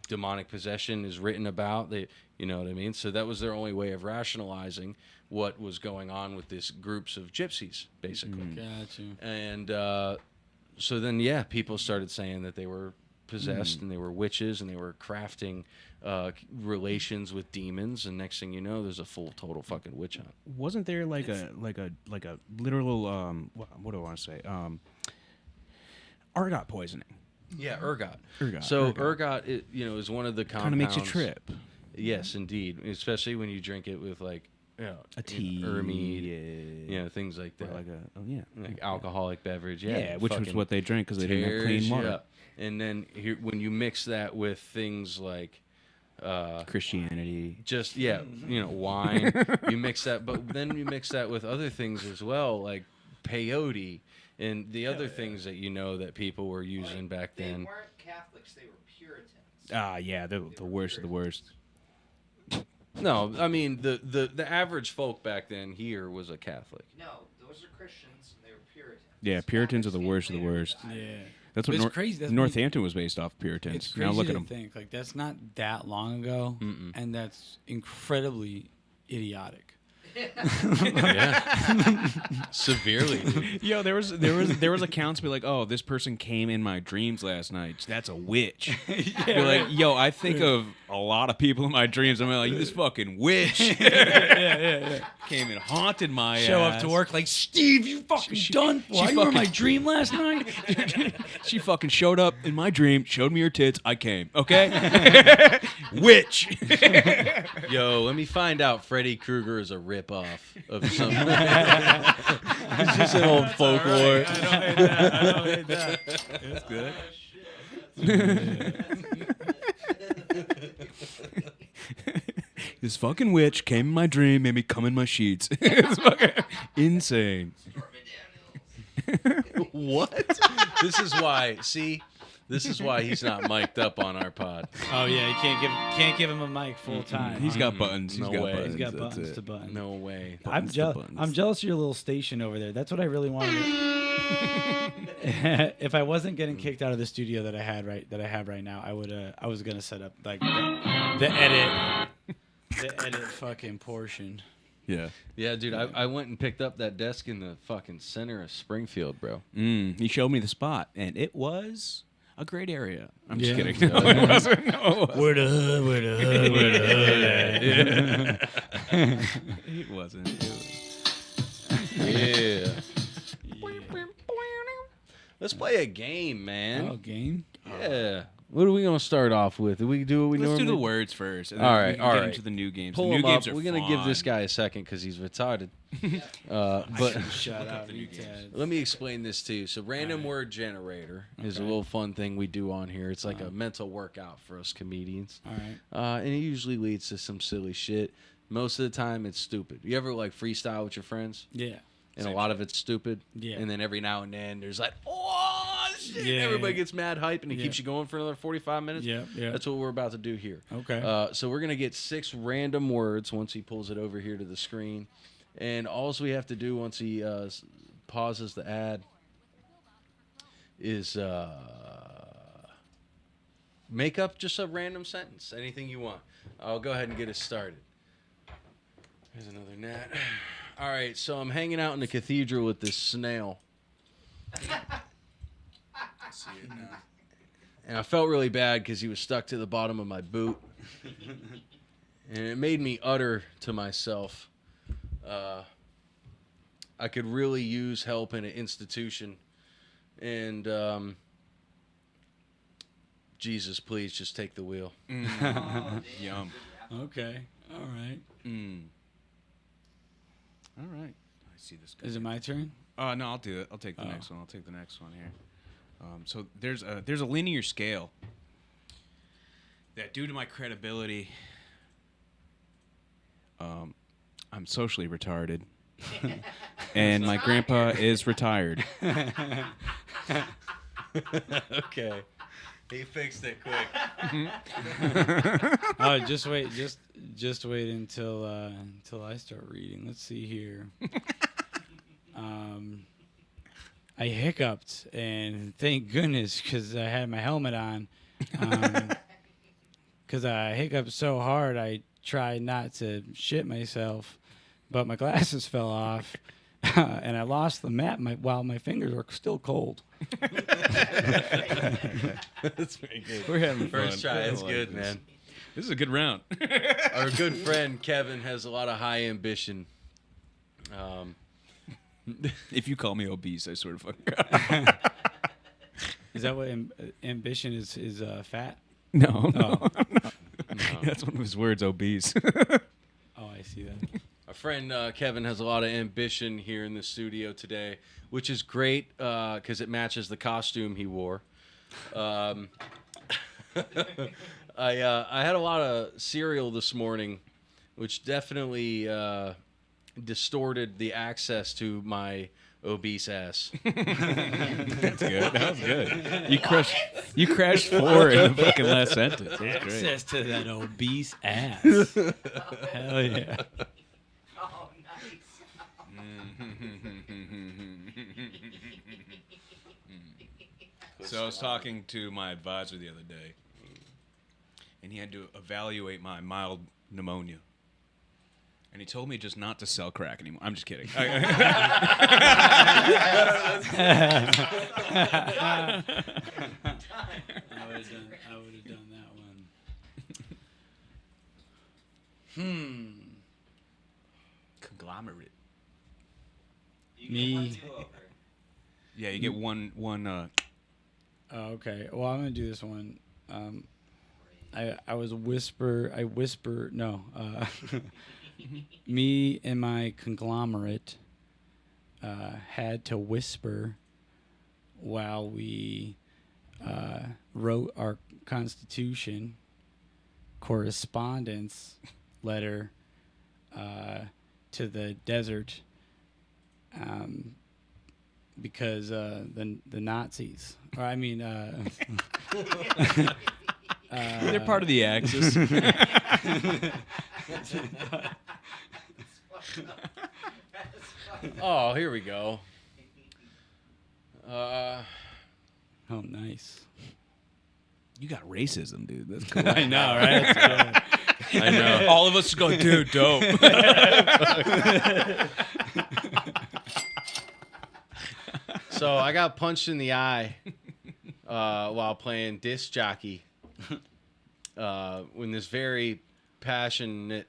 Speaker 1: demonic possession is written about. You know what I mean? So that was their only way of rationalizing what was going on with these groups of gypsies, basically.
Speaker 3: Gotcha.
Speaker 1: And so then, people started saying that they were possessed and they were witches and they were crafting relations with demons. And next thing you know, there's a full total fucking witch hunt.
Speaker 2: Wasn't there like a literal what do I want to say? Ergot poisoning.
Speaker 1: Yeah, ergot.
Speaker 2: So
Speaker 1: ergot, is one of the compounds.
Speaker 2: Kind of makes you trip.
Speaker 1: Yes, indeed. Especially when you drink it with like
Speaker 2: a tea,
Speaker 1: Ermine, things like that.
Speaker 2: Like
Speaker 1: alcoholic beverage.
Speaker 2: Yeah, which was what they drank because they didn't have clean water.
Speaker 1: Up. And then when you mix that with things like
Speaker 2: Christianity,
Speaker 1: just wine, you mix that, but then you mix that with other things as well, like peyote and the other things that that people were using back then.
Speaker 4: They weren't Catholics; they were Puritans.
Speaker 2: They're the worst of the worst.
Speaker 1: No, I mean the average folk back then here was a Catholic.
Speaker 4: No, those are Christians. And they were Puritans.
Speaker 2: Yeah, Puritans are the worst of the worst.
Speaker 3: Yeah,
Speaker 2: that's what
Speaker 3: crazy. That's
Speaker 2: Northampton was based off Puritans.
Speaker 3: It's crazy
Speaker 2: now look at
Speaker 3: to
Speaker 2: them.
Speaker 3: think like that's not that long ago, and that's incredibly idiotic.
Speaker 1: Yeah. Severely, dude.
Speaker 2: Yo, there was accounts be like, oh, this person came in my dreams last night. That's a witch. You're like, yo, I think of a lot of people in my dreams. I'm like, this fucking witch.
Speaker 3: yeah.
Speaker 2: Came and haunted my
Speaker 3: Show
Speaker 2: ass.
Speaker 3: up to work like, Steve, you fucking done for. I were in my dream last night.
Speaker 2: She fucking showed up in my dream, showed me her tits. I came. Okay, witch.
Speaker 1: Yo, let me find out Freddy Krueger is a ripoff of something. It's just an old folklore.
Speaker 3: I don't hate that.
Speaker 2: That's good. This fucking witch came in my dream, made me come in my sheets. It's fucking insane.
Speaker 1: What? This is why. See, this is why he's not mic'd up on our pod.
Speaker 3: Oh yeah, you can't give him a mic full time.
Speaker 2: He's got buttons. He's
Speaker 1: No
Speaker 2: got
Speaker 1: way.
Speaker 2: buttons.
Speaker 3: He's got
Speaker 2: That's
Speaker 3: buttons
Speaker 2: it.
Speaker 3: to button.
Speaker 1: No way.
Speaker 3: I'm jealous of your little station over there. That's what I really wanted. If I wasn't getting kicked out of the studio that I have right now, I was gonna set up like the edit fucking portion.
Speaker 2: Yeah.
Speaker 1: Yeah, dude, I went and picked up that desk in the fucking center of Springfield, bro.
Speaker 2: He showed me the spot, and it was a great area. I'm just
Speaker 3: Yeah.
Speaker 2: kidding. No, it wasn't. No,
Speaker 3: Where the hood at?
Speaker 2: it wasn't.
Speaker 1: Yeah. Let's play a game, man.
Speaker 3: Oh, game.
Speaker 1: Yeah. What are we gonna start off with? Do we do what we
Speaker 2: Let's
Speaker 1: normally
Speaker 2: do the words first. And
Speaker 1: All
Speaker 2: then
Speaker 1: right,
Speaker 2: we can
Speaker 1: all
Speaker 2: get
Speaker 1: right.
Speaker 2: into the new games.
Speaker 1: Pull
Speaker 2: the new
Speaker 1: him
Speaker 2: games
Speaker 1: up.
Speaker 2: are
Speaker 1: We're gonna give this
Speaker 2: fun.
Speaker 1: guy a second because he's retarded. But
Speaker 3: Shut up, you Ted.
Speaker 1: let me explain this to you. So, random word generator is a little fun thing we do on here. It's like a mental workout for us comedians.
Speaker 3: All right.
Speaker 1: And it usually leads to some silly shit. Most of the time, it's stupid. You ever like freestyle with your friends?
Speaker 3: Yeah.
Speaker 1: And a lot of it's stupid.
Speaker 3: Yeah.
Speaker 1: And then every now and then there's like, oh shit!
Speaker 3: Yeah,
Speaker 1: Everybody
Speaker 3: yeah.
Speaker 1: gets mad hype and it
Speaker 3: Yeah.
Speaker 1: keeps you going for another 45 minutes.
Speaker 3: Yeah, yeah.
Speaker 1: That's what we're about to do here.
Speaker 3: Okay.
Speaker 1: So we're gonna get 6 random words once he pulls it over here to the screen, and all we have to do once he pauses the ad is make up just a random sentence, anything you want. I'll go ahead and get us started. There's another gnat. All right, so I'm hanging out in the cathedral with this snail.
Speaker 2: I see it now.
Speaker 1: And I felt really bad because he was stuck to the bottom of my boot. And it made me utter to myself, I could really use help in an institution. And Jesus, please just take the wheel.
Speaker 2: Yum.
Speaker 3: Okay. All right.
Speaker 2: All right. I see this guy.
Speaker 3: Is it my turn?
Speaker 2: No, I'll do it. I'll take the next one. I'll take the next one here. So there's a linear scale that, due to my credibility, I'm socially retarded, and my grandpa is retired.
Speaker 1: Okay. He fixed it quick.
Speaker 3: Oh, just wait until I start reading. Let's see here. I hiccuped, and thank goodness, because I had my helmet on. Because I hiccuped so hard, I tried not to shit myself, but my glasses fell off, and I lost the map while my fingers were still cold.
Speaker 1: That's very good.
Speaker 2: We're having
Speaker 1: First
Speaker 2: fun.
Speaker 1: try,
Speaker 2: I
Speaker 1: it's
Speaker 2: like
Speaker 1: good,
Speaker 2: this.
Speaker 1: man.
Speaker 2: This is a good round.
Speaker 1: Our good friend Kevin has a lot of high ambition.
Speaker 2: If you call me obese, I swear to fuck God.
Speaker 3: Is that what ambition is fat?
Speaker 2: No, no,
Speaker 3: Oh.
Speaker 2: no. That's one of his words, obese.
Speaker 3: Oh, I see that.
Speaker 1: Our friend Kevin has a lot of ambition here in the studio today, which is great because it matches the costume he wore. I had a lot of cereal this morning, which definitely distorted the access to my obese ass.
Speaker 2: That's good. That was good. You crashed 4 in the fucking last sentence. That's great.
Speaker 3: Access to that obese ass. Hell yeah.
Speaker 4: Oh, nice.
Speaker 2: So I was talking to my advisor the other day, and he had to evaluate my mild pneumonia. And he told me just not to sell crack anymore. I'm just kidding.
Speaker 3: I would have done that one.
Speaker 2: Conglomerate.
Speaker 3: Me.
Speaker 2: Yeah, you get one.
Speaker 3: Oh, okay. Well, I'm gonna do this one. I whisper. No. Me and my conglomerate had to whisper while we wrote our Constitution correspondence letter to the desert because the Nazis, or I mean,
Speaker 2: They're part of the Axis.
Speaker 1: Oh, here we go.
Speaker 3: oh, nice.
Speaker 2: You got racism, dude. That's cool.
Speaker 3: I know, right? That's good.
Speaker 1: I know.
Speaker 2: All of us go, dude, dope.
Speaker 1: So I got punched in the eye while playing disc jockey when this very passionate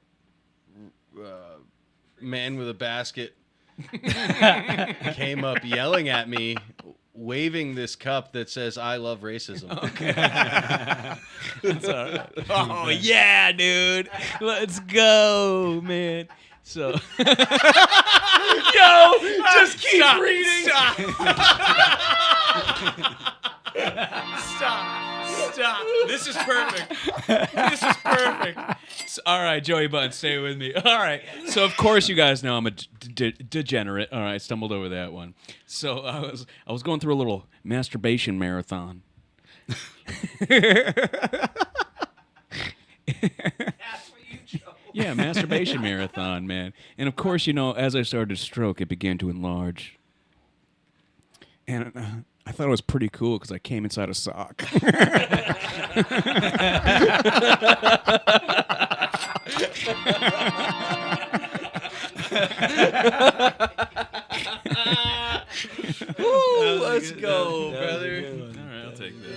Speaker 1: man with a basket came up yelling at me, waving this cup that says "I love racism."
Speaker 2: Okay. That's all right. Oh yeah, dude. Let's go, man. So yo, just keep reading. Stop. This is perfect. All right, Joey Button, stay with me. All right. So, of course, you guys know I'm a degenerate. All right, stumbled over that one. So, I was going through a little masturbation marathon.
Speaker 4: That's what you chose.
Speaker 2: Yeah, masturbation marathon, man. And, of course, you know, as I started to stroke, it began to enlarge. And I thought it was pretty cool because I came inside a sock.
Speaker 1: Woo, let's go, brother.
Speaker 2: All right, I'll take that.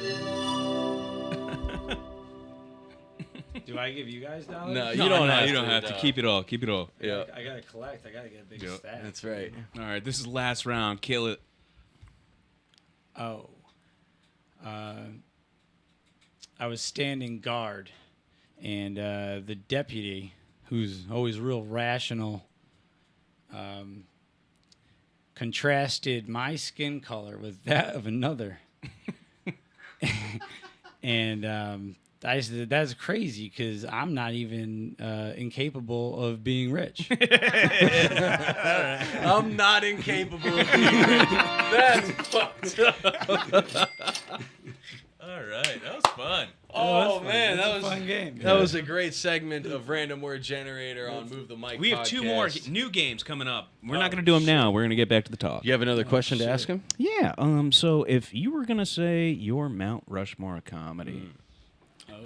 Speaker 3: Do I give you guys dollars?
Speaker 1: No,
Speaker 2: No,
Speaker 1: you don't have
Speaker 2: you don't
Speaker 1: to.
Speaker 2: have to. Keep it all. Keep it all.
Speaker 1: Yeah,
Speaker 3: I gotta collect. I gotta get a big
Speaker 2: Yep.
Speaker 3: stack.
Speaker 1: that's right.
Speaker 2: All right, this is last round. Kill it.
Speaker 3: Oh. I was standing guard, and the deputy, who's always real rational, contrasted my skin color with that of another. And I said, that's crazy because I'm not even incapable of being rich.
Speaker 1: I'm not incapable of being rich. That's fucked up.
Speaker 2: All right, that was fun.
Speaker 1: Oh, man, that was
Speaker 3: a fun game.
Speaker 1: That was a great segment of Random Word Generator on Move the Mic.
Speaker 2: We have two more
Speaker 1: podcast.
Speaker 2: new games coming up. We're not going to do them now. We're going to get back to the talk.
Speaker 1: You have another question to ask him?
Speaker 2: Yeah. So if you were going to say your Mount Rushmore of comedy,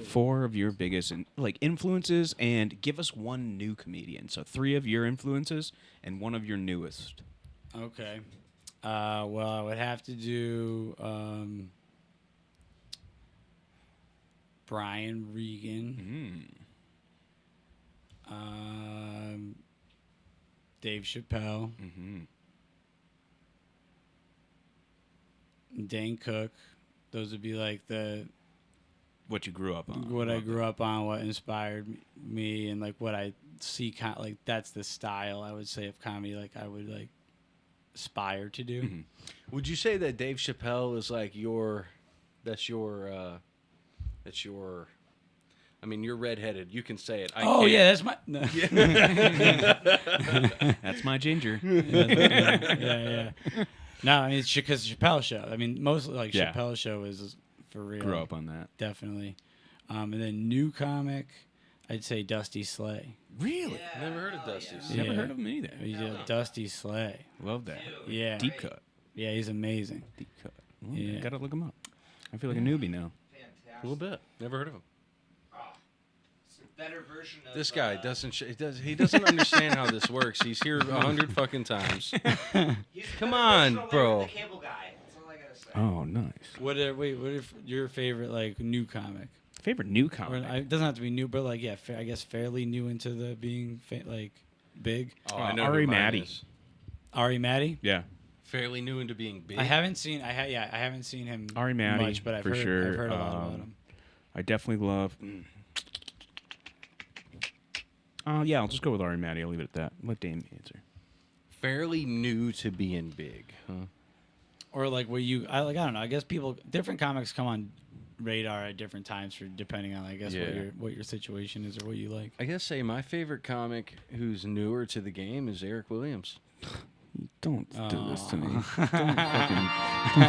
Speaker 2: 4 of your biggest influences, and give us one new comedian. So 3 of your influences and 1 of your newest.
Speaker 3: Okay. Well, I would have to do Brian Regan, Dave Chappelle, Dane Cook. Those would be like
Speaker 2: What you grew up on.
Speaker 3: what I grew up on, what inspired me, and like what I see. Like that's the style I would say of comedy. Like I would like aspire to do.
Speaker 1: Would you say that Dave Chappelle is like that's your, I mean, you're redheaded. You can say it. I can't.
Speaker 3: Yeah, that's my. No.
Speaker 2: That's my ginger.
Speaker 3: yeah. No, I mean, it's because Chappelle Show. I mean, mostly like
Speaker 2: Yeah.
Speaker 3: Chappelle Show is for real.
Speaker 2: Grew up on that.
Speaker 3: Definitely. And then new comic, I'd say Dusty Slay.
Speaker 2: Really?
Speaker 1: Never heard of Dusty's.
Speaker 3: Yeah.
Speaker 2: Never heard of him either.
Speaker 3: He did Dusty Slay.
Speaker 2: Love that.
Speaker 3: Yeah.
Speaker 2: Deep cut.
Speaker 3: Yeah, he's amazing.
Speaker 2: Deep cut. Well,
Speaker 3: Yeah.
Speaker 2: Gotta look him up. I feel like a newbie now.
Speaker 1: A little bit. Never heard of him.
Speaker 4: better version of
Speaker 1: This guy doesn't. He doesn't understand how this works. He's here 100 fucking times.
Speaker 4: he's a
Speaker 1: Come
Speaker 4: better
Speaker 1: on,
Speaker 4: version of
Speaker 1: bro.
Speaker 4: Larry the Cable Guy. That's all I gotta say.
Speaker 2: Oh, nice.
Speaker 3: What if your favorite like new comic?
Speaker 2: Favorite new
Speaker 3: Or
Speaker 2: comic?
Speaker 3: it doesn't have to be new, but like I guess fairly new into the being like big.
Speaker 1: Oh, I know
Speaker 2: Ari
Speaker 1: who mine
Speaker 2: Maddie.
Speaker 1: is.
Speaker 3: Ari Maddie.
Speaker 2: Yeah.
Speaker 1: Fairly new into being big.
Speaker 3: I haven't seen. I haven't seen him
Speaker 2: Ari Maddie,
Speaker 3: much, but I've
Speaker 2: for
Speaker 3: heard.
Speaker 2: sure.
Speaker 3: I've heard a lot about him.
Speaker 2: I definitely love. Yeah, I'll just go with Ari Maddie. I'll leave it at that. Let Dame answer.
Speaker 1: Fairly new to being big, huh?
Speaker 3: Or like where I don't know. I guess different comics come on radar at different times for depending on what your situation is or what you like.
Speaker 1: I guess my favorite comic who's newer to the game is Eric Williams.
Speaker 2: Don't do this to me. Don't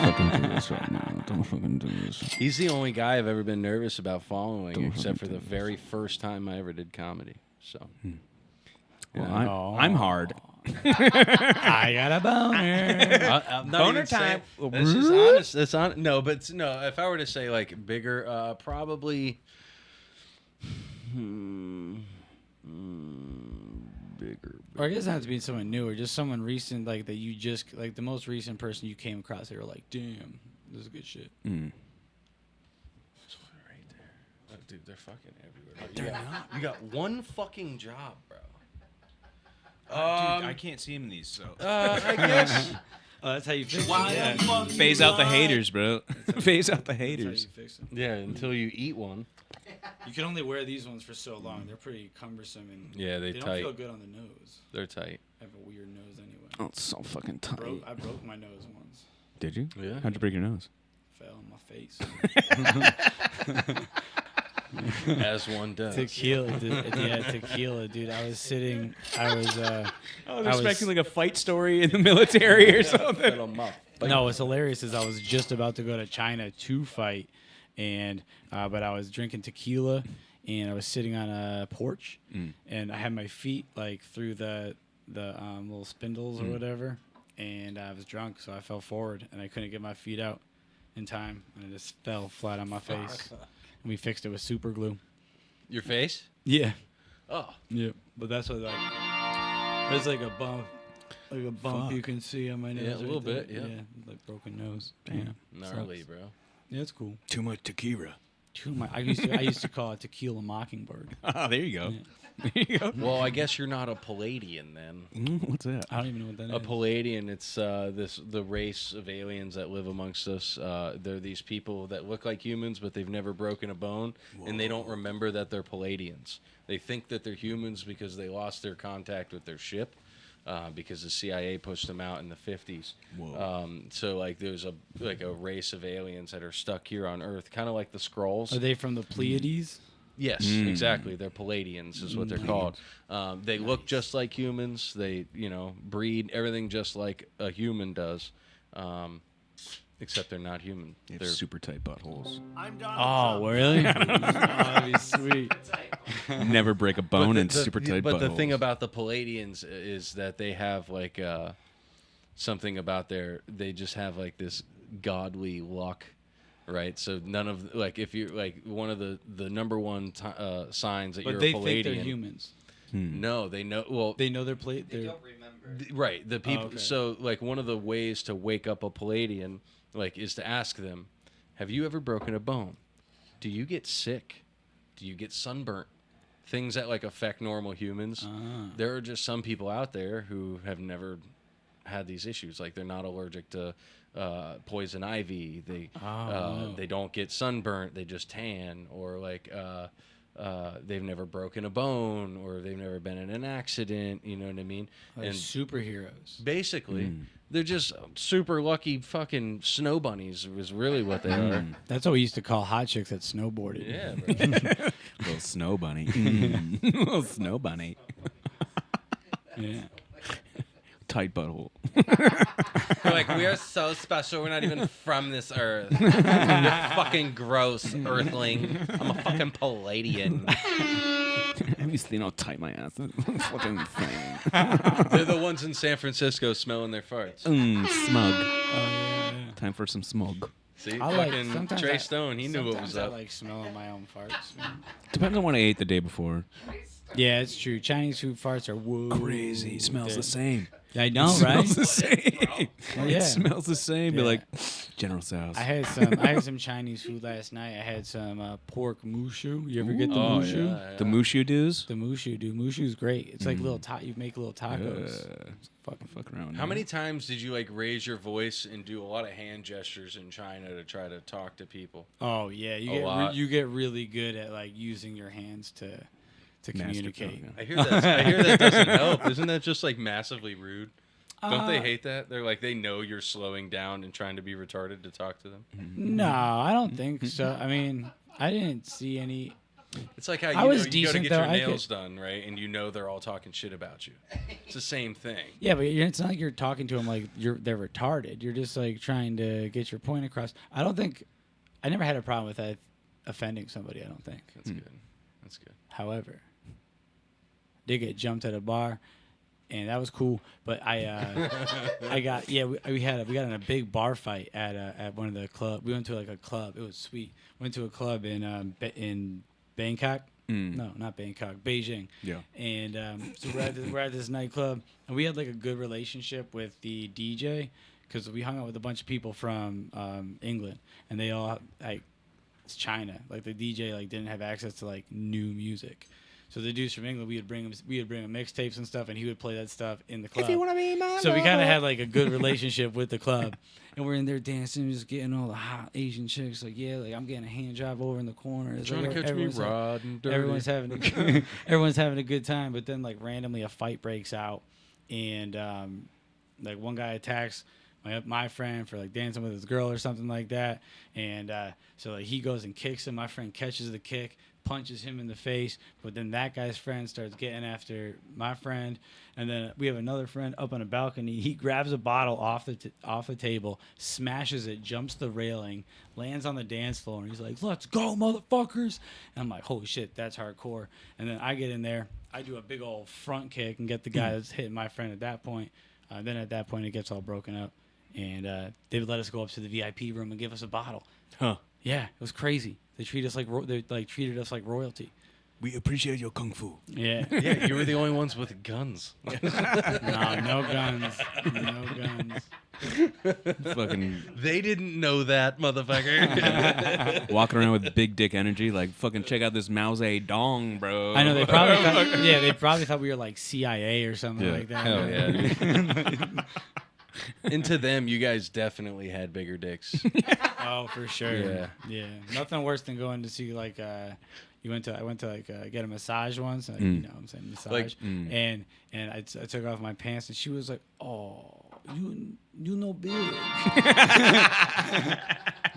Speaker 2: fucking do this right now. Don't fucking do this.
Speaker 1: He's the only guy I've ever been nervous about following, except for the very first time I ever did comedy. So,
Speaker 2: Well, I'm hard.
Speaker 3: I got a boner.
Speaker 1: I'm not
Speaker 2: Boner
Speaker 1: even saying-
Speaker 2: time.
Speaker 1: That's just honest. That's on. No, but no. If I were to say like bigger, probably. Bigger.
Speaker 3: Or I guess it doesn't have to be someone new or just someone recent, like that you just like the most recent person you came across. They were like, "Damn, this is good shit."
Speaker 1: This one right there. Oh, dude, they're fucking everywhere. You got one fucking job, bro.
Speaker 2: Dude, I can't see him in these, so.
Speaker 1: I guess.
Speaker 3: Oh, that's how you fix it.
Speaker 2: Phase out the haters, bro. Phase out the
Speaker 3: That's how you
Speaker 2: haters.
Speaker 3: fix them.
Speaker 1: Yeah, until you eat one.
Speaker 3: You can only wear these ones for so long. They're pretty cumbersome and
Speaker 1: Yeah, they
Speaker 3: don't
Speaker 1: tight.
Speaker 3: feel good on the nose.
Speaker 1: They're tight.
Speaker 3: I have a weird nose anyway.
Speaker 2: Oh, it's so fucking tight.
Speaker 3: I broke my nose once.
Speaker 2: Did you?
Speaker 1: Yeah.
Speaker 2: How'd you break your nose?
Speaker 3: Fell on my face.
Speaker 1: As one does.
Speaker 3: Tequila, dude. I was sitting. I was
Speaker 2: expecting like a fight story in the military or something.
Speaker 3: No, what's hilarious is I was just about to go to China to fight, and but I was drinking tequila, and I was sitting on a porch, and I had my feet like through the little spindles or whatever, and I was drunk, so I fell forward, and I couldn't get my feet out in time, and I just fell flat on my face. And we fixed it with super glue.
Speaker 1: Your face?
Speaker 3: Yeah.
Speaker 1: Oh.
Speaker 3: Yeah. But that's what there's like a bump. Like a bump you can see on my nose.
Speaker 1: Yeah, a little
Speaker 3: there.
Speaker 1: bit, yeah.
Speaker 3: Like broken nose. Damn.
Speaker 1: Gnarly, bro.
Speaker 3: Yeah, it's cool.
Speaker 2: Too much tequila.
Speaker 3: I used to call it tequila mockingbird.
Speaker 2: Oh, there you go.
Speaker 3: Yeah.
Speaker 2: There you go.
Speaker 1: Well, I guess you're not a Palladian then.
Speaker 2: What's that?
Speaker 3: I don't even know what that
Speaker 1: A
Speaker 3: is.
Speaker 1: Palladian, it's the race of aliens that live amongst us. They're these people that look like humans, but they've never broken a bone, and they don't remember that they're Palladians. They think that they're humans because they lost their contact with their ship, because the CIA pushed them out in the 50s. So like there's a race of aliens that are stuck here on Earth, kind of like the Skrulls.
Speaker 3: Are they from the Pleiades?
Speaker 1: Yes, exactly. They're Palladians is what they're called. They look just like humans. They, breed everything just like a human does, except they're not human.
Speaker 2: They have
Speaker 1: They're
Speaker 2: super tight buttholes.
Speaker 3: Oh, really? That'd be sweet.
Speaker 2: Never break a bone and super tight
Speaker 1: But the
Speaker 2: buttholes.
Speaker 1: thing about the Palladians is that they have like something about they just have like this godly luck. Right, so none of if you're one of the number one signs that
Speaker 3: But
Speaker 1: you're
Speaker 3: they
Speaker 1: a Palladian.
Speaker 3: think they're humans.
Speaker 1: No, they know. Well,
Speaker 3: They know they're
Speaker 4: They
Speaker 3: they're
Speaker 4: don't remember.
Speaker 1: right. The people.
Speaker 3: okay.
Speaker 1: So one of the ways to wake up a Palladian is to ask them, "Have you ever broken a bone? Do you get sick? Do you get sunburnt? Things that affect normal humans. There are just some people out there who have never had these issues. Like they're not allergic to poison ivy. They don't get sunburnt. They just tan, or they've never broken a bone, or they've never been in an accident. You know what I mean?
Speaker 3: like superheroes.
Speaker 1: Basically, they're just super lucky fucking snow bunnies. Is really what they are.
Speaker 3: That's what we used to call hot chicks that snowboarded.
Speaker 1: Yeah. Bro.
Speaker 2: Little snow bunny. Little snow bunny.
Speaker 3: Yeah.
Speaker 2: Tight butthole.
Speaker 1: They're we are so special. We're not even from this earth. You're fucking gross, earthling. I'm a fucking Palladian.
Speaker 2: Have you seen how tight my ass is? Fucking thing.
Speaker 1: They're the ones in San Francisco smelling their farts.
Speaker 2: Smug.
Speaker 3: Oh, yeah.
Speaker 2: Time for some smog.
Speaker 1: See,
Speaker 3: I like
Speaker 1: fucking
Speaker 3: sometimes
Speaker 1: Trey Stone, he knew what was
Speaker 3: sometimes I
Speaker 1: up.
Speaker 3: like smelling my own farts. Man.
Speaker 2: Depends on what I ate the day before.
Speaker 3: Yeah, it's true. Chinese food farts are whoa.
Speaker 2: Crazy. It smells the same.
Speaker 3: I know,
Speaker 2: It
Speaker 3: right?
Speaker 2: smells the same.
Speaker 3: Oh, yeah.
Speaker 2: It smells the same. Be
Speaker 3: Yeah.
Speaker 2: like General Tso's.
Speaker 3: I had some Chinese food last night. I had some pork mushu. You ever get the
Speaker 1: Oh,
Speaker 3: mushu?
Speaker 1: yeah.
Speaker 2: The mushu dudes.
Speaker 3: The mushu, dude. Mushu's great. It's like little you make little tacos. It's fucking
Speaker 2: Fuck around.
Speaker 1: How many times did you like raise your voice and do a lot of hand gestures in China to try to talk to people?
Speaker 3: Oh yeah,
Speaker 1: lot.
Speaker 3: you get really good at like using your hands to communicate.
Speaker 2: yeah.
Speaker 1: I hear that doesn't help. Isn't that just like massively rude? Don't they hate that? They're like they know you're slowing down and trying to be retarded to talk to them.
Speaker 3: No, I don't think so. I mean, I didn't see any.
Speaker 1: It's like how
Speaker 3: I
Speaker 1: you
Speaker 3: was
Speaker 1: go to
Speaker 3: decent,
Speaker 1: get
Speaker 3: though.
Speaker 1: your
Speaker 3: I
Speaker 1: nails done, right? And you know they're all talking shit about you. It's the same thing.
Speaker 3: Yeah, but it's not like you're talking to them like they're retarded. You're just like trying to get your point across. I never had a problem with that offending somebody. I don't think.
Speaker 1: That's good. That's good.
Speaker 3: However, did get jumped at a bar, and that was cool. But we got in a big bar fight at one of the clubs. We went to like a club. It was sweet. Went to a club in Bangkok. No, not Bangkok, Beijing.
Speaker 2: Yeah.
Speaker 3: And so we're at this nightclub, and we had like a good relationship with the DJ because we hung out with a bunch of people from England, and they all like it's China. Like the DJ like didn't have access to like new music. So the dudes from England, we would bring him mixtapes and stuff, and he would play that stuff in the club.
Speaker 2: If you want to be my
Speaker 3: So we kind
Speaker 2: lover.
Speaker 3: of had like a good relationship with the club, and we're in there dancing, just getting all the hot Asian chicks. Like I'm getting a hand job over in the corner. It's
Speaker 1: Trying
Speaker 3: like
Speaker 1: to catch me
Speaker 3: everyone's like-
Speaker 1: riding dirty.
Speaker 3: everyone's having a good time, but then like randomly a fight breaks out, and like one guy attacks my friend for like dancing with his girl or something like that, and so like he goes and kicks him. My friend catches the kick, punches him in the face, but then that guy's friend starts getting after my friend, and then we have another friend up on a balcony. He grabs a bottle off the table, smashes it, jumps the railing, lands on the dance floor, and he's like, "Let's go, motherfuckers!" And I'm like, "Holy shit, that's hardcore!" And then I get in there, I do a big old front kick and get the guy that's hitting my friend at that point. Then at that point, it gets all broken up, and they would let us go up to the VIP room and give us a bottle.
Speaker 2: Huh.
Speaker 3: Yeah, it was crazy. They treat us like treated us like royalty.
Speaker 2: We appreciate your kung fu.
Speaker 3: Yeah.
Speaker 1: Yeah, you were the only ones with guns.
Speaker 3: No guns. No guns.
Speaker 2: Fucking
Speaker 1: They didn't know that, motherfucker.
Speaker 2: walking around with big dick energy, like fucking check out this Mao Zedong, bro.
Speaker 3: I know they probably thought, they probably thought we were like CIA or something
Speaker 2: Yeah.
Speaker 3: like that.
Speaker 1: Hell yeah, dude. And to them, you guys definitely had bigger dicks.
Speaker 3: Oh, for sure.
Speaker 1: Yeah.
Speaker 3: Yeah. Nothing worse than going to see like I went to get a massage once, like, you know what I'm saying, massage.
Speaker 1: Like,
Speaker 3: and I took off my pants and she was like, "Oh, you no big." And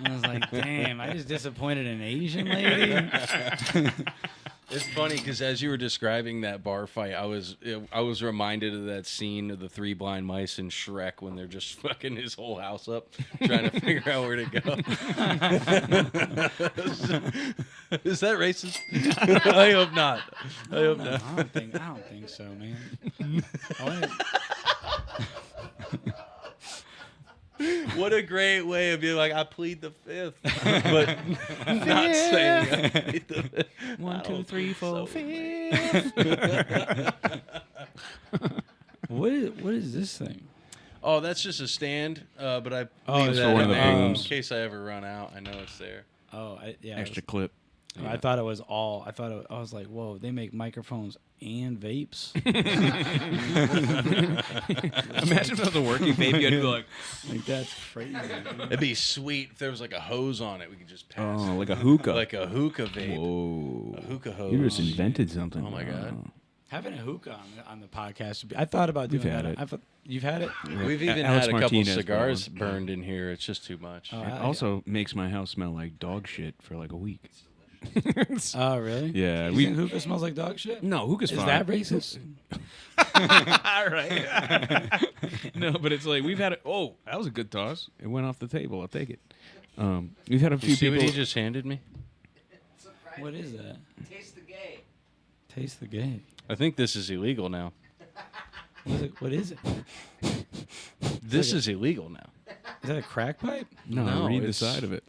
Speaker 3: I was like, "Damn, I just disappointed an Asian lady."
Speaker 1: It's funny because as you were describing that bar fight, I was reminded of that scene of the three blind mice in Shrek when they're just fucking his whole house up, trying to figure out where to go. Is that racist? I hope not. I hope not.
Speaker 3: I don't think so, man.
Speaker 1: What a great way of being like, I plead the fifth, but not saying I plead the fifth.
Speaker 2: 1, 2, 3, 4, 5.
Speaker 3: What is this thing?
Speaker 1: Oh, that's just a stand, but I
Speaker 3: Oh,
Speaker 1: leave
Speaker 3: it's
Speaker 1: that
Speaker 2: for one
Speaker 1: in
Speaker 2: of the
Speaker 1: there
Speaker 2: booms.
Speaker 1: in case I ever run out. I know it's there.
Speaker 3: Oh,
Speaker 2: Extra clip.
Speaker 3: I thought it was all. I was like, whoa, they make microphones and vapes.
Speaker 2: Imagine if it was a working baby. I'd be like,
Speaker 3: Like that's crazy.
Speaker 1: It'd be sweet if there was like a hose on it. We could just pass.
Speaker 2: oh, like a hookah.
Speaker 1: Like a hookah vape.
Speaker 2: Whoa.
Speaker 1: A hookah hose.
Speaker 2: You just invented something.
Speaker 1: Oh my God.
Speaker 3: Having a hookah on the podcast. I thought about doing
Speaker 2: We've had
Speaker 3: that.
Speaker 2: it.
Speaker 3: You've had it?
Speaker 1: We've even
Speaker 2: Alex
Speaker 1: had a couple
Speaker 2: Martinez
Speaker 1: cigars
Speaker 2: brought one.
Speaker 1: burned in here. It's just too much.
Speaker 3: Oh,
Speaker 2: It also makes my house smell like dog shit for like a week.
Speaker 3: Oh, really?
Speaker 2: Yeah,
Speaker 3: You think hookah smells like dog shit?
Speaker 2: No, hookah's
Speaker 3: Is
Speaker 2: fine.
Speaker 3: that racist?
Speaker 2: All right. No, but it's like we've had it. Oh, that was a good toss. It went off the table. I'll take it. We've had a few
Speaker 1: You see
Speaker 2: people.
Speaker 1: what he just handed me?
Speaker 3: What is that?
Speaker 4: Taste the gay.
Speaker 3: Taste the game.
Speaker 1: I think this is illegal now.
Speaker 3: What is it?
Speaker 1: This is illegal now.
Speaker 3: Is that a crack pipe?
Speaker 2: No, read the
Speaker 1: it's-
Speaker 2: side of it.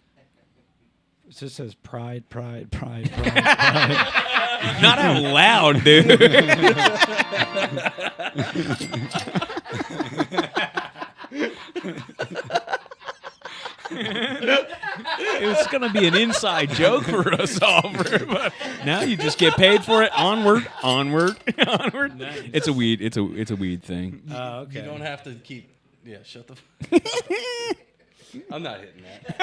Speaker 3: It just says pride, pride, pride, pride.
Speaker 2: Not out loud, dude. It was gonna be an inside joke for us all, but now you just get paid for it. Onward, onward, onward.
Speaker 3: Nice.
Speaker 2: It's a weed. It's a weed thing.
Speaker 3: Oh, okay.
Speaker 1: You don't have to keep. Yeah, shut the. I'm not hitting that.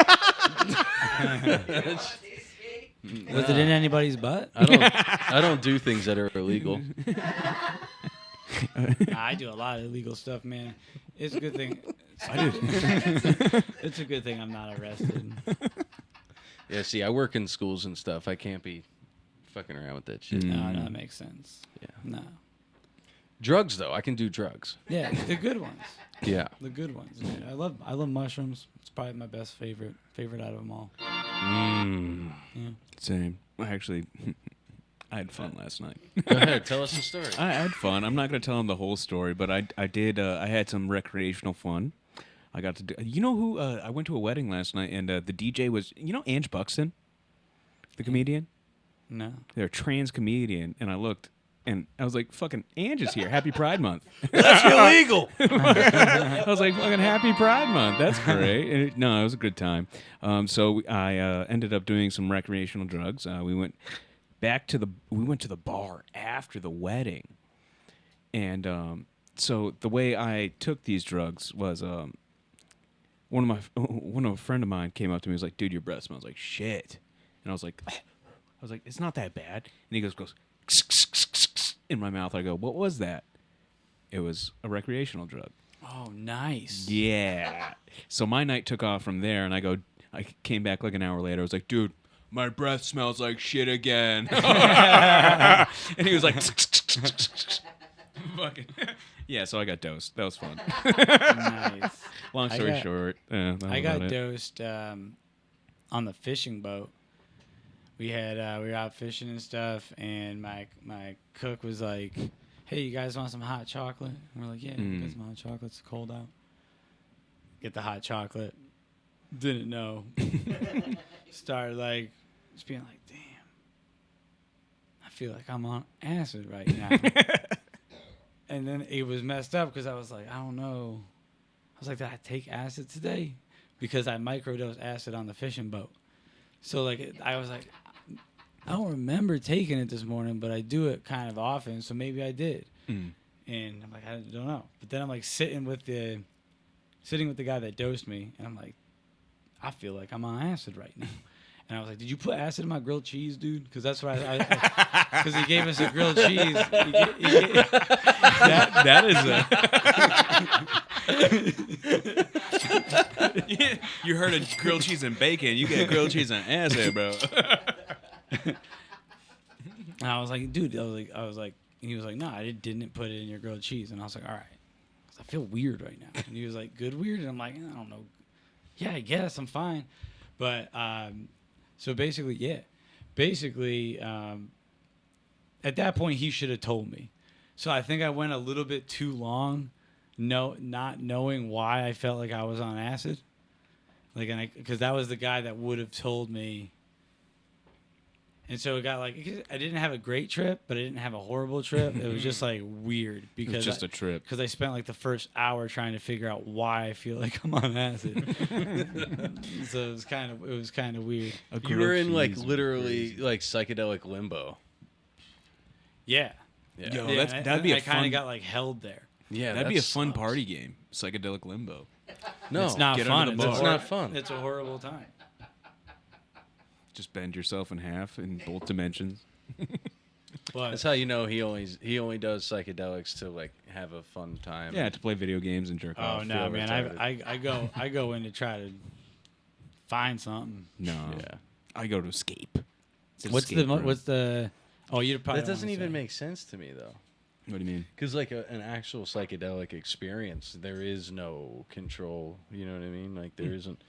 Speaker 3: Was it in anybody's butt?
Speaker 1: I don't do things that are illegal.
Speaker 3: I do a lot of illegal stuff, man. It's a good thing.
Speaker 2: I do.
Speaker 3: It's a good thing I'm not arrested.
Speaker 1: Yeah, see, I work in schools and stuff. I can't be fucking around with that shit.
Speaker 3: No, that makes sense.
Speaker 1: Yeah.
Speaker 3: No.
Speaker 1: Drugs though, I can do drugs.
Speaker 3: Yeah, the good ones.
Speaker 1: Yeah.
Speaker 3: The good ones. Man. I love mushrooms. It's probably my best favorite out of them all.
Speaker 1: Mm.
Speaker 3: Yeah.
Speaker 2: Same. I had fun last night.
Speaker 1: Go ahead, tell us a story.
Speaker 2: I had fun. I'm not going to tell them the whole story, but I did. I had some recreational fun. I got to do. You know who? I went to a wedding last night, and the DJ was. You know Ange Buxton, the comedian.
Speaker 3: No.
Speaker 2: They're a trans comedian, and I looked, and I was like, "Fucking Ange is here! Happy Pride Month!"
Speaker 1: That's illegal.
Speaker 2: I was like, "Fucking Happy Pride Month! That's great!" And it was a good time. So I ended up doing some recreational drugs. We went to the bar after the wedding, and so the way I took these drugs was one of a friend of mine came up to me and was like, "Dude, your breath smells like shit," and I was like, "It's not that bad," and he goes in my mouth. I go, "What was that?" It was a recreational drug.
Speaker 3: Oh, nice.
Speaker 2: Yeah. So my night took off from there, and I came back like an hour later. I was like, "Dude, my breath smells like shit again." And he was like, fucking. Yeah, so I got dosed. That was fun.
Speaker 3: Nice.
Speaker 2: Long
Speaker 3: I
Speaker 2: story
Speaker 3: got-
Speaker 2: short. That was
Speaker 3: I got
Speaker 2: about it.
Speaker 3: dosed on the fishing boat. We were out fishing and stuff, and my cook was like, "Hey, you guys want some hot chocolate?" And we're like, "Yeah, get some hot chocolate. It's cold out." Get the hot chocolate. Didn't know. Started like just being like, "Damn, I feel like I'm on acid right now." And then it was messed up because I was like, I don't know. I was like, did I take acid today? Because I microdosed acid on the fishing boat. So like I was like, I don't remember taking it this morning, but I do it kind of often, so maybe I did. And I'm like, I don't know. But then I'm like sitting with the guy that dosed me, and I'm like, I feel like I'm on acid right now. And I was like, did you put acid in my grilled cheese, dude? Because that's what because he gave us a grilled cheese.
Speaker 2: That is a. You heard of grilled cheese and bacon. You get grilled cheese and acid, bro.
Speaker 3: And I was like, dude, I was like, and he was like, no, I didn't put it in your grilled cheese. And I was like, all right, 'cause I feel weird right now. And he was like, good weird? And I'm like, I don't know. Yeah, I guess I'm fine. But, so basically, yeah. Basically, at that point, he should have told me. So I think I went a little bit too long not knowing why I felt like I was on acid. Like, because that was the guy that would have told me. And so it got like, I didn't have a great trip, but I didn't have a horrible trip. It was just like weird because
Speaker 2: It's just a trip.
Speaker 3: Because I spent like the first hour trying to figure out why I feel like I'm on acid. So it was kind of weird.
Speaker 1: You were in like literally like psychedelic limbo.
Speaker 3: Yeah.
Speaker 1: Yeah.
Speaker 2: Yo,
Speaker 3: Yeah,
Speaker 2: that'd be a
Speaker 3: I kind
Speaker 2: fun.
Speaker 3: of got like held there.
Speaker 1: Yeah,
Speaker 2: That'd be a
Speaker 1: that
Speaker 2: fun
Speaker 1: sucks.
Speaker 2: party game. Psychedelic limbo.
Speaker 1: No,
Speaker 3: It's not
Speaker 2: get
Speaker 3: fun.
Speaker 2: under the
Speaker 3: It's
Speaker 2: bar.
Speaker 1: It's not fun.
Speaker 3: It's a horrible time.
Speaker 2: Just bend yourself in half in both dimensions.
Speaker 3: But
Speaker 1: That's how you know he only does psychedelics to like have a fun time.
Speaker 2: Yeah, to play video games and jerk
Speaker 3: oh
Speaker 2: off.
Speaker 3: no,
Speaker 1: feel
Speaker 3: man!
Speaker 1: retarded.
Speaker 3: I go in to try to find something.
Speaker 2: No.
Speaker 1: Yeah.
Speaker 2: I go to escape. It's an
Speaker 3: What's
Speaker 2: escape room.
Speaker 3: the? Oh, you probably
Speaker 1: That
Speaker 3: don't
Speaker 1: doesn't
Speaker 3: wanna
Speaker 1: even
Speaker 3: say.
Speaker 1: make sense to me though.
Speaker 2: What do you mean?
Speaker 1: Because like an actual psychedelic experience, there is no control. You know what I mean? Like there isn't.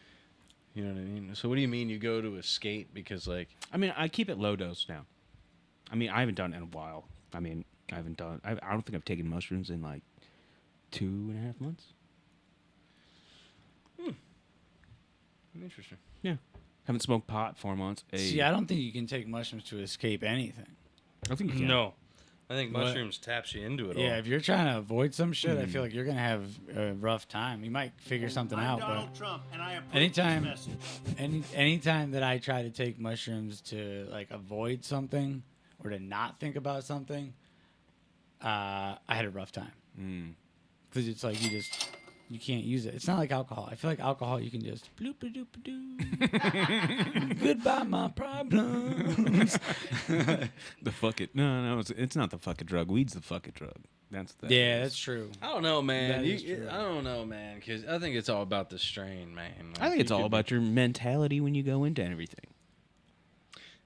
Speaker 1: You know what I mean? So what do you mean you go to escape because like
Speaker 2: I mean, I keep it low dose now. I mean, I haven't done it in a while. I mean, I don't think I've taken mushrooms in like 2.5 months.
Speaker 1: Interesting.
Speaker 2: Yeah. Haven't smoked pot 4 months.
Speaker 3: See, I don't think you can take mushrooms to escape anything.
Speaker 2: I think you can.
Speaker 1: No. I think
Speaker 3: What?
Speaker 1: mushrooms taps you into it all.
Speaker 3: Yeah, if you're trying to avoid some shit, I feel like you're gonna have a rough time. You might figure something out, but
Speaker 8: Trump, and I approve
Speaker 3: anytime,
Speaker 8: this message.
Speaker 3: anytime that I try to take mushrooms to like avoid something or to not think about something, I had a rough time because it's like you can't use it. It's not like alcohol. I feel like alcohol you can just bloop a doop a doo. Goodbye, my problems.
Speaker 2: The fuck it. No, it's not the fucking drug. Weed's the fucking drug. That's
Speaker 3: That's true.
Speaker 1: I don't know, man.
Speaker 3: That is true.
Speaker 1: I don't know, man, because I think it's all about the strain, man.
Speaker 2: I
Speaker 1: Like,
Speaker 2: think it's
Speaker 1: you
Speaker 2: all
Speaker 1: could
Speaker 2: about your mentality when you go into everything.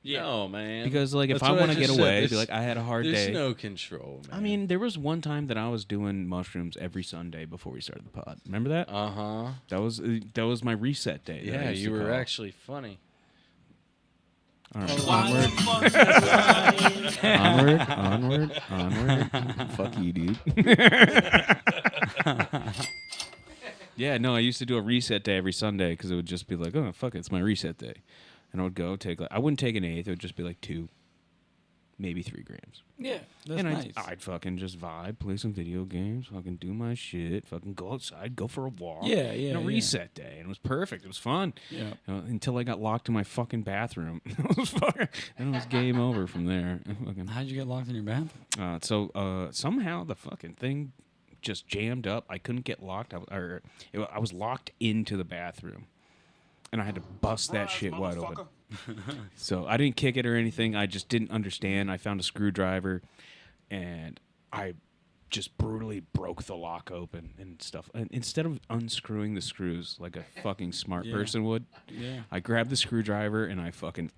Speaker 3: Yeah.
Speaker 1: No, man.
Speaker 2: Because like if
Speaker 1: That's
Speaker 2: I
Speaker 1: what
Speaker 2: want to
Speaker 1: just
Speaker 2: get
Speaker 1: said.
Speaker 2: away, be
Speaker 1: There's-
Speaker 2: like I had a hard
Speaker 1: There's
Speaker 2: day.
Speaker 1: no control, man.
Speaker 2: I mean, there was one time that I was doing mushrooms every Sunday before we started the pod. Remember that?
Speaker 1: Uh-huh.
Speaker 2: That was my reset day. that I
Speaker 1: Yeah,
Speaker 2: used
Speaker 1: you
Speaker 2: to
Speaker 1: were
Speaker 2: call.
Speaker 1: actually funny.
Speaker 2: All right,
Speaker 8: Why the fuck
Speaker 2: onward. Fuck you, dude. Yeah, no, I used to do a reset day every Sunday because it would just be like, oh, fuck it, it's my reset day. And I would go take, I wouldn't take an eighth. It would just be like 2, maybe 3 grams.
Speaker 3: Yeah, that's
Speaker 2: and
Speaker 3: nice.
Speaker 2: I'd fucking just vibe, play some video games, fucking do my shit, fucking go outside, go for a walk.
Speaker 3: Yeah,
Speaker 2: And a reset day. And it was perfect. It was fun.
Speaker 3: Yeah.
Speaker 2: Until I got locked in my fucking bathroom. It was fucking, and it was game over from there. Fucking,
Speaker 3: How'd you get locked in your bathroom?
Speaker 2: so somehow the fucking thing just jammed up. I couldn't get locked. I was locked into the bathroom. And I had to bust that shit wide open. So I didn't kick it or anything. I just didn't understand. I found a screwdriver, and I just brutally broke the lock open and stuff. And instead of unscrewing the screws like a fucking smart person would, I grabbed the screwdriver and I fucking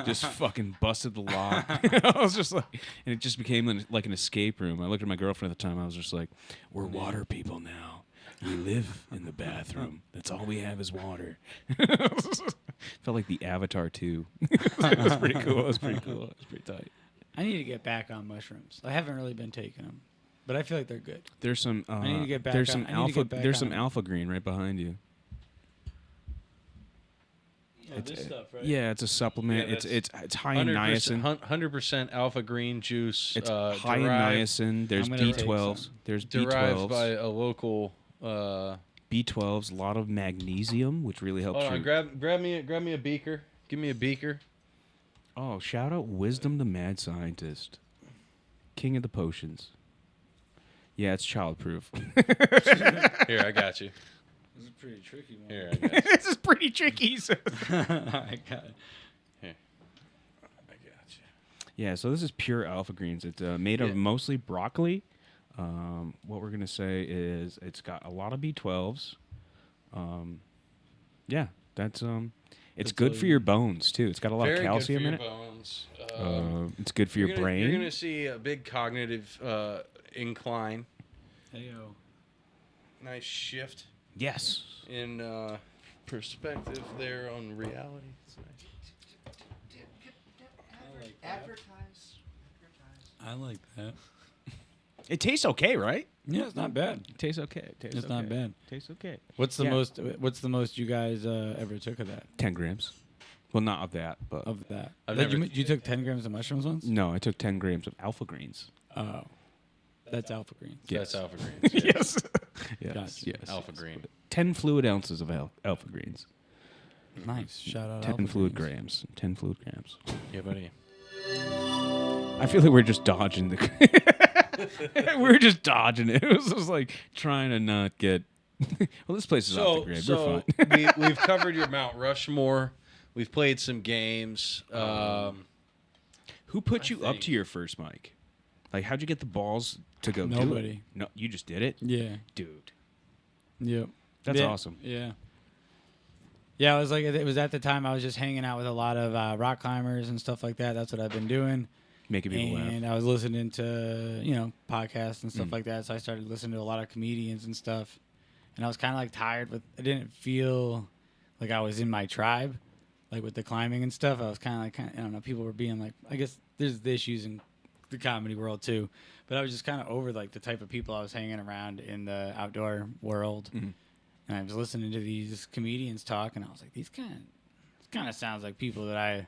Speaker 2: just fucking busted the lock. I was just like, and it just became like an escape room. I looked at my girlfriend at the time. I was just like, we're water people now. We live in the bathroom. That's all we have is water. Felt like the Avatar 2. It was pretty cool. It was pretty tight.
Speaker 3: I need to get back on mushrooms. I haven't really been taking them, but I feel like they're good.
Speaker 2: There's some.
Speaker 3: I need to get back
Speaker 2: There's
Speaker 3: on-
Speaker 2: some
Speaker 3: I need to
Speaker 2: alpha.
Speaker 3: get back
Speaker 2: There's
Speaker 3: on
Speaker 2: some
Speaker 3: it.
Speaker 2: alpha green right behind you.
Speaker 3: This stuff, right?
Speaker 2: Yeah, it's a supplement.
Speaker 1: Yeah,
Speaker 2: it's high in niacin.
Speaker 1: 100% alpha green juice.
Speaker 2: It's high in
Speaker 1: derived-
Speaker 2: niacin. There's
Speaker 3: I'm gonna take
Speaker 2: B12s.
Speaker 3: some.
Speaker 2: There's
Speaker 1: derived by
Speaker 2: B12s.
Speaker 1: a local.
Speaker 2: B12s. A lot of magnesium, which really helps
Speaker 1: Hold on,
Speaker 2: your.
Speaker 1: grab me a beaker. Give me a beaker.
Speaker 2: Oh, shout out Wisdom the Mad Scientist. King of the potions. Yeah, it's childproof.
Speaker 1: Here, I got you.
Speaker 3: This is a pretty tricky one.
Speaker 1: Here, I got you.
Speaker 2: This is pretty tricky.
Speaker 3: I got it.
Speaker 1: Here, I got you.
Speaker 2: Yeah, so this is pure alpha greens. It's made of mostly broccoli. What we're gonna say is it's got a lot of B12s. Yeah, that's it's good for your bones too. It's got a lot of
Speaker 1: Very
Speaker 2: calcium
Speaker 1: good
Speaker 2: in
Speaker 1: for
Speaker 2: it.
Speaker 1: your bones.
Speaker 2: It's good for your brain.
Speaker 1: You're gonna see a big cognitive incline.
Speaker 3: Heyo.
Speaker 1: Nice shift
Speaker 2: Yes.
Speaker 1: in perspective there on reality. It's nice.
Speaker 4: Advertise.
Speaker 3: I like that.
Speaker 2: It tastes okay, right?
Speaker 3: Yeah, it's not bad.
Speaker 2: It tastes okay.
Speaker 3: It's not bad.
Speaker 2: Tastes okay.
Speaker 3: What's the
Speaker 2: Yeah.
Speaker 3: most? What's the most you guys ever took of that?
Speaker 2: 10 grams. Well, not of that, but
Speaker 3: Of that?
Speaker 1: I've
Speaker 3: That
Speaker 1: never-
Speaker 3: you took 10 grams of mushrooms once?
Speaker 2: no, I took 10 grams of alpha greens.
Speaker 3: Oh, that's alpha green.
Speaker 1: That's alpha greens. Yeah.
Speaker 2: Yes. Yes.
Speaker 3: Gotcha.
Speaker 2: Yes.
Speaker 1: Alpha green.
Speaker 2: 10 fluid ounces of alpha greens.
Speaker 3: Nice. Shout out.
Speaker 2: 10
Speaker 3: alpha
Speaker 2: fluid
Speaker 3: greens.
Speaker 2: grams. 10 fluid grams.
Speaker 1: Yeah, buddy.
Speaker 2: I feel like we're just dodging the. We're just dodging it. It was just like trying to not get. Well, this place is off the grid. We're fine.
Speaker 1: we've covered your Mount Rushmore. We've played some games.
Speaker 2: Who put you up
Speaker 1: think-
Speaker 2: to your first mic? Like, how'd you get the balls to go do it?
Speaker 3: Nobody.
Speaker 2: No, you just did it?
Speaker 3: Yeah.
Speaker 2: Dude.
Speaker 3: Yep.
Speaker 2: That's
Speaker 3: Yeah.
Speaker 2: awesome.
Speaker 3: Yeah. Yeah, it was at the time I was just hanging out with a lot of rock climbers and stuff like that. That's what I've been doing.
Speaker 2: Making people laugh.
Speaker 3: And I was listening to, podcasts and stuff like that. So I started listening to a lot of comedians and stuff. And I was kind of like tired I didn't feel like I was in my tribe, like with the climbing and stuff. I was kind of I don't know, people were being like, I guess there's the issues in the comedy world too. But I was just kind of over like the type of people I was hanging around in the outdoor world. And I was listening to these comedians talk, and I was like, these kind of sounds like people that I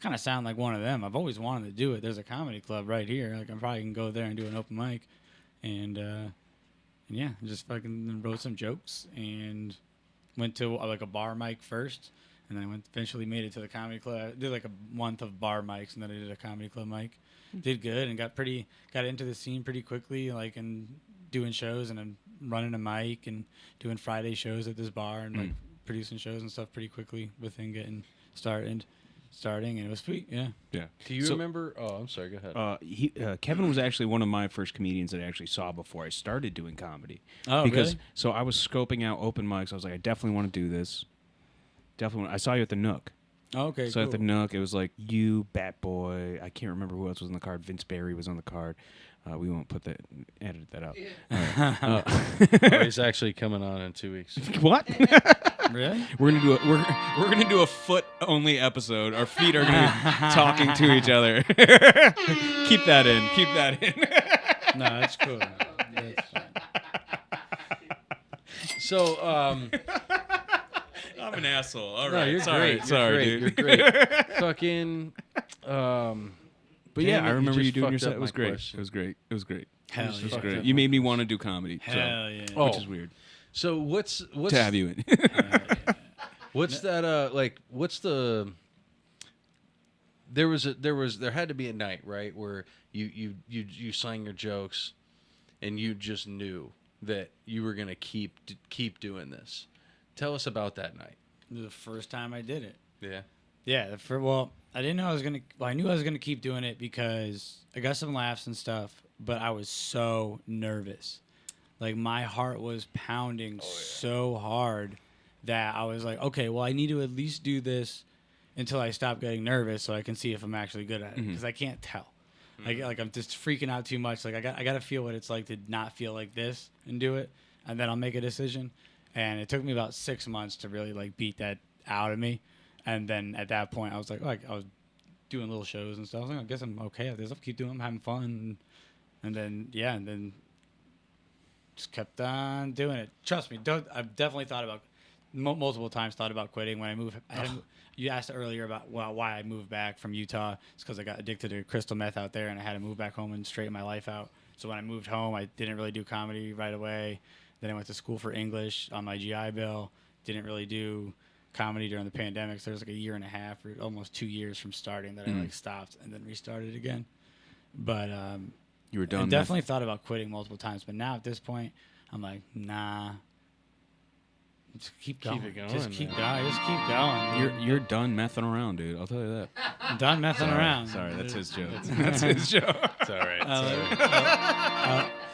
Speaker 3: kind of sound like one of them. I've always wanted to do it. There's a comedy club right here. Like I probably can go there and do an open mic, and yeah, just fucking wrote some jokes and went to like a bar mic first, and then I eventually made it to the comedy club. I did like a month of bar mics, and then I did a comedy club mic. Did good and got into the scene pretty quickly, like and doing shows and then running a mic and doing Friday shows at this bar and like producing shows and stuff pretty quickly within getting starting, and it was sweet. Yeah.
Speaker 2: Yeah.
Speaker 1: Do you remember? Oh, I'm sorry. Go ahead.
Speaker 2: Kevin was actually one of my first comedians that I actually saw before I started doing comedy.
Speaker 3: Oh,
Speaker 2: because,
Speaker 3: really?
Speaker 2: So I was scoping out open mics. I was like, I definitely want to do this. I saw you at the Nook.
Speaker 3: Oh, okay.
Speaker 2: So
Speaker 3: cool.
Speaker 2: at the Nook, it was like you, Bat Boy. I can't remember who else was on the card. Vince Barry was on the card. We won't edit that out.
Speaker 1: Oh, he's actually coming on in 2 weeks.
Speaker 2: What?
Speaker 3: Really?
Speaker 2: We're gonna do a foot only episode. Our feet are gonna be talking to each other. Keep that in.
Speaker 3: No, that's cool. That's fine.
Speaker 1: So,
Speaker 2: I'm an asshole. All
Speaker 1: no,
Speaker 2: right.
Speaker 1: you're
Speaker 2: Sorry,
Speaker 1: great.
Speaker 2: sorry,
Speaker 1: You're
Speaker 2: dude.
Speaker 1: great. You're great. Fucking.
Speaker 2: But yeah,
Speaker 1: damn
Speaker 2: I
Speaker 1: it,
Speaker 2: remember you
Speaker 1: just
Speaker 2: doing your
Speaker 1: fucked
Speaker 2: set.
Speaker 1: up
Speaker 2: It was
Speaker 1: my
Speaker 2: great.
Speaker 1: question.
Speaker 2: It was great. It was great.
Speaker 3: Hell
Speaker 2: It was
Speaker 3: yeah.
Speaker 2: great. You made me want to do comedy.
Speaker 3: Hell yeah.
Speaker 1: Oh.
Speaker 2: Which is weird
Speaker 1: So what's
Speaker 2: to have you in.
Speaker 1: what's that? Like, what's the? There had to be a night, right, where you sang your jokes, and you just knew that you were gonna keep doing this. Tell us about that night.
Speaker 3: It was the first time I did it.
Speaker 1: Yeah.
Speaker 3: Yeah. I didn't know I was gonna. Well, I knew I was gonna keep doing it because I got some laughs and stuff, but I was so nervous. Like my heart was pounding so hard that I was like, okay, well, I need to at least do this until I stop getting nervous, so I can see if I'm actually good at it. Because I can't tell. Like I'm just freaking out too much. Like I got to feel what it's like to not feel like this and do it, and then I'll make a decision. And it took me about 6 months to really like beat that out of me. And then at that point, I was like, I was doing little shows and stuff. I was like, I guess I'm okay at this. I'll keep doing it. I'm having fun. And then just kept on doing it. Trust me, I've definitely thought about multiple times thought about quitting when I moved. You asked earlier about why I moved back from Utah. It's because I got addicted to crystal meth out there, and I had to move back home and straighten my life out. So when I moved home, I didn't really do comedy right away. Then I went to school for English on my GI Bill. Didn't really do comedy during the pandemic. So there was like a year and a half or almost 2 years from starting that I like stopped and then restarted again. But
Speaker 2: You were
Speaker 3: I
Speaker 2: done.
Speaker 3: definitely thought about quitting multiple times. But now at this point, I'm like, nah. Just keep going.
Speaker 1: it going,
Speaker 3: Just keep
Speaker 1: man.
Speaker 3: going. Just keep going.
Speaker 2: You're done messing around, dude. I'll tell you that.
Speaker 3: I'm done messing around.
Speaker 2: Sorry, that's his joke. That's his joke.
Speaker 1: It's all right.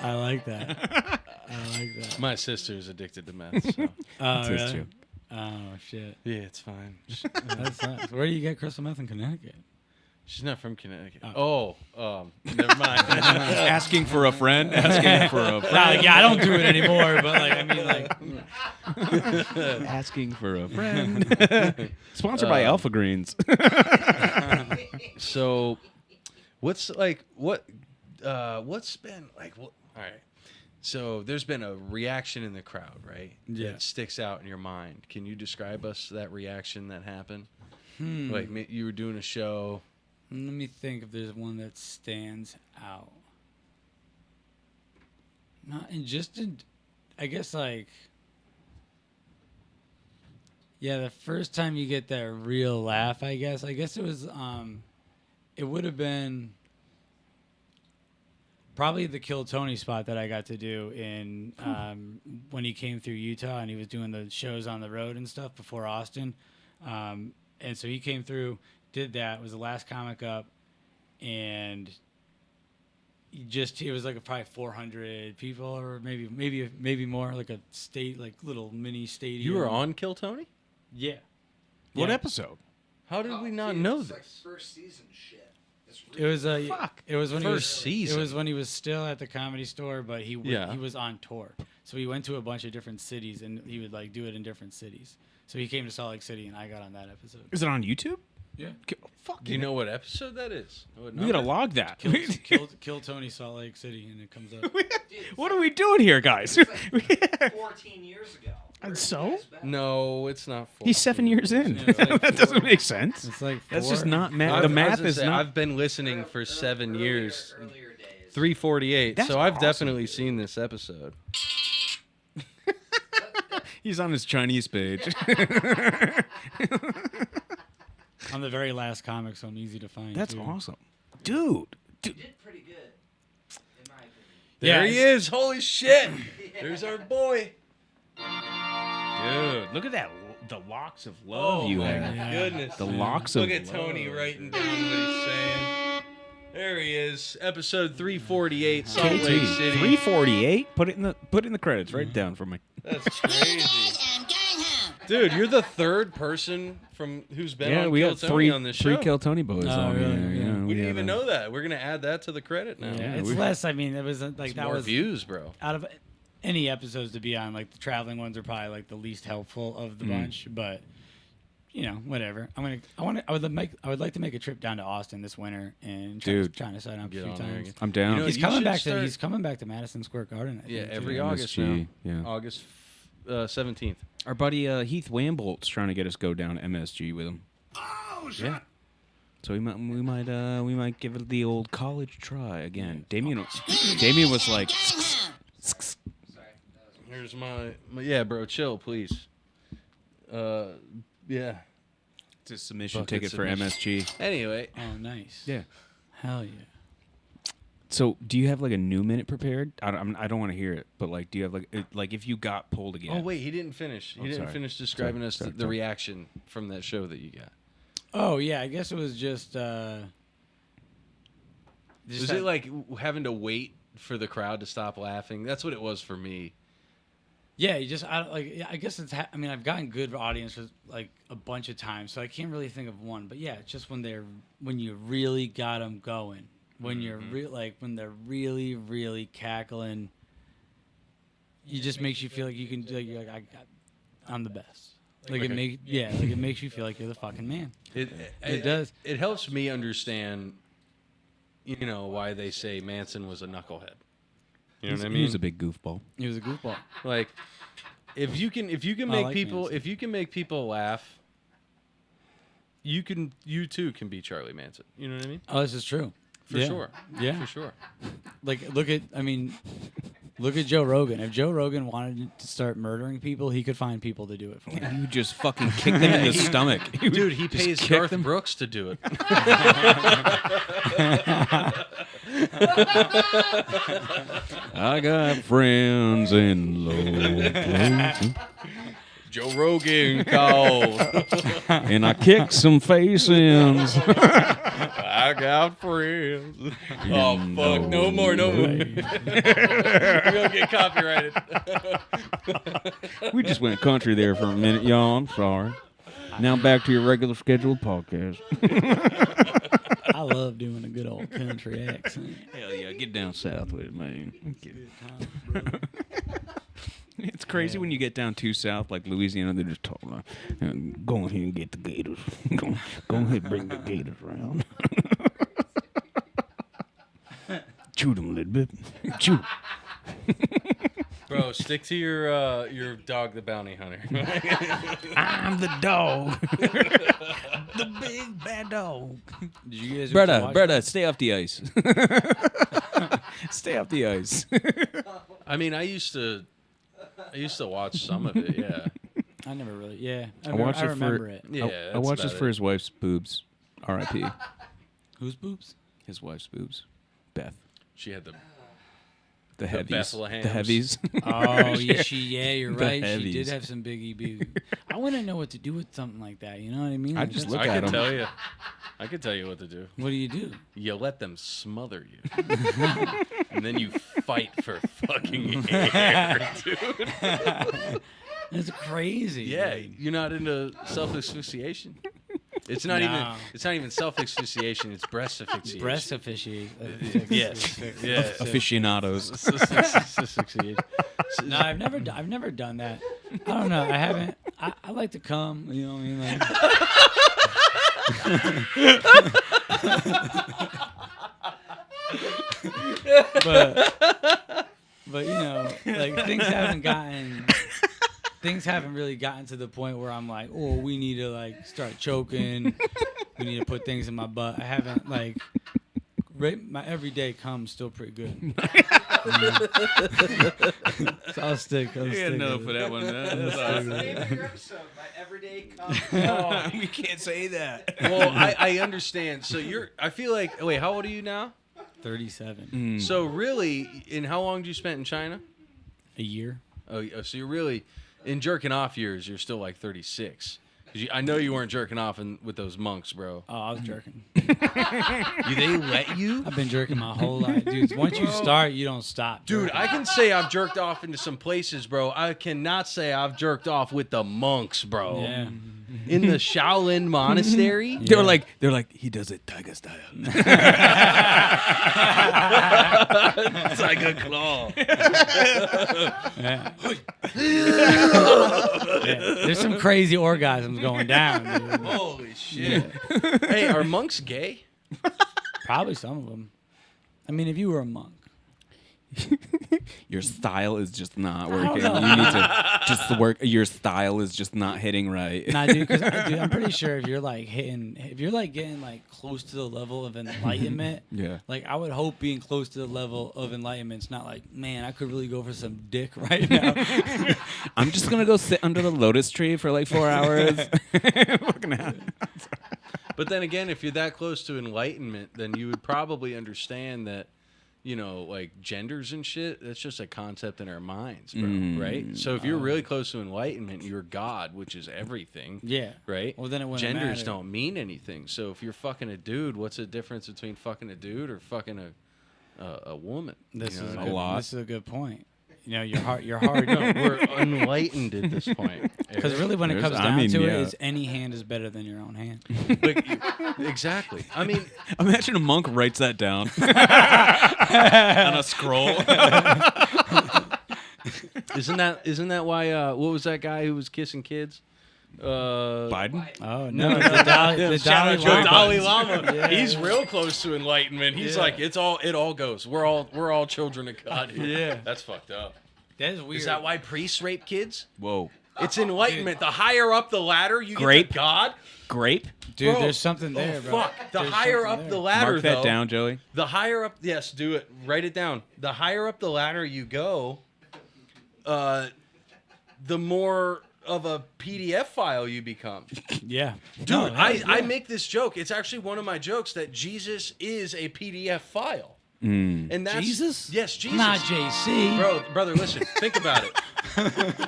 Speaker 3: I like that. I like that.
Speaker 1: My sister's addicted to meth. So.
Speaker 3: Oh,
Speaker 2: his
Speaker 3: really?
Speaker 2: joke.
Speaker 3: Oh, shit.
Speaker 1: Yeah, it's fine.
Speaker 3: That's nice. Where do you get crystal meth in Connecticut?
Speaker 1: She's not from Connecticut. Never mind.
Speaker 2: Asking for a friend. Asking for a friend.
Speaker 3: Like, yeah, I don't do it anymore, but like, I mean, like,
Speaker 2: Asking for a friend. Sponsored by Alpha Greens.
Speaker 1: So, what's been like? What? All right. So there's been a reaction in the crowd, right?
Speaker 3: Yeah.
Speaker 1: That sticks out in your mind. Can you describe us that reaction that happened? Like you were doing a show.
Speaker 3: let me think if there's one that stands out. Not in just in, I guess like, yeah, the first time you get that real laugh, I guess it was, it would have been probably the Kill Tony spot that I got to do in, when he came through Utah and he was doing the shows on the road and stuff before Austin. And so he came through, did that, was the last comic up, and it was like probably 400 people or maybe more, like a little mini stadium.
Speaker 1: You were on Kill Tony?
Speaker 3: Yeah.
Speaker 2: What
Speaker 3: Yeah.
Speaker 2: episode?
Speaker 1: How did we not know
Speaker 4: It's like
Speaker 1: this?
Speaker 4: first season shit. It's
Speaker 3: It was It was when
Speaker 1: First season.
Speaker 3: It was when he was still at the Comedy Store, but he
Speaker 1: Yeah.
Speaker 3: was on tour. So he went to a bunch of different cities, and he would like do it in different cities. So he came to Salt Lake City, and I got on that episode.
Speaker 2: Is it on YouTube?
Speaker 3: Yeah.
Speaker 2: Fuck
Speaker 1: Do you know what episode that is? What
Speaker 2: We gotta
Speaker 1: number?
Speaker 2: log that.
Speaker 3: Kill Tony Salt Lake City, and it comes up.
Speaker 2: What are we doing here, guys?
Speaker 4: It's like 14 years ago.
Speaker 2: And
Speaker 4: Where
Speaker 2: so?
Speaker 4: did you guys back?
Speaker 1: No, it's not. 14.
Speaker 2: He's 7 years in.
Speaker 3: Yeah, it's like
Speaker 2: That doesn't make sense.
Speaker 3: It's like
Speaker 2: That's just
Speaker 3: 4.
Speaker 2: not math.
Speaker 1: I've-
Speaker 2: The
Speaker 1: I was
Speaker 2: math
Speaker 1: gonna
Speaker 2: is
Speaker 1: say,
Speaker 2: not.
Speaker 1: I've been listening for 7 years.
Speaker 4: Earlier days.
Speaker 1: 348.
Speaker 2: That's
Speaker 1: So I've
Speaker 2: awesome,
Speaker 1: definitely seen this episode.
Speaker 2: He's on his Chinese page.
Speaker 3: I'm the very last comic, so I'm easy to find.
Speaker 2: That's
Speaker 3: too.
Speaker 2: awesome, dude.
Speaker 4: You did pretty good, in my opinion.
Speaker 1: There
Speaker 3: Yeah,
Speaker 1: he is. Holy shit. There's our boy.
Speaker 2: Dude, look at that. The locks of love
Speaker 1: Oh
Speaker 2: you
Speaker 1: my
Speaker 2: have.
Speaker 1: goodness.
Speaker 2: The locks of
Speaker 1: Look at Tony writing down what he's saying. There he is. Episode 348, Salt Lake
Speaker 2: KT,
Speaker 1: City.
Speaker 2: 348. Put it in the credits. Write it down for me.
Speaker 1: That's crazy. Dude, you're the third person from who's been
Speaker 2: Yeah,
Speaker 1: on
Speaker 2: we
Speaker 1: Kill
Speaker 2: got
Speaker 1: Tony on this show.
Speaker 2: three Kill Tony boys
Speaker 3: Oh,
Speaker 2: on
Speaker 3: really?
Speaker 2: here.
Speaker 3: Yeah.
Speaker 2: Yeah,
Speaker 1: We didn't
Speaker 2: have
Speaker 1: even
Speaker 2: a-
Speaker 1: know that. We're gonna add that to the credit now.
Speaker 3: Yeah,
Speaker 2: Yeah,
Speaker 3: it's
Speaker 2: we-
Speaker 3: less. I mean, it was like
Speaker 1: It's
Speaker 3: that
Speaker 1: more
Speaker 3: was
Speaker 1: views, bro.
Speaker 3: out of any episodes to be on. Like the traveling ones are probably like the least helpful of the bunch, but you know, whatever. I would like to make a trip down to Austin this winter and
Speaker 2: Dude.
Speaker 3: trying to sign up a
Speaker 1: Get
Speaker 3: few
Speaker 1: on there
Speaker 3: times.
Speaker 1: again.
Speaker 2: I'm down.
Speaker 1: You know,
Speaker 3: He's
Speaker 1: you
Speaker 3: coming
Speaker 1: should
Speaker 3: back
Speaker 1: start-
Speaker 3: to He's coming back to Madison Square Garden. I
Speaker 1: Yeah,
Speaker 3: think, too.
Speaker 1: every
Speaker 2: Yeah,
Speaker 1: August
Speaker 2: MSG,
Speaker 1: now.
Speaker 2: yeah.
Speaker 1: August 17th.
Speaker 2: Our buddy Heath Wambolt's trying to get us go down to MSG with him.
Speaker 4: Oh, shit.
Speaker 2: Yeah. So we might give it the old college try again. Damien was like,
Speaker 4: Sorry. That was
Speaker 1: Here's my yeah, bro. Chill, please. Yeah.
Speaker 2: it's a submission
Speaker 1: Bucket
Speaker 2: ticket
Speaker 1: submission.
Speaker 2: for MSG.
Speaker 1: Anyway,
Speaker 3: Oh, nice.
Speaker 2: Yeah.
Speaker 3: Hell yeah.
Speaker 2: So do you have like a new minute prepared? I don't want to hear it, but like, do you have like if you got pulled again?
Speaker 1: oh wait, he didn't finish. He
Speaker 2: Oh,
Speaker 1: didn't
Speaker 2: sorry.
Speaker 1: finish describing
Speaker 2: Sorry,
Speaker 1: us
Speaker 2: sorry,
Speaker 1: the
Speaker 2: sorry.
Speaker 1: reaction from that show that you got.
Speaker 3: Oh yeah, I guess it was just.
Speaker 1: Was it like having to wait for the crowd to stop laughing? That's what it was for me.
Speaker 3: Yeah, you just I guess it's. I mean, I've gotten good audience for like a bunch of times, so I can't really think of one. But yeah, it's just when you really got them going, when you're when they're really cackling. It just makes you feel like you can. Like, you're like I'm the best. Like it makes you feel like you're the fucking man.
Speaker 1: It
Speaker 3: does.
Speaker 1: It helps me understand, you know, why they say Manson was a knucklehead. You know what I mean?
Speaker 2: He was a big goofball.
Speaker 3: He was a goofball.
Speaker 1: Like, if you can make
Speaker 3: like
Speaker 1: people
Speaker 3: Manson.
Speaker 1: if you can make people laugh, you too can be Charlie Manson. You know what I mean?
Speaker 3: Oh, this is true.
Speaker 1: For
Speaker 3: Yeah.
Speaker 1: sure.
Speaker 3: Yeah.
Speaker 1: For sure.
Speaker 3: Like, look at Joe Rogan. If Joe Rogan wanted to start murdering people, he could find people to do it for him.
Speaker 2: You would just fucking kick them in the stomach.
Speaker 1: Dude, he
Speaker 2: Just
Speaker 1: pays
Speaker 2: kick
Speaker 1: Garth
Speaker 2: them.
Speaker 1: Brooks to do it.
Speaker 2: I got friends in low places,
Speaker 1: Joe Rogan called.
Speaker 2: and I kick some faces.
Speaker 1: I got friends. Oh fuck! No more. We're gonna get copyrighted.
Speaker 2: We just went country there for a minute, y'all. I'm sorry. Now back to your regular scheduled podcast.
Speaker 3: I love doing a good old country accent.
Speaker 2: Hell yeah, get down south with it, man. It's crazy when you get down too south, like Louisiana. They're just talking like, "Go ahead and get the gators. Go ahead and bring the gators around. Chew them a little bit. Chew."
Speaker 1: Bro, stick to your dog, the bounty hunter.
Speaker 2: I'm the dog, the big bad dog.
Speaker 3: Did you guys
Speaker 2: Brother, stay off the ice. Stay off the ice.
Speaker 1: I mean, I used to watch some of it. Yeah.
Speaker 3: I never really. Yeah,
Speaker 2: I watched
Speaker 3: I
Speaker 2: it
Speaker 3: remember
Speaker 2: for.
Speaker 3: it.
Speaker 1: Yeah.
Speaker 2: I
Speaker 1: that's
Speaker 2: watched this
Speaker 1: about
Speaker 2: for
Speaker 1: it.
Speaker 2: his wife's boobs. R.I.P.
Speaker 3: Whose boobs?
Speaker 2: His wife's boobs. Beth.
Speaker 1: She had the
Speaker 2: The heavies.
Speaker 1: Bethlehams.
Speaker 2: The heavies.
Speaker 3: Oh, yeah, you're
Speaker 2: The
Speaker 3: right. She
Speaker 2: heavies.
Speaker 3: did have some biggie boobs. I wouldn't know what to do with something like that. You know what I mean?
Speaker 2: I
Speaker 3: Like,
Speaker 2: just
Speaker 3: that's-
Speaker 2: look
Speaker 1: I
Speaker 2: at
Speaker 1: could
Speaker 2: him.
Speaker 1: tell you. I could tell you what to do.
Speaker 3: What do you do?
Speaker 1: You let them smother you, and then you fight for fucking air, dude.
Speaker 3: That's crazy.
Speaker 1: Yeah,
Speaker 3: dude.
Speaker 1: you're not into self asphyxiation. It's not
Speaker 3: No.
Speaker 1: even self asphyxiation. It's breast asphyxiation.
Speaker 3: Breast officiate.
Speaker 1: Yes. Yeah.
Speaker 2: Aficionados.
Speaker 1: Asphyxiation.
Speaker 3: No, I've never done that. I don't know. I haven't. I like to come. You know what I mean? Like, But you know, like things haven't really gotten to the point where I'm like, oh, we need to like start choking. We need to put things in my butt. I haven't like. My everyday comes still pretty good. So I'll stick.
Speaker 2: Yeah, no, for that one. That's awesome.
Speaker 4: Name of your episode, My Everyday Comes.
Speaker 2: You can't say that.
Speaker 1: Well, I understand. So I feel like, wait, how old are you now?
Speaker 3: 37.
Speaker 1: So really, in how long did you spend in China?
Speaker 3: A year.
Speaker 1: Oh, so you're really, in jerking off years, you're still like 36. 'Cause I know you weren't jerking off with those monks, bro.
Speaker 3: Oh, I was jerking.
Speaker 1: They let you?
Speaker 3: I've been jerking my whole life, dude. Once you start, you don't stop.
Speaker 1: Dude,
Speaker 3: jerking.
Speaker 1: I can say I've jerked off into some places, bro. I cannot say I've jerked off with the monks, bro.
Speaker 3: Yeah.
Speaker 1: In the Shaolin monastery.
Speaker 2: They're like, he does it tiger style.
Speaker 1: Tiger claw.
Speaker 3: Yeah. There's some crazy orgasms going down, dude.
Speaker 1: Holy shit. Hey, are monks gay?
Speaker 3: Probably some of them. I mean, if you were a monk.
Speaker 2: Your style is just not working.
Speaker 3: know.
Speaker 2: You need to just work. Your style is just not hitting right.
Speaker 3: Nah, dude, because I'm pretty sure if you're like getting like close to the level of enlightenment,
Speaker 2: Yeah.
Speaker 3: like I would hope being close to the level of enlightenment's not like, man, I could really go for some dick right now.
Speaker 2: I'm just gonna go sit under the lotus tree for like 4 hours. Fucking hell.
Speaker 1: But then again, if you're that close to enlightenment, then you would probably understand that, you know, like genders and shit, that's just a concept in our minds, bro, right? So if you're really close to enlightenment, you're God, which is everything.
Speaker 3: Yeah.
Speaker 1: Right?
Speaker 3: Well, then it wouldn't
Speaker 1: Genders
Speaker 3: matter.
Speaker 1: don't mean anything. So if you're fucking a dude, what's the difference between fucking a dude or fucking a woman?
Speaker 3: This
Speaker 1: You know
Speaker 3: is
Speaker 1: what I
Speaker 3: a
Speaker 1: mean?
Speaker 2: lot.
Speaker 3: This is a good point. You know, you're hard.
Speaker 1: No, we're enlightened at this point.
Speaker 3: Because really, when it
Speaker 2: There's-
Speaker 3: comes
Speaker 2: I
Speaker 3: down
Speaker 2: mean,
Speaker 3: to
Speaker 2: yeah.
Speaker 3: it, is any hand is better than your own hand.
Speaker 1: Like, exactly. I mean,
Speaker 2: Imagine a monk writes that down on a scroll.
Speaker 1: isn't that why? What was that guy who was kissing kids?
Speaker 2: Biden?
Speaker 3: Oh no, the Dalai
Speaker 1: Dalai
Speaker 3: Lama.
Speaker 1: Lama.
Speaker 3: Yeah.
Speaker 1: He's real close to enlightenment. He's like, it all goes. We're all children of God here.
Speaker 3: Yeah.
Speaker 1: That's fucked up.
Speaker 3: That is weird.
Speaker 1: Is that why priests rape kids?
Speaker 2: Whoa.
Speaker 1: It's enlightenment. The higher up the ladder you
Speaker 2: Grape.
Speaker 1: get to God.
Speaker 2: Grape?
Speaker 3: Dude,
Speaker 1: Bro.
Speaker 3: there's something there,
Speaker 1: Oh,
Speaker 3: bro.
Speaker 1: fuck. The
Speaker 3: There's
Speaker 1: higher
Speaker 3: something
Speaker 1: up
Speaker 3: there.
Speaker 1: the ladder,
Speaker 2: Mark that
Speaker 1: though,
Speaker 2: down, Joey.
Speaker 1: The higher up, yes, do it. Write it down. The higher up the ladder you go, the more of a PDF file you become.
Speaker 3: Yeah.
Speaker 1: Dude,
Speaker 3: No,
Speaker 1: I make this joke. It's actually one of my jokes that Jesus is a PDF file. And that's
Speaker 3: Jesus?
Speaker 1: Yes, Jesus.
Speaker 3: Not JC.
Speaker 1: Brother, listen. Think about it.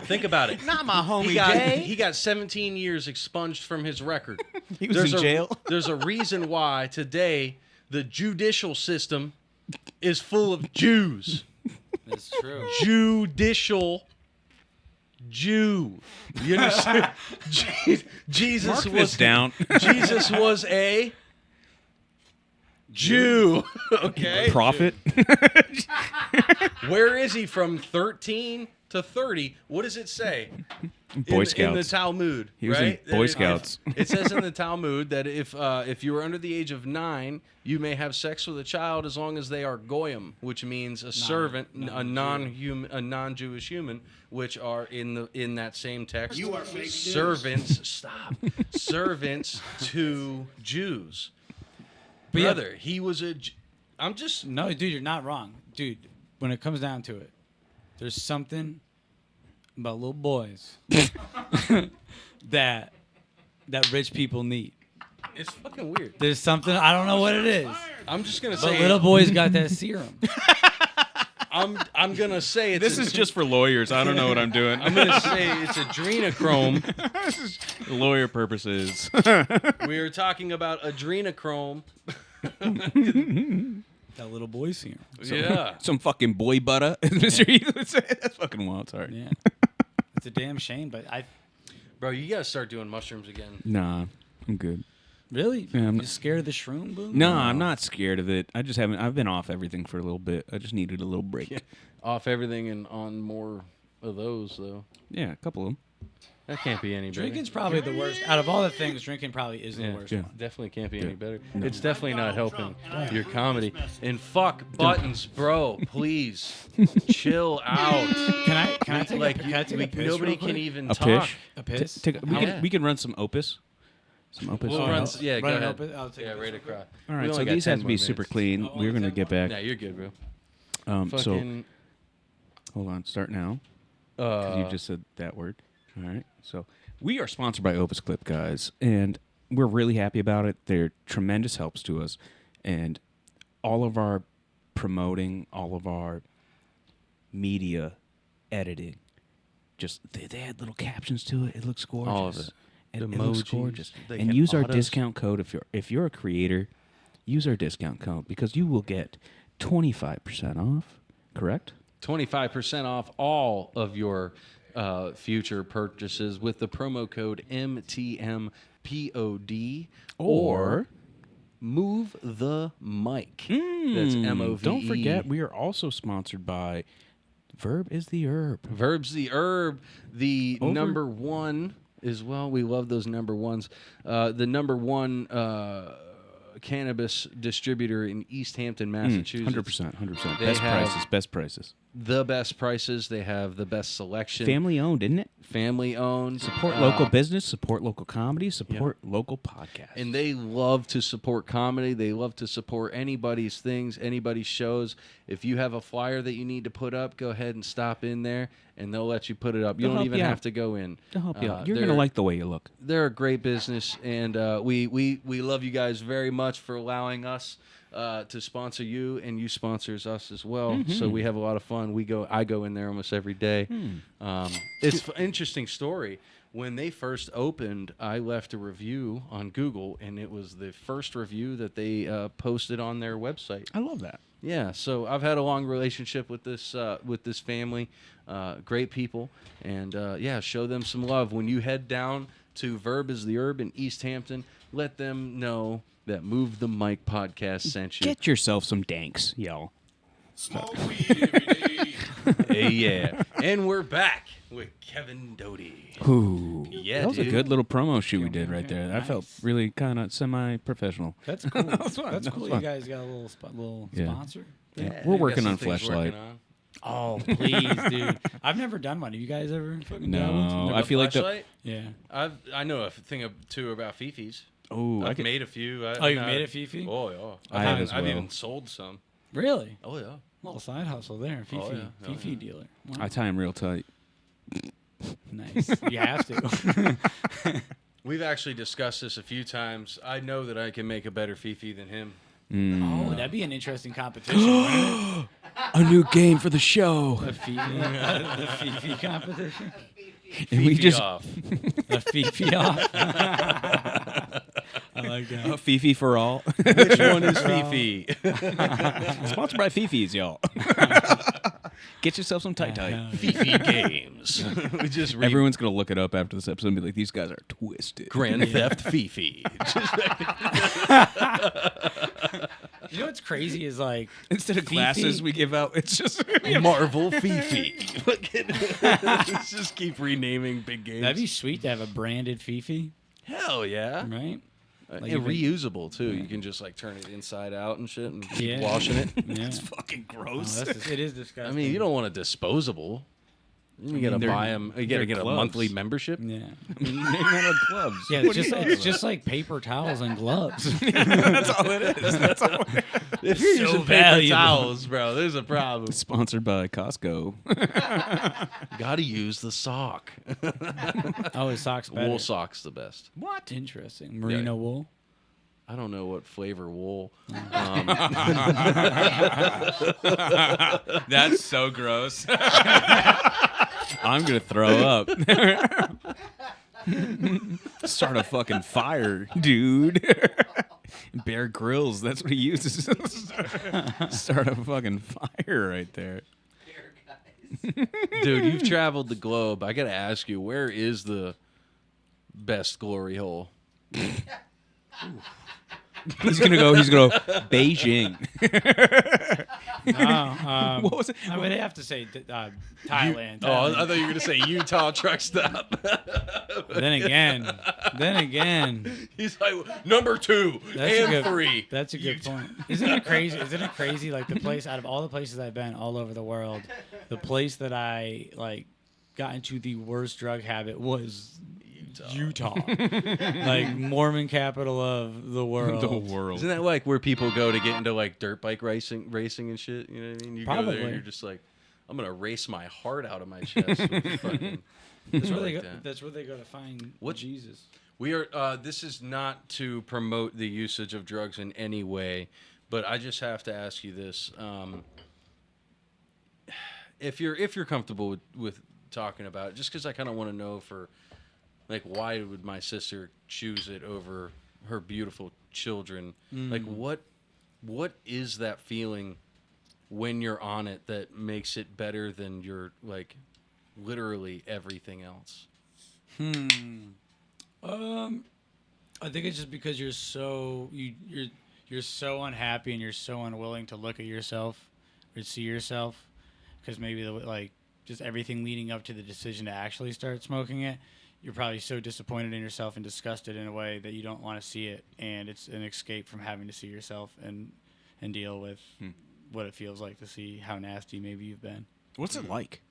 Speaker 1: Think about it.
Speaker 2: Not my homie
Speaker 1: He got 17 years expunged from his record.
Speaker 2: He was in jail.
Speaker 1: There's a reason why today the judicial system is full of Jews.
Speaker 3: That's true.
Speaker 1: Judicial Jew. You understand? Jesus
Speaker 2: Mark
Speaker 1: was
Speaker 2: this down.
Speaker 1: Jesus was a Jew. Okay.
Speaker 2: Prophet?
Speaker 1: Where is he from 13 to 30? What does it say?
Speaker 2: Boy Scouts.
Speaker 1: In the Talmud,
Speaker 2: He was in
Speaker 1: right?
Speaker 2: Boy
Speaker 1: That
Speaker 2: Scouts.
Speaker 1: It says in the Talmud that if you are under the age of 9, you may have sex with a child as long as they are goyim, which means a servant, a non-Jewish human, which are in that same text.
Speaker 8: You are fake news.
Speaker 1: Servants. Stop. Servants to Jews.
Speaker 3: But yeah.
Speaker 1: Brother, he was a. I'm just.
Speaker 3: No, dude, you're not wrong. Dude, when it comes down to it, there's something about little boys that rich people need.
Speaker 1: It's fucking weird.
Speaker 3: There's something, I don't know what it is.
Speaker 1: I'm just gonna
Speaker 3: But
Speaker 1: say.
Speaker 3: little boys got that serum.
Speaker 1: I'm gonna say it's.
Speaker 2: This is just for lawyers. I don't know what I'm doing.
Speaker 1: I'm gonna say it's adrenochrome.
Speaker 2: Lawyer purposes.
Speaker 1: We are talking about adrenochrome.
Speaker 3: That little boy serum.
Speaker 1: Yeah.
Speaker 2: Some fucking boy butter, as Mr. Heath would say. That's fucking wild. Sorry.
Speaker 3: Yeah. It's a damn shame, but
Speaker 1: Bro, you gotta start doing mushrooms again.
Speaker 2: Nah, I'm good.
Speaker 3: really?
Speaker 2: Yeah, I'm
Speaker 3: You
Speaker 2: not-
Speaker 3: scared of the shroom boom?
Speaker 2: No, I'm not scared of it. I just haven't. I've been off everything for a little bit. I just needed a little break. Yeah,
Speaker 1: Off everything and on more of those though.
Speaker 2: a couple of them.
Speaker 1: That can't be any better.
Speaker 3: Drinking's probably the worst. Out of all the things, drinking probably is the worst.
Speaker 2: Yeah.
Speaker 1: Definitely can't be
Speaker 2: Yeah.
Speaker 1: any better.
Speaker 2: No.
Speaker 1: It's definitely not helping your comedy.
Speaker 8: message.
Speaker 1: And fuck buttons, bro. Please chill out.
Speaker 3: Can I take
Speaker 1: Like
Speaker 3: can I take a piss
Speaker 1: nobody
Speaker 3: real quick?
Speaker 1: can even
Speaker 2: A
Speaker 1: talk.
Speaker 2: pish?
Speaker 3: A piss?
Speaker 2: We can run some Opus. Some Opus.
Speaker 1: We'll
Speaker 3: Oh,
Speaker 1: run.
Speaker 3: no.
Speaker 1: Yeah, go
Speaker 3: Run it
Speaker 1: ahead.
Speaker 3: open? I'll take
Speaker 1: Yeah,
Speaker 3: a piss
Speaker 1: right
Speaker 3: real quick.
Speaker 1: across.
Speaker 2: All
Speaker 1: We
Speaker 2: right, so
Speaker 1: only got
Speaker 2: these
Speaker 1: 10
Speaker 2: have to be
Speaker 1: more
Speaker 2: super
Speaker 1: minutes.
Speaker 2: clean.
Speaker 3: Oh,
Speaker 2: We're
Speaker 3: only
Speaker 2: gonna
Speaker 3: 10
Speaker 2: get
Speaker 3: more?
Speaker 2: back.
Speaker 1: Nah, you're good, bro.
Speaker 2: So
Speaker 1: Fucking.
Speaker 2: hold on, start now. Because you just said that word. All right. So we are sponsored by Opus Clip, guys, and we're really happy about it. They're tremendous helps to us, and all of our promoting, all of our media editing, just they add little captions to it. It looks gorgeous.
Speaker 1: All of it.
Speaker 2: It looks
Speaker 1: Emojis.
Speaker 2: gorgeous.
Speaker 1: They
Speaker 2: And
Speaker 1: can
Speaker 2: use our
Speaker 1: autos.
Speaker 2: discount code if you're a creator. Use our discount code because you will get 25% off. Correct?
Speaker 1: 25% off all of your future purchases with the promo code MTMPOD or Move the Mic. That's MOVE.
Speaker 2: Don't forget, we are also sponsored by Verb is the Herb.
Speaker 1: Verb's the Herb, the
Speaker 2: Over-
Speaker 1: number one as well. We love those number ones. The number one cannabis distributor in East Hampton, Massachusetts.
Speaker 2: 100%.
Speaker 1: They
Speaker 2: Best
Speaker 1: have-
Speaker 2: prices. Best prices.
Speaker 1: The best prices. They have the best selection.
Speaker 2: Family owned, isn't it?
Speaker 1: Family owned.
Speaker 2: Support local business, support local comedy, support local podcasts.
Speaker 1: And they love to support comedy. They love to support anybody's things, anybody's shows. If you have a flyer that you need to put up, go ahead and stop in there, and they'll let you put it up. You
Speaker 2: They'll
Speaker 1: don't
Speaker 2: help
Speaker 1: even
Speaker 2: you
Speaker 1: have
Speaker 2: out.
Speaker 1: to go in.
Speaker 2: to help you out. You're
Speaker 1: they're-
Speaker 2: going to like the way you look.
Speaker 1: They're a great business, and we love you guys very much for allowing us to sponsor you, and you sponsors us as well. So we have a lot of fun. I go in there almost every day. It's an interesting story. When they first opened, I left a review on Google, and it was the first review that they posted on their website.
Speaker 2: I love that.
Speaker 1: Yeah, so I've had a long relationship with this family, great people, and yeah, show them some love. When you head down to Verb is the Herb in East Hampton, let them know that Move the Mic podcast sent you.
Speaker 2: Get yourself some danks, y'all.
Speaker 6: Smoke weed every day.
Speaker 1: Hey, yeah, and we're back with Kevin Doty.
Speaker 2: Ooh.
Speaker 1: Yeah,
Speaker 2: that was
Speaker 1: dude.
Speaker 2: a good little promo shoot we did right there. That
Speaker 3: Nice.
Speaker 2: felt really kind of semi-professional.
Speaker 3: That's cool. That's
Speaker 2: fun.
Speaker 3: cool. You
Speaker 2: fun.
Speaker 3: guys got a little
Speaker 2: Yeah.
Speaker 3: sponsor.
Speaker 2: Yeah. We're working on
Speaker 1: Got some things
Speaker 2: Fleshlight.
Speaker 1: working on.
Speaker 3: Oh, please, dude. I've never done one. Have you guys ever fucking done one?
Speaker 2: No,
Speaker 1: The
Speaker 2: I feel like the.
Speaker 1: Fleshlight?
Speaker 3: Yeah.
Speaker 1: I know a thing or two about Fifi's.
Speaker 2: Oh,
Speaker 1: I've made a few.
Speaker 3: Oh, you've made a Fifi?
Speaker 1: Oh, yeah.
Speaker 2: I have as
Speaker 1: I've
Speaker 2: well.
Speaker 1: even sold some.
Speaker 3: Really?
Speaker 1: Oh, yeah.
Speaker 3: Little side hustle there. Fifi.
Speaker 1: Oh, yeah. Oh,
Speaker 3: Fifi
Speaker 1: yeah.
Speaker 3: dealer. Wow.
Speaker 2: I tie him real tight.
Speaker 3: Nice. You have to.
Speaker 1: We've actually discussed this a few times. I know that I can make a better Fifi than him.
Speaker 3: Oh, that'd be an interesting competition, wouldn't it?
Speaker 2: A new game for the show.
Speaker 3: The Fifi competition.
Speaker 2: And we
Speaker 1: Fifi
Speaker 2: just
Speaker 1: off.
Speaker 3: The Fifi off. I like that.
Speaker 2: Fifi for all.
Speaker 1: Which one is Fifi?
Speaker 2: Sponsored by Fifi's, y'all. Get yourself some tight.
Speaker 1: Fifi Games. We just read
Speaker 2: Everyone's gonna look it up after this episode and be like, "These guys are twisted."
Speaker 1: Grand Theft Fifi.
Speaker 3: You know what's crazy is like
Speaker 2: Instead of
Speaker 3: Fifi-
Speaker 2: glasses we give out, it's just
Speaker 1: Marvel Fifi. Let's just keep renaming big games.
Speaker 3: that'd be sweet to have a branded Fifi,
Speaker 1: Hell yeah.
Speaker 3: right?
Speaker 1: And
Speaker 3: even-
Speaker 1: reusable too. You can just like turn it inside out and shit and keep
Speaker 3: Yeah.
Speaker 1: washing it.
Speaker 3: Yeah.
Speaker 2: fucking
Speaker 3: Oh,
Speaker 2: gross.
Speaker 3: it is disgusting.
Speaker 1: I mean, you don't want a disposable. You gotta
Speaker 2: they're-
Speaker 1: buy them. You gotta
Speaker 2: they're
Speaker 1: get a
Speaker 2: gloves.
Speaker 1: monthly membership.
Speaker 3: Yeah.
Speaker 2: Maybe not like gloves.
Speaker 3: Yeah, it's just like paper towels and gloves.
Speaker 2: That's all it is. That's all.
Speaker 1: If you're
Speaker 3: So
Speaker 1: using paper
Speaker 3: valuable.
Speaker 1: towels, bro, there's a problem.
Speaker 2: Sponsored by Costco.
Speaker 1: Gotta use the sock.
Speaker 3: Oh, his socks better.
Speaker 1: Wool sock's the best.
Speaker 3: What? Interesting. Merino wool.
Speaker 1: I don't know what flavor wool.
Speaker 2: That's so gross. I'm gonna throw up. Start a fucking fire, dude. Bear Grylls, that's what he uses. Start a fucking fire right there.
Speaker 1: Dude, you've traveled the globe. I gotta ask you, where is the best glory hole?
Speaker 2: He's gonna go Beijing.
Speaker 3: No,
Speaker 2: What was it?
Speaker 3: I would have to say Thailand.
Speaker 1: Oh, I
Speaker 3: Thailand.
Speaker 1: thought you were gonna say Utah truck stop.
Speaker 3: Then again,
Speaker 1: He's like number 2
Speaker 3: That's a
Speaker 1: and
Speaker 3: good-
Speaker 1: 3.
Speaker 3: that's a good point. Isn't it crazy? Isn't it crazy? Like the place out of all the places I've been all over the world, the place that I like got into the worst drug habit was Utah. Like Mormon capital of the world.
Speaker 2: The world.
Speaker 1: Isn't that like where people go to get into like dirt bike racing and shit? You know what I mean? You go there
Speaker 3: Probably.
Speaker 1: and you're just like, I'm gonna race my heart out of my chest. With fucking,
Speaker 3: That's where
Speaker 1: like
Speaker 3: they go.
Speaker 1: that.
Speaker 3: That's where they go to find
Speaker 1: What-
Speaker 3: Jesus.
Speaker 1: We are. This is not to promote the usage of drugs in any way, but I just have to ask you this: if you're comfortable with talking about it, just because I kind of want to know for, like, why would my sister choose it over her beautiful children? Like, what is that feeling when you're on it that makes it better than your like literally everything else?
Speaker 3: I think it's just because you're so you're so unhappy and you're so unwilling to look at yourself or see yourself, because maybe like just everything leading up to the decision to actually start smoking it, you're probably so disappointed in yourself and disgusted in a way that you don't want to see it, and it's an escape from having to see yourself and deal with what it feels like to see how nasty maybe you've been.
Speaker 2: What's it like?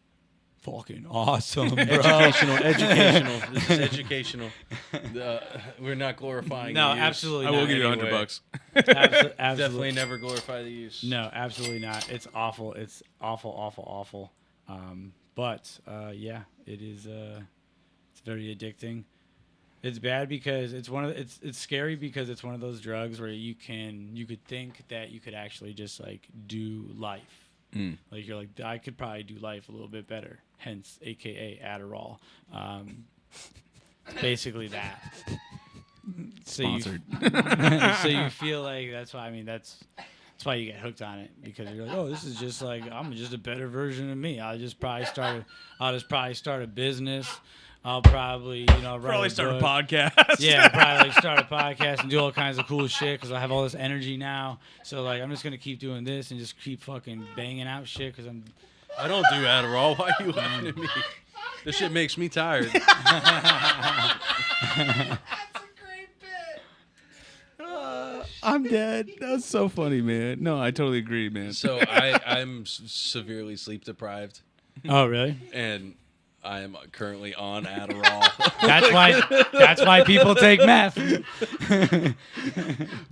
Speaker 3: Fucking awesome, bro.
Speaker 1: Educational. This is educational. We're not glorifying.
Speaker 3: No,
Speaker 1: the use.
Speaker 3: absolutely
Speaker 2: I will
Speaker 3: not.
Speaker 2: give you
Speaker 1: Anyway.
Speaker 2: $100.
Speaker 3: Absolutely.
Speaker 1: Definitely never glorify the use.
Speaker 3: No, absolutely not. It's awful. It's awful, awful, awful. But yeah, it is. It's very addicting. It's bad because it's it's scary because it's one of those drugs where you could think that you could actually just like do life. Like you're like, I could probably do life a little bit better. Hence, AKA Adderall. It's basically that.
Speaker 2: Sponsored.
Speaker 3: So you feel like that's why. I mean, that's why you get hooked on it, because you're like, oh, this is just like, I'm just a better version of me. I'll just probably start a business. I'll probably write
Speaker 2: start a
Speaker 3: book.
Speaker 2: podcast.
Speaker 3: Yeah, I'll probably start a podcast and do all kinds of cool shit because I have all this energy now. So like, I'm just gonna keep doing this and just keep fucking banging out shit because I'm.
Speaker 1: I don't do Adderall. Why are you laughing at me? This shit makes me tired.
Speaker 2: I'm dead. That's so funny, man. No, I totally agree, man.
Speaker 1: So I'm severely sleep deprived,
Speaker 3: Oh really?
Speaker 1: and I am currently on Adderall.
Speaker 3: That's why people take meth.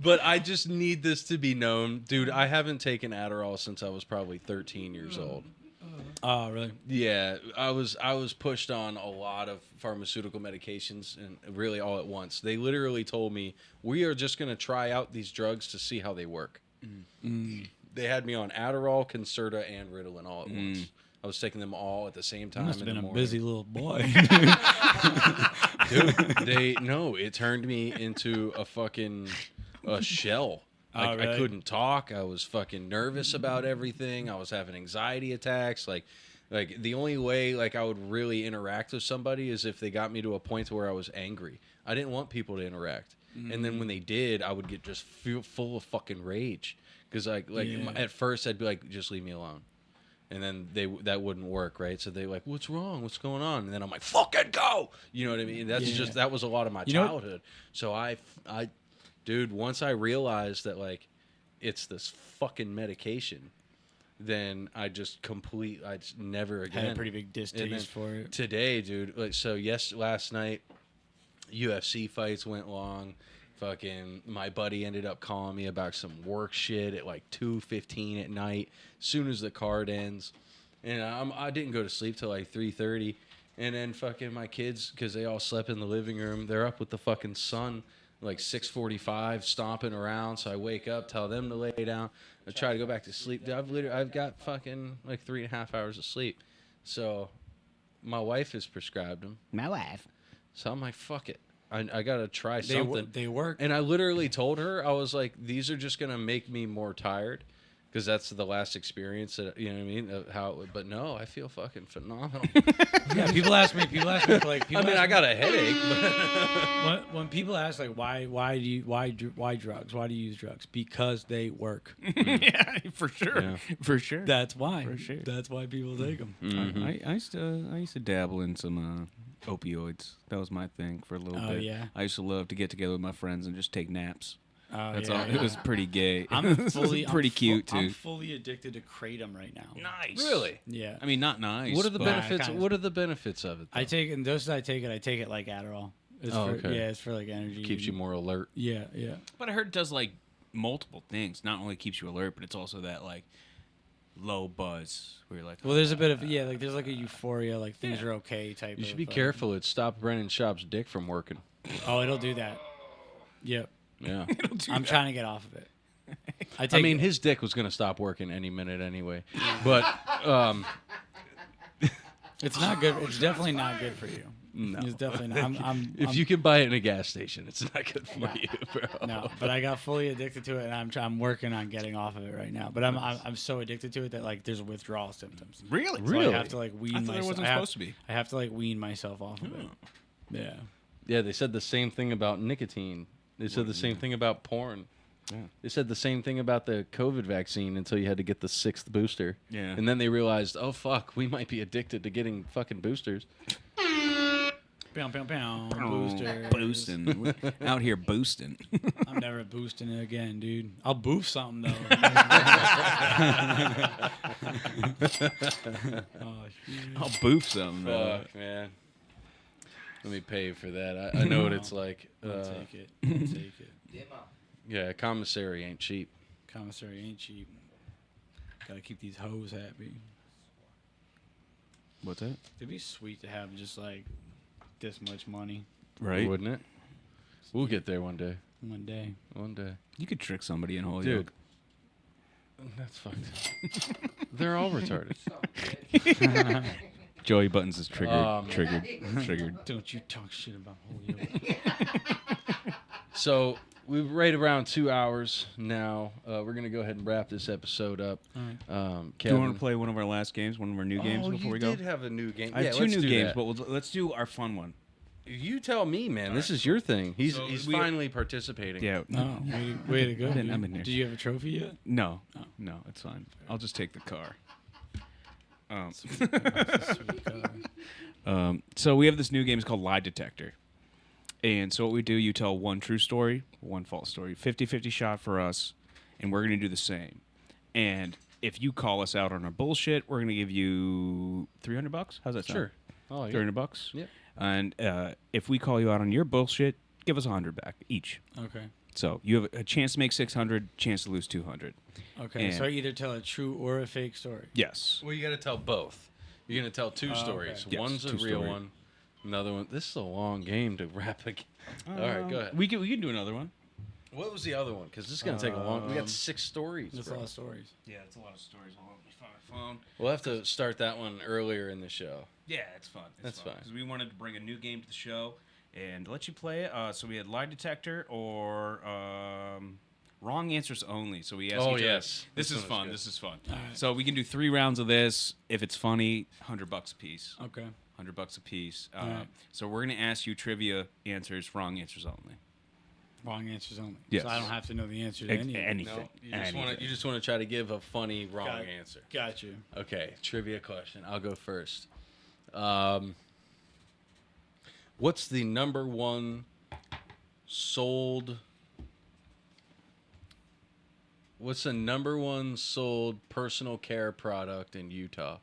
Speaker 1: But I just need this to be known, dude. I haven't taken Adderall since I was probably 13 years old.
Speaker 3: Oh really?
Speaker 1: Yeah, I was pushed on a lot of pharmaceutical medications, and really all at once. They literally told me, we are just going to try out these drugs to see how they work. They had me on Adderall, Concerta, and Ritalin all at once. I was taking them all at the same time.
Speaker 3: Must have
Speaker 1: in
Speaker 3: been
Speaker 1: the
Speaker 3: a
Speaker 1: morning.
Speaker 3: busy little boy.
Speaker 1: Dude, it turned me into a shell.
Speaker 3: Oh, really?
Speaker 1: I couldn't talk. I was fucking nervous about everything. I was having anxiety attacks. Like the only way like I would really interact with somebody is if they got me to a point where I was angry. I didn't want people to interact. And then when they did, I would get just full of fucking rage. Because at first I'd be like, just leave me alone. And then that wouldn't work, right? So they like, what's wrong? What's going on? And then I'm like, fucking go! You know what I mean? That was a lot of my childhood. So dude, once I realized that like it's this fucking medication, then I just never again.
Speaker 3: Had a pretty big distaste for it.
Speaker 1: Today, dude, like last night, UFC fights went long. Fucking my buddy ended up calling me about some work shit at like 2:15 at night. As soon as the card ends, and I didn't go to sleep till like 3:30. And then fucking my kids, because they all slept in the living room, they're up with the fucking sun like 6:45, stomping around. So I wake up, tell them to lay down. I try to go back to sleep. I've got fucking like 3.5 hours of sleep. So my wife has prescribed them.
Speaker 3: My wife.
Speaker 1: So I'm like, fuck it. I gotta try something.
Speaker 3: They work.
Speaker 1: And I literally told her, I was like, these are just gonna make me more tired, because that's the last experience that you know what I mean. Of how, but no, I feel fucking phenomenal.
Speaker 3: Yeah, people ask me for like.
Speaker 1: I mean, I got a headache, but
Speaker 3: when people ask like why drugs? Why do you use drugs? Because they work.
Speaker 2: Yeah, for sure.
Speaker 1: Yeah.
Speaker 2: For sure.
Speaker 3: That's why.
Speaker 2: For sure.
Speaker 3: That's why people take them.
Speaker 2: I used to dabble in some opioids. That was my thing for a little
Speaker 3: Oh,
Speaker 2: bit.
Speaker 3: yeah?
Speaker 2: I used to love to get together with my friends and just take naps.
Speaker 3: Oh,
Speaker 2: That's
Speaker 3: yeah.
Speaker 2: all. It was pretty gay.
Speaker 3: I'm
Speaker 2: It was
Speaker 3: fully
Speaker 2: pretty cute
Speaker 3: I'm
Speaker 2: too.
Speaker 3: fully addicted to kratom right now.
Speaker 2: Nice.
Speaker 1: really,
Speaker 3: Yeah.
Speaker 2: I mean, not nice.
Speaker 1: what are the
Speaker 2: but-
Speaker 1: benefits?
Speaker 3: kinda.
Speaker 1: What are the benefits of it?
Speaker 3: I
Speaker 1: though?
Speaker 3: take it, and doses I take it like Adderall. It's
Speaker 1: Oh,
Speaker 3: for,
Speaker 1: okay.
Speaker 3: Yeah, it's for like energy.
Speaker 1: Keeps you more alert.
Speaker 3: Yeah, yeah.
Speaker 2: But I heard it does like multiple things. Not only keeps you alert, but it's also that like low buzz where you're like,
Speaker 3: Well, there's a bit of there's like a euphoria, like things are okay type.
Speaker 1: You should
Speaker 3: of,
Speaker 1: be careful. It stopped Brennan Schaub's dick from working.
Speaker 3: Oh, it'll do that. Yep.
Speaker 1: Yeah.
Speaker 3: I'm trying to get off of it.
Speaker 1: I mean, his dick was gonna stop working any minute anyway. But
Speaker 3: it's not good. It's definitely not good for you.
Speaker 1: No.
Speaker 3: It's definitely not.
Speaker 1: if you can buy it in a gas station, it's not good for you, bro.
Speaker 3: No, but I got fully addicted to it, and I'm working on getting off of it right now. But I'm so addicted to it that like there's withdrawal symptoms.
Speaker 2: really?
Speaker 3: So
Speaker 1: Really?
Speaker 3: I have to like wean
Speaker 2: I thought
Speaker 3: myself.
Speaker 2: it wasn't supposed to be.
Speaker 3: I have to like wean myself off of it. Yeah.
Speaker 1: Yeah, they said the same thing about nicotine. They said the same thing about porn.
Speaker 2: Yeah.
Speaker 1: They said the same thing about the COVID vaccine until you had to get the 6th booster.
Speaker 2: Yeah.
Speaker 1: And then they realized, oh, fuck, we might be addicted to getting fucking boosters.
Speaker 3: Pow, pow, pow. Boosters.
Speaker 2: Boosting. Out here boosting.
Speaker 3: I'm never boosting it again, dude. I'll boof something though. Oh shit.
Speaker 2: I'll boof something.
Speaker 1: Fuck, man. Let me pay you for that. I know what it's like.
Speaker 3: I'll take it. I'll take it.
Speaker 1: Yeah, commissary ain't cheap.
Speaker 3: Commissary ain't cheap. Gotta keep these hoes happy.
Speaker 2: What's that?
Speaker 3: It'd be sweet to have just like this much money
Speaker 2: Right.
Speaker 1: Wouldn't it? We'll get there one day.
Speaker 3: one day.
Speaker 1: One day.
Speaker 2: You could trick somebody in Holyoke.
Speaker 1: Dude. That's fucked up. They're all retarded.
Speaker 2: Joey Buttons is triggered. Triggered.
Speaker 3: Don't you talk shit about Holyoke.
Speaker 1: So we're right around 2 hours now. We're gonna go ahead and wrap this episode up.
Speaker 3: All
Speaker 2: Do you want to play one of our last games, one of our new games
Speaker 1: oh,
Speaker 2: before
Speaker 1: you
Speaker 2: we go?
Speaker 1: did have a new game.
Speaker 2: I have
Speaker 1: Yeah,
Speaker 2: two
Speaker 1: let's
Speaker 2: new
Speaker 1: do
Speaker 2: games,
Speaker 1: that.
Speaker 2: but let's do our fun one.
Speaker 1: You tell me, man. This is your thing. He's
Speaker 2: So
Speaker 1: he's
Speaker 2: we-
Speaker 1: finally participating.
Speaker 2: Yeah.
Speaker 3: Oh, way to go.
Speaker 2: I'm
Speaker 3: dude.
Speaker 2: in there.
Speaker 3: Did you have a trophy yet?
Speaker 2: No. No, it's fine. I'll just take the car. So we have this new game. It's called Lie Detector. And so what we do, you tell one true story, one false story. 50-50 shot for us, and we're going to do the same. And if you call us out on our bullshit, we're going to give you $300. How's that sound?
Speaker 1: Sure. Oh, yeah.
Speaker 2: $300.
Speaker 1: Yep.
Speaker 2: And if we call you out on your bullshit, give us $100 back each.
Speaker 3: Okay.
Speaker 2: So you have a chance to make 600, chance to lose 200.
Speaker 3: Okay.
Speaker 2: And-
Speaker 3: So I either tell a true or a fake story.
Speaker 2: Yes.
Speaker 1: Well, you got to tell both. You're gonna tell two
Speaker 3: okay.
Speaker 1: stories.
Speaker 2: Yes,
Speaker 1: One's a
Speaker 2: two
Speaker 1: real
Speaker 2: story.
Speaker 1: one. Another one. This is a long game to wrap a. All right, go ahead.
Speaker 2: We can do another one.
Speaker 1: What was the other one? Because this is gonna take a long. We got 6 stories.
Speaker 3: That's a
Speaker 1: Bro.
Speaker 3: lot of stories.
Speaker 2: Yeah, it's a lot of stories. Hold on, let me find my phone.
Speaker 1: We'll have to start that one earlier in the show.
Speaker 2: Yeah, it's fun.
Speaker 1: That's fine.
Speaker 2: Because we wanted to bring a new game to the show and let you play it. So we had Lie Detector or Wrong Answers Only. So we asked
Speaker 1: Oh,
Speaker 2: each other.
Speaker 1: yes.
Speaker 2: This
Speaker 1: This
Speaker 2: is
Speaker 1: one was
Speaker 2: fun.
Speaker 1: good.
Speaker 2: This is fun.
Speaker 3: All right.
Speaker 2: So we can do 3 rounds of this. If it's funny, $100 a piece.
Speaker 3: Okay.
Speaker 2: $100 a piece.
Speaker 3: right.
Speaker 2: So we're going to ask you trivia answers, wrong answers only.
Speaker 3: Wrong answers only.
Speaker 2: Yes.
Speaker 3: So I don't have to know the answer to any of them.
Speaker 2: Anything.
Speaker 1: No, you just want to try to give a funny wrong
Speaker 3: Got-
Speaker 1: answer.
Speaker 3: Got you.
Speaker 1: Okay, trivia question. I'll go first. What's the number one sold? What's the number one sold personal care product in Utah?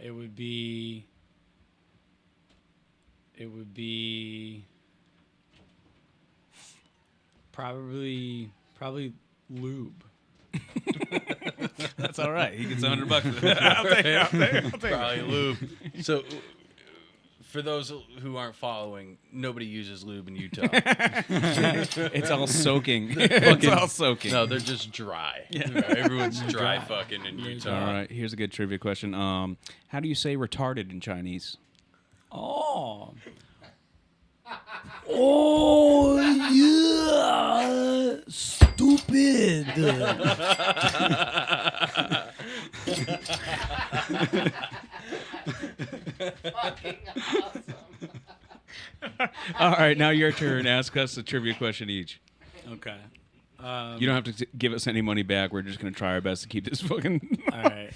Speaker 3: It would be. It would be. Probably lube.
Speaker 2: That's all right. He gets $100. I'll take it.
Speaker 1: Probably lube. So, for those who aren't following, nobody uses lube in Utah.
Speaker 2: It's all soaking. It's all soaking.
Speaker 1: No, they're just dry. Everyone's dry fucking in Utah.
Speaker 2: All right, here's a good trivia question. How do you say retarded in Chinese?
Speaker 3: Oh. Oh
Speaker 4: Fucking awesome.
Speaker 2: All right, now your turn. Ask us a trivia question each.
Speaker 3: Okay.
Speaker 2: You don't have to give us any money back. We're just gonna try our best to keep this fucking.
Speaker 3: All right.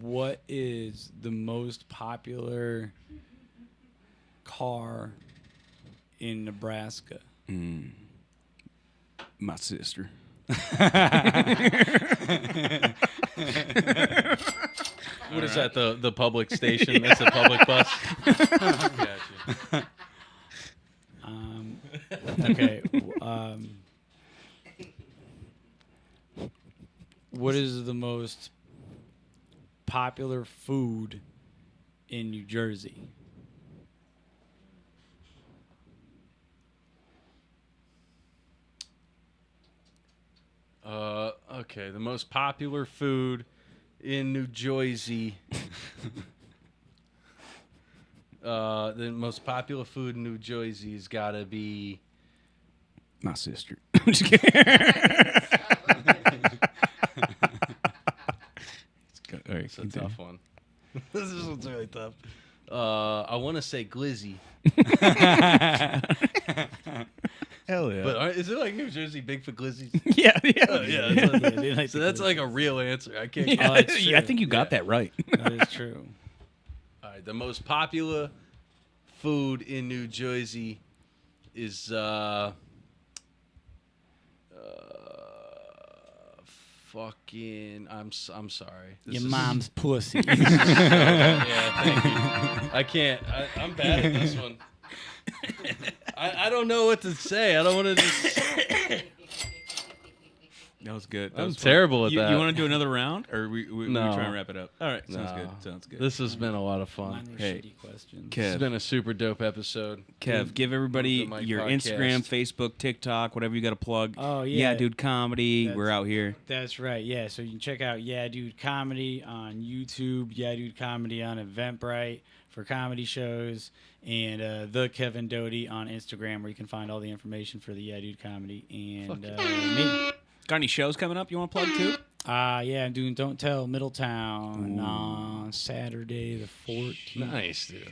Speaker 3: What is the most popular car in Nebraska?
Speaker 2: My sister.
Speaker 1: What is that? The public station? That's a public bus. Gotcha.
Speaker 3: Okay. What is the most popular food in New Jersey?
Speaker 1: Okay. The most popular food in New Jersey. The most popular food in New Jersey has got to be
Speaker 2: My sister. I'm just kidding. All right,
Speaker 1: It's a tough one. This one's really tough. I want to say glizzy,
Speaker 2: Hell yeah.
Speaker 1: but is it like New Jersey big for glizzies?
Speaker 2: yeah, yeah.
Speaker 1: Oh, yeah.
Speaker 3: They like
Speaker 1: So
Speaker 3: the
Speaker 1: that's
Speaker 3: glizzy.
Speaker 1: like a real answer. I can't.
Speaker 2: Yeah,
Speaker 3: it's
Speaker 2: yeah, I
Speaker 3: true.
Speaker 2: think you got that right.
Speaker 3: That is true.
Speaker 1: All right. The most popular food in New Jersey is fucking. I'm sorry. This
Speaker 3: Your
Speaker 1: is-
Speaker 3: mom's pussy.
Speaker 1: Yeah, thank you. I can't. I'm bad at this one. I don't know what to say. I don't want to just.
Speaker 2: That was good. That
Speaker 1: I'm
Speaker 2: was fun.
Speaker 1: terrible at
Speaker 2: you,
Speaker 1: that.
Speaker 2: You want to do another round, or we
Speaker 1: No.
Speaker 2: try and wrap it up? All right, sounds
Speaker 1: No.
Speaker 2: good. Sounds good.
Speaker 1: This has been a lot of fun.
Speaker 3: Mine were
Speaker 2: Hey,
Speaker 3: shitty questions.
Speaker 1: This has
Speaker 2: Kev,
Speaker 1: been a super dope episode.
Speaker 2: Kev, give everybody
Speaker 1: Move the Mic
Speaker 2: your
Speaker 1: podcast.
Speaker 2: Instagram, Facebook, TikTok, whatever you got to plug.
Speaker 3: Oh, yeah.
Speaker 2: Dude, comedy.
Speaker 3: That's-
Speaker 2: We're out here.
Speaker 3: That's right. Yeah. So you can check out Yeah Dude Comedy on YouTube, Yeah Dude Comedy on Eventbrite for comedy shows, and the Kevin Doty on Instagram, where you can find all the information for the Yeah Dude Comedy and me.
Speaker 2: Got any shows coming up you want to plug too?
Speaker 3: Yeah, I'm doing Don't Tell Middletown on Saturday the 14th.
Speaker 1: Nice, dude.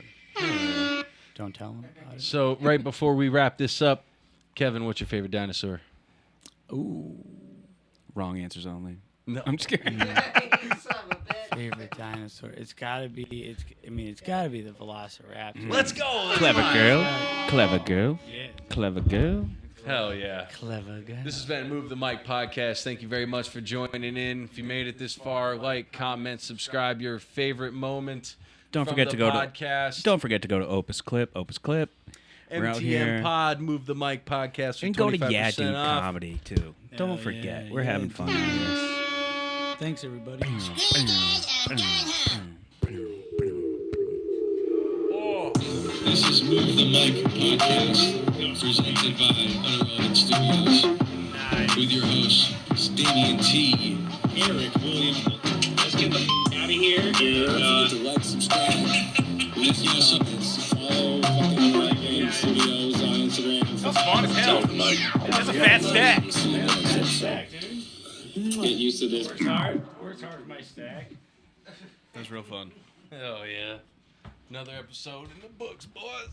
Speaker 3: Don't tell them about it.
Speaker 1: So right before we wrap this up, Kevin, what's your favorite dinosaur?
Speaker 3: Ooh,
Speaker 2: Wrong answers only.
Speaker 1: No.
Speaker 2: I'm just kidding.
Speaker 4: Son of a bitch.
Speaker 3: favorite dinosaur. It's gotta be. It's gotta be the Velociraptor.
Speaker 1: Let's go.
Speaker 2: Clever girl. Clever girl.
Speaker 3: Yeah.
Speaker 2: Clever girl.
Speaker 1: Hell yeah.
Speaker 3: Clever guy.
Speaker 1: This has been Move the Mic podcast. Thank you very much for joining in. If you made it this far, like, comment, subscribe. Your favorite moment.
Speaker 2: Don't
Speaker 1: from
Speaker 2: forget
Speaker 1: the
Speaker 2: to go
Speaker 1: podcast.
Speaker 2: Don't forget to go to Opus Clip. Opus Clip. We're out
Speaker 1: MTM
Speaker 2: here.
Speaker 1: Pod, Move the Mic podcast for
Speaker 2: And go to
Speaker 1: 25%
Speaker 2: Yeah Dude
Speaker 1: off.
Speaker 2: Comedy too. Don't forget. We're having fun out here.
Speaker 3: Thanks, everybody.
Speaker 5: This is Move the Mic podcast, presented by Unirelevant Studios. With your hosts, Damian T, Eric Williams. Let's get the out of here. Don't forget to like, subscribe. Let's get us up. Follow fucking Unirelevant Studios on Instagram. That's
Speaker 8: fun as hell. That's a fat stack.
Speaker 5: Get used to this.
Speaker 3: Works hard for my stack.
Speaker 2: That was real fun.
Speaker 1: Hell yeah. Another episode in the books, boys.